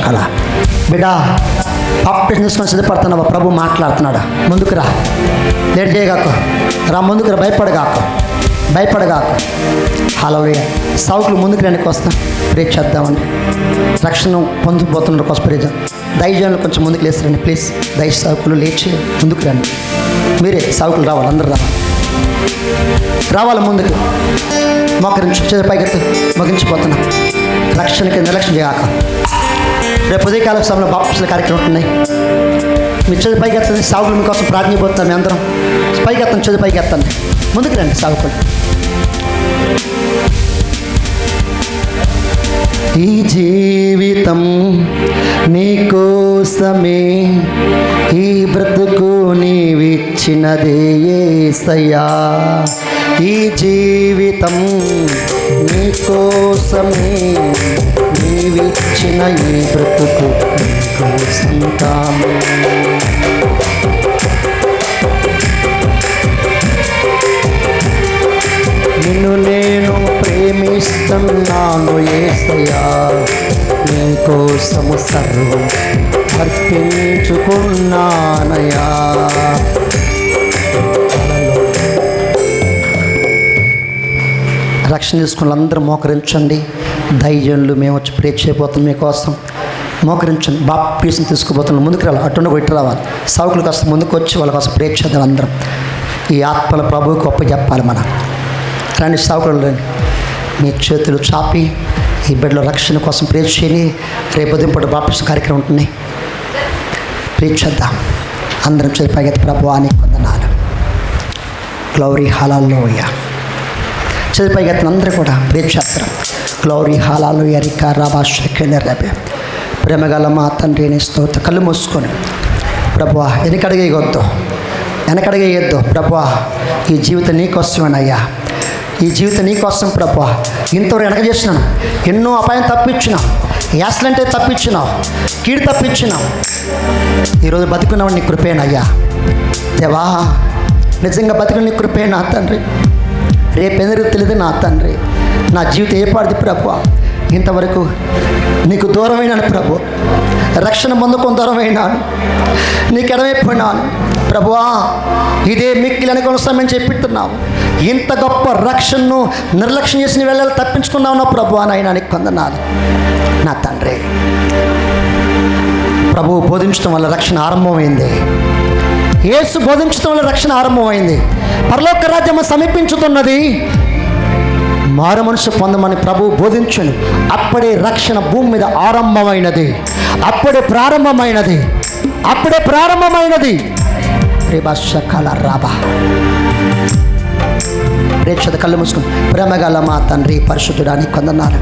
కళ బిడ్డా బాప్టిజం తీసుకొని సిద్ధపడుతున్నావా? ప్రభు మాట్లాడుతున్నాడా? ముందుకు రా, లేట్ చేయగాకు, రా ముందుకు రా, భయపడగాకు. హల్లెలూయా. సావుకులు ముందుకు రండి, వస్తాం ప్రే చేద్దామండి. రక్షణ పొందుకుపోతున్న కోసం ప్రే చేద్దాం. దైవజనులు కొంచెం ముందుకు లేస్తారండి ప్లీజ్. దైవ సావుకులు లేచి ముందుకు రండి. మీరే సావుకులు రావాలి, అందరూ రావాలి ముందుకు. మోకరించి పైకెత్తు ముగించిపోతున్నాం. రక్షణకి నిర్లక్ష్యం చేయక. రేపు ఉదయకాల సమయంలో బాప్టిజం కార్యక్రమం ఉంటున్నాయి. మీ చదువు పైకి ఎత్తండి. సాగులు మీకోసం ప్రార్థిపోతున్నాం. మీ అందరం పైకి ఎత్తండి, చదువు పైకి ఎత్తండి. ముందుకు రండి సాగులు. ఈ జీవితం నీకోసమే, ఈ బ్రతుకు నీవిచ్చినదే యేసయ్యా. ఈ జీవితం నీకోసమే, నీవిచ్చిన ఈ బ్రతుకు నీకోసం తాము. నిన్ను నేను ప్రేమిస్తున్నాను యేసయ్యా, నీకోసము సర్వం అర్పించుకున్నానయ్యా. రక్షణ తీసుకున్న అందరూ మోకరించండి. దైవజనులు మేము వచ్చి ప్రే చేయబోతున్నాం మీకోసం. మోకరించండి. బాప్టిజం తీసుకుపోతున్నాం. ముందుకు రావాలి, అటు ఇటు రావాలి. సావుకుల కోసం ముందుకు వచ్చి వాళ్ళ కోసం ప్రే చేద్దాం. అందరం ఈ ఆత్మల ప్రభువుకి గొప్ప చెప్పాలి. మనం రండి సావుకులు రండి. మీ చేతులు చాపి ఈ బిడ్డలో రక్షణ కోసం ప్రే చేయని. రేపు ఉదయం పూట బాప్టిజం కార్యక్రమం ఉంటున్నాయి. ప్రే చేద్దాం. అందరం చేతి పైకి ప్రభువానికి వందనాలు. గ్లోరీ హల్లెలూయా. చదివి పైకి అందరూ కూడా ప్రే చేస్తారు. గ్లోరీ హల్లెలూయా. రికా రాబాషకెళ్ళే రేపే ప్రేమగల మా తండ్రి నీ స్తోత్రం. కళ్ళు మూసుకొని ప్రభువా వెనకడిగేయొద్దు ప్రభువా. ఈ జీవితం నీకోసమేనయ్యా. ఈ జీవితం నీకోసం ప్రభువా. ఇంతవరకు వెనక చేసినాను. ఎన్నో అపాయం తప్పించినావు, యాసలంటే తప్పించినావు, కీడు తప్పించినావు. ఈరోజు బతుకున్నావు నీ కృపేనయ్యా. దేవా నిజంగా బతుకుని నీ కృపే నా తండ్రి. రేపెందరూ తెలియదు నా తండ్రి. నా జీవితం ఏ పాడిది ప్రభువా. ఇంతవరకు నీకు దూరమైనాను ప్రభు. రక్షణ పొందుకొని దూరమైనాను, నీకు ఎడమైపోయినాను ప్రభువా. ఇదే మిక్కిలి అనుకొనసామని చెప్పిస్తున్నావు. ఇంత గొప్ప రక్షణను నిర్లక్ష్యం చేసి వెళ్ళాలి తప్పించుకున్నావు నా ప్రభువా. నాయనా నీకు వందనాలు నా తండ్రి. ప్రభువు బోధించడం వల్ల రక్షణ ఆరంభమైంది. యేసు బోధించడం వల్ల రక్షణ ఆరంభమైంది. పరలోక రాజ్యము సమీపించుతున్నది, మారు మనసు పొందమని ప్రభువు బోధించను. అప్పుడే రక్షణ భూమి మీద ఆరంభమైనది. అప్పుడే ప్రారంభమైనది. అప్పుడే ప్రారంభమైనది. రేబాషకాల రాబా ప్రేక్షత కళ్ళు మూసుకుని ప్రేమగల మా తండ్రి పరిశుద్ధుడానికి కొందనాలు.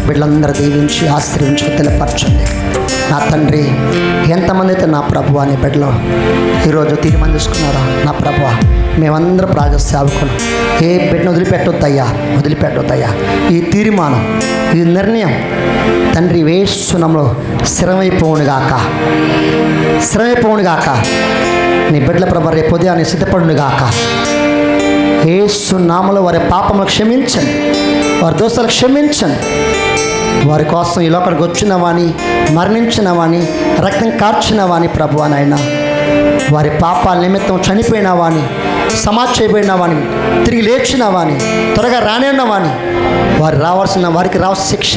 వీళ్ళందరూ దీవించి ఆశీర్వించి తెలియపరచండి. నా తండ్రి, ఎంతమంది అయితే నా ప్రభువా నీ బిడ్డలో ఈరోజు తీర్మానం తీసుకున్నారా నా ప్రభువా, మేమందరం ప్రాజెక్ట్ సేవకులు ఏ బిడ్డను వదిలిపెట్టొద్దయ్యా. ఈ తీర్మానం, ఈ నిర్ణయం తండ్రి వేస్తున్నంలో స్థిరమైపోవునుగాక. నీ బిడ్డల ప్రభు రేపు ఉదయాన్ని సిద్ధపడునుగాక. యేసు నామములో వారి పాపములు క్షమించండి, వారి దోషాలు క్షమించండి. వారి కోసం ఈ లోకానికి వచ్చినవాని, మరణించినవాని, రక్తం కార్చినవాని ప్రభువా నాయనా, వారి పాపాల నిమిత్తం చనిపోయినవాని, సమాధి చేయబడినవాని, తిరిగి లేచినవాని, త్వరగా రానిన్నవాని, వారికి రావాల్సిన శిక్ష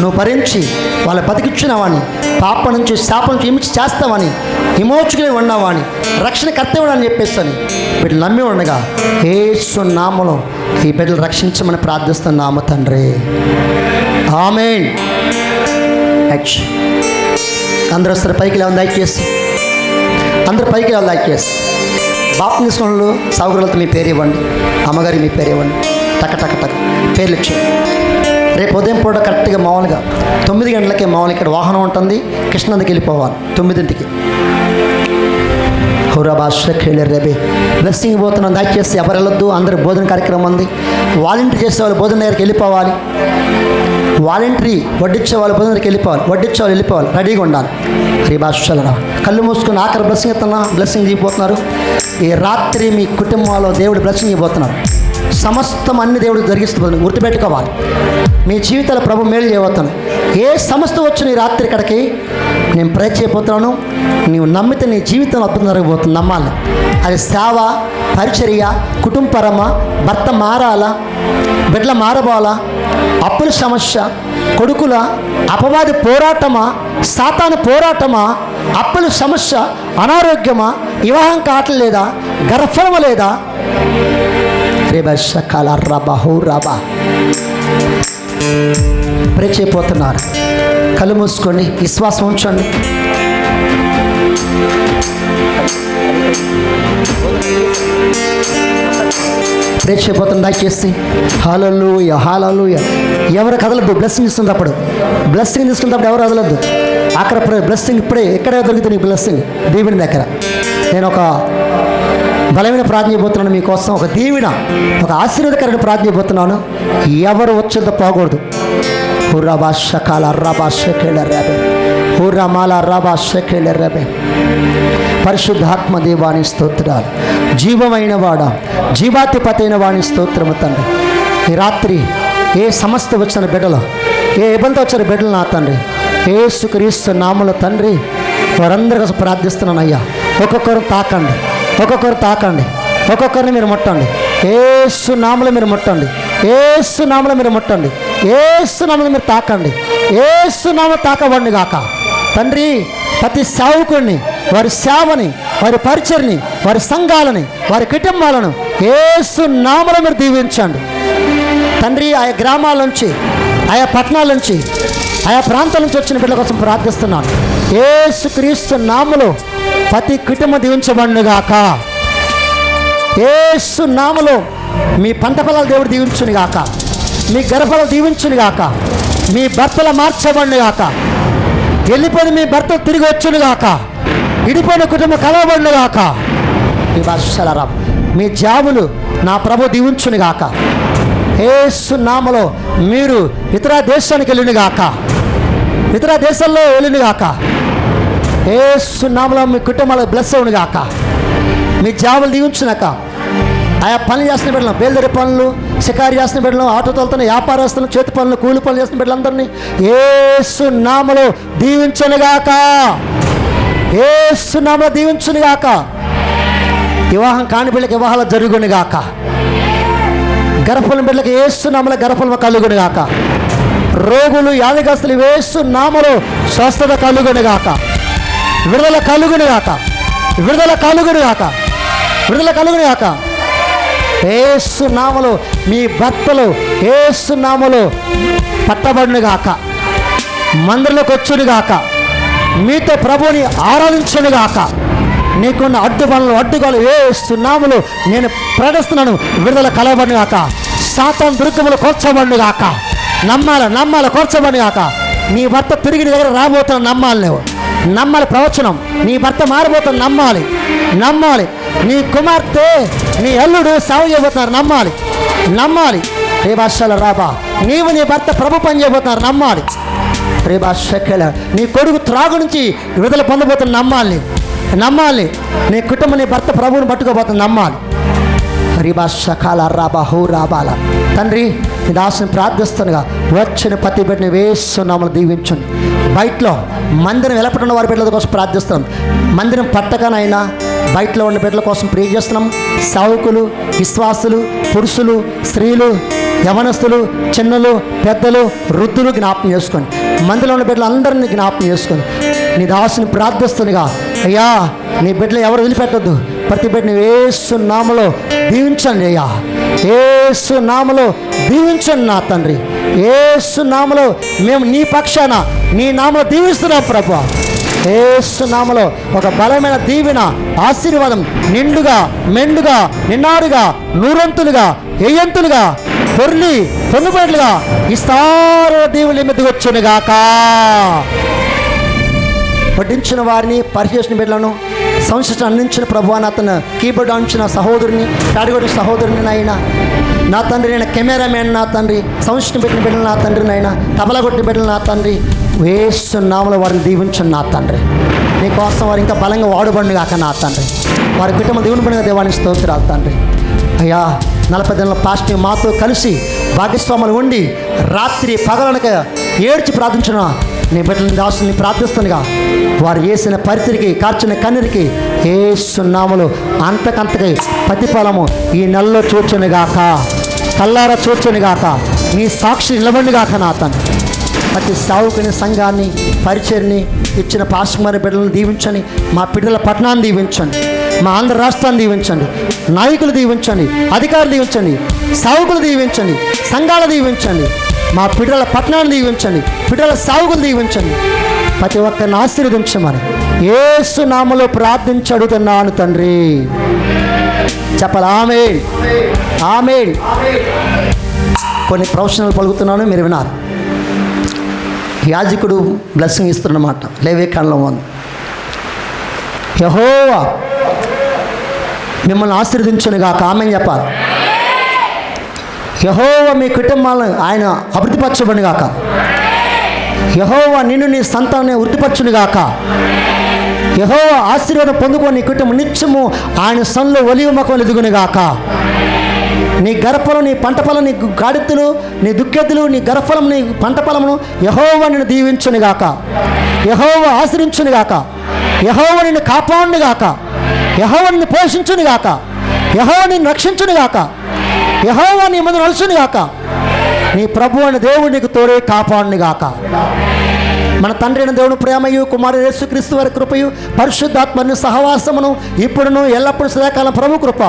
నువ్వు భరించి వాళ్ళ బతికిచ్చినవాని, పాపం నుంచి శాపం నుంచి విముక్తి చేస్తావని, విమోచకులై ఉన్నవాని, రక్షణ కర్తవ్యం అని చెప్పేస్తాను. బిడ్డలు నమ్మి ఉండగా యేసు నామములో ఈ బిడ్డలు రక్షించమని ప్రార్థిస్తున్నాము తండ్రి. ఆమేన్. అందరూ వస్తారు పైకి లేవు దయచేసి. బాప్తిస్మలు సౌకర్యాలతో మీ పేరు ఇవ్వండి. అమ్మగారి మీ పేరు ఇవ్వండి. టక పేర్లు ఇచ్చి రేపు ఉదయం పూట కరెక్ట్గా మామూలుగా 9 గంటలకే మామూలు ఇక్కడ వాహనం ఉంటుంది. కృష్ణందుకు వెళ్ళిపోవాలి 9ంటికి. రేబే బ్లెస్సింగ్ పోతున్నాం. దయచేసి ఎవరు వెళ్ళొద్దు. అందరూ భోజన కార్యక్రమం ఉంది. వాలంటీర్ చేసే వాళ్ళు భోజన దగ్గరికి వెళ్ళిపోవాలి. వడ్డించే వాళ్ళు భోజన దగ్గరికి వెళ్ళిపోవాలి. రెడీగా ఉండాలి. శ్రీభాషలరా కళ్ళు మూసుకుని ఆఖరి బ్లెస్సింగ్ ఇవ్వబోతున్నారు. ఈ రాత్రి మీ కుటుంబంలో దేవుడు బ్లెస్సింగ్ ఇవ్వబోతున్నారు. సమస్తం అన్ని దేవుడు జరిగిస్తుంది. గుర్తుపెట్టుకోవాలి. మీ జీవితాల ప్రభు మేలు చేయబోతున్నాను. ఏ సమస్య వచ్చిన ఈ రాత్రి ఇక్కడికి నేను ప్రయత్నం చేయబోతున్నాను. నీవు నమ్మితే నీ జీవితంలో అద్భుతం జరగబోతుంది. నమ్మాలి. అది సేవ, పరిచర్య, కుటుంబపరమ, భర్త మారాలా, బిడ్డల మారబోలా, అప్పుల సమస్య, కొడుకుల అపవాది పోరాటమా, సాతాను పోరాటమా, అప్పుల సమస్య, అనారోగ్యమా, వివాహం కావట్లేదా, గర్భఫలము లేదా, ప్రేచేపోతున్నారు. కళ్ళు మూసుకోండి. విశ్వాసం ఉంచండి. ప్రేక్షపోతుంది. దయచేసి హల్లెలూయా. ఎవరు కదలద్దు. బ్లెస్సింగ్ తీసుకున్నప్పుడు ఎవరు కదలద్దు. అక్కడ బ్లెస్సింగ్ ఇప్పుడే ఎక్కడే దొరుకుతుంది నీకు బ్లెస్సింగ్ దేవుని దగ్గర. నేను ఒక బలమైన ప్రార్థన చేయబోతున్నాను మీకోసం. ఒక దీవెన, ఒక ఆశీర్వాదకరమైన ప్రార్థన చేయబోతున్నాను. ఎవరు వచ్చేంత పోకూడదు. పరిశుద్ధాత్మ దేవాని స్తోత్రాలు. జీవమైన వాడా, జీవాధిపతి అయిన వాణి స్తోత్రము తండ్రి. ఈ రాత్రి ఏ సమస్య వచ్చిన బిడ్డలు, ఏ ఇబ్బంది వచ్చిన బిడ్డలు నా తండ్రి యేసుక్రీస్తు నామములో తండ్రి వారందరి కోసం ప్రార్థిస్తున్నాను అయ్యా. ఒక్కొక్కరు తాకండి. ఒక్కొక్కరిని మీరు ముట్టండి. యేసు నామములో మీరు ముట్టండి. యేసు నామములో మీరు తాకండి. యేసు నామములో తాకబడిన గాక తండ్రి. ప్రతి సేవకుడిని, వారి సేవని, వారి పరిచర్ని, వారి సంఘాలని, వారి కుటుంబాలను యేసు నామములో మీరు దీవించండి తండ్రి. ఆయా గ్రామాల నుంచి, ఆయా పట్టణాల నుంచి, ఆయా ప్రాంతాల నుంచి వచ్చిన బిడ్డల కోసం ప్రార్థిస్తున్నాను. యేసుక్రీస్తు నామములో ప్రతి కుటుంబం దీవించబడునుగాక. యేసు నామములో మీ పంట పొలాలు దేవుడు దీవించునుగాక. మీ గర్భఫలాలు దీవించునుగాక. మీ భర్తలు మార్చబడునుగాక. వెళ్ళిపోయిన మీ భర్తలు తిరిగి వచ్చునుగాక. ఇడిపోయిన కుటుంబం కలవబడునుగాక. మీ భాషలరా మీ జాబులు నా ప్రభు దీవించునుగాక. యేసు నామములో మీరు ఇతర దేశానికి వెళ్ళునుగాక. ఇతర దేశాల్లో వెళ్ళునుగాక. యేసు నామములో మీ కుటుంబాలు బ్లెస్ అవునుగాక. మీ జాబులు దీవించునాక. ఆయా పనులు చేస్తున్న బిడ్డలు, బేల్దరి పనులు, షికారు చేస్తున్న బిడ్డలు, ఆటో తోలుతున్న వ్యాపారస్తులు, చేతి పనులు, కూలి పనులు చేస్తున్న బిడ్డలందరినీ యేసు నామములో దీవించునుగాక. యేసు నామములో దీవించునుగాక. వివాహం కాని బిడ్డలకు వివాహాలు జరుగునుగాక. గర్భఫలం బిడ్డలకు యేసు నామములో గర్భఫలం కలుగునుగాక. రోగులు, వ్యాధిగ్రస్తులు యేసు నామములో స్వస్థత కలుగునుగాక. విడుదల కలుగునుగాక. యేసు నామములో మీ భర్తలు యేసు నామములో పట్టబడునుగాక, మందిరంలోకి వచ్చునుగాక, మీతో ప్రభువుని ఆరాధించునుగాక. నీకున్న అడ్డుగోలు యేసు నామములో నేను ప్రకటిస్తున్నాను. విడుదల కలగబడునుగాక, సాతాను దుర్గములు కూర్చోబడునుగాక. నమ్మాలి కూర్చోబడునుగాక. నీ భర్త తిరిగి నీ దగ్గర రాబోతున్న నమ్మాలి. నువ్వు నమ్మాలి ప్రవచనం. నీ భర్త మారబోతున్న నమ్మాలి. నీ కుమార్తె నీ అల్లుడు సేవ చేయబోతున్నారు, నమ్మాలి. రేబాషల రాబా, నీవు నీ భర్త ప్రభు పని చేయబోతున్నారు, నమ్మాలి. రేబాషల నీ కొడుకు త్రాగు నుంచి విడుదల పొందబోతున్న నమ్మాలి. నీ కుటుంబం నీ భర్త ప్రభువుని పట్టుకోబోతున్న నమ్మాలి. రిబాషకాల రాబా హో రాబాల. తండ్రి నీ దాసుని ప్రార్థిస్తున్నగా వచ్చిన ప్రతి బిడ్డని వేస్తున్నామని దీవించండి. బయటలో మందిరం వెలపడున్న వారి బిడ్డల కోసం ప్రార్థిస్తున్నాం. మందిరం పట్టకనైనా బయటలో ఉన్న బిడ్డల కోసం ప్రే చేస్తున్నాం. సేవకులు, విశ్వాసులు, పురుషులు, స్త్రీలు, యవనస్తులు, చిన్నలు, పెద్దలు, వృద్ధులు జ్ఞాపకం చేసుకొని, మందిలో ఉన్న బిడ్డలు అందరినీ జ్ఞాపకం చేసుకొని నీ దాసుని ప్రార్థిస్తున్నగా అయ్యా నీ బిడ్డలు ఎవరు వదిలిపెట్టద్దు. ప్రతి బిడ్డని యేసు నామములో దీవించండి అయ్యా. యేసు నామములో దీవించండి నా తండ్రి. యేసు నామములో మేము నీ పక్షాన నీ నామములో దీవిస్తున్నాం ప్రభువా. యేసు నామములో ఒక బలమైన దీవెన, ఆశీర్వాదం నిండుగా, మెండుగా, నిన్నారుగా, నూరంతులుగా, ఎయ్యంతులుగా, పొన్నుబడులుగా విస్తార దీవులు ఎమ్మెదిగొచ్చునుగాక. వడ్డించిన వారిని, పరిచేసిన బిడ్డలను, సంస్థ అందించిన ప్రభువాన్ని, అతను కీబోర్డ్ అందించిన సహోదరుని, తాడిగొడ్డు సహోదరుని నాయన, నా తండ్రి నేను కెమెరామ్యాన్ నా తండ్రి, సంస్థను పెట్టిన బిడ్డలు నా తండ్రి నాయన, తబలా కొట్టిన బిడ్డలు నా తండ్రి, యేసు నామములో వారిని దీవించండి నా తండ్రి. నీకోసం వారు ఇంకా బలంగా వాడుబండి కాక నా తండ్రి. వారి కుటుంబం దేవుని పడిన దేవానికి స్తోత్రాలు తండ్రి. అయ్యా 40 దినాల పాస్టింగ్ మాతో కలిసి భాగస్వాములు ఉండి రాత్రి పగలనక ఏడ్చి ప్రార్థించిన నీ బిడ్డలని దాసుని ప్రార్థిస్తుండగా వారు చేసిన పరిస్థితికి, కార్చిన కన్నీరికి యేసు నామములో అంతకంతకి ప్రతిఫలము ఈ నెలలో చూచునుగాక, కల్లారా చూచునుగాక, నీ సాక్షి నిలబడిగాక నా తండ్రి. ప్రతి సేవకుని, సంఘాన్ని, పరిచర్ని ఇచ్చిన పాస్టర్ని బిడ్డలను దీవించండి. మా బిడ్డల పట్టణాన్ని దీవించండి. మా ఆంధ్ర రాష్ట్రాన్ని దీవించండి. నాయకులు దీవించండి, అధికారులు దీవించండి, సేవకులు దీవించండి, సంఘాలు దీవించండి. మా పిల్లల పట్టణాన్ని దీవించండి, పిల్లల సాగులు దీవించండి. ప్రతి ఒక్కరిని ఆశీర్వదించమని యేసు నామములో ప్రార్థించి అడుగుతున్నాను తండ్రి. చెప్పాలి ఆమేన్, ఆమేన్. కొన్ని ప్రొఫెషనల్ పలుకుతున్నాను, మీరు వినాలి. యాజకుడు బ్లెస్సింగ్ ఇస్తున్నమాట. లేవియకాండంలో ఉంది, యెహోవా మిమ్మల్ని ఆశీర్వదించునుగాక. ఆమేన్ చెప్పాలి. యెహోవా మీ కుటుంబాలను ఆయన అభివృద్ధిపరచబడునుగాక. యెహోవా నిన్ను నీ సంతానాన్ని వృద్ధిపరచునుగాక. యెహోవా ఆశీర్వాదం పొందుకొని నీ కుటుంబం నిత్యము ఆయన సన్నిధిలో ఒలీవ మొక్కలు ఎదుగునుగాక. నీ గర్భఫలం, నీ పంట పొలం, నీ గాడిదలు, నీ దుక్కెద్దులు, నీ గర్భఫలం, నీ పంట పొలమును యెహోవా నిన్ను దీవించునుగాక. యెహోవా ఆశీర్వించునుగాక. యెహోవా నిన్ను కాపాడునుగాక. యెహోవా నిన్ను పోషించునుగాక. యెహోవా నిన్ను రక్షించునుగాక. యెహోవా నీ ముందు నడుచునుగాక. నీ ప్రభు అయిన దేవుడు నీకు తోడే కాపాడునుగాక. మన తండ్రి అయిన దేవుని ప్రేమయు, కుమారుడు యేసుక్రీస్తు వారి కృపయు, పరిశుద్ధాత్మను సహవాసమును ఇప్పుడును ఎల్లప్పుడూ సదాకాలం ప్రభు కృప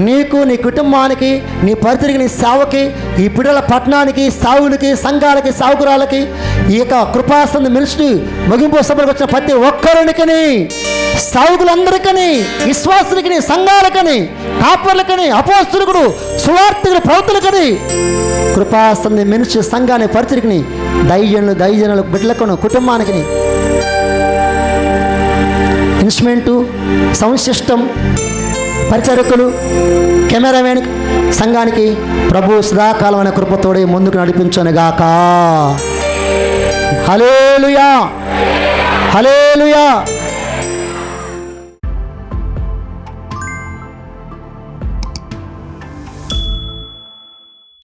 నీకు, నీ కుటుంబానికి, నీ పరితికి, నీ సేవకి, ఈ పిడల పట్టణానికి, సావునికి, సంఘాలకి, సాగురాలకి, ఈ యొక్క కృపాసన మినిస్ట్రీ ముగింపు సభలకు వచ్చిన ప్రతి ఒక్కరికి, సావుకులందరికీ, విశ్వాసులకి, సంఘాలకని, కాపర్లకని, అపోస్తులకు, సువార్తికులు, ప్రవక్తలకని, కృపాసన మినిస్ట్రీ సంఘాన్ని, పరితికి, దైవజనులు బిడ్డలకును, కుటుంబానికి, ఇన్స్ట్రుమెంటు, సౌండ్ సిస్టమ్, పరిచారకులు, కెమెరామెన్, సంఘానికి ప్రభు సదాకాలమైన కృపతోడే ముందుకు నడిపించనుగాక. హల్లెలూయా, హల్లెలూయా.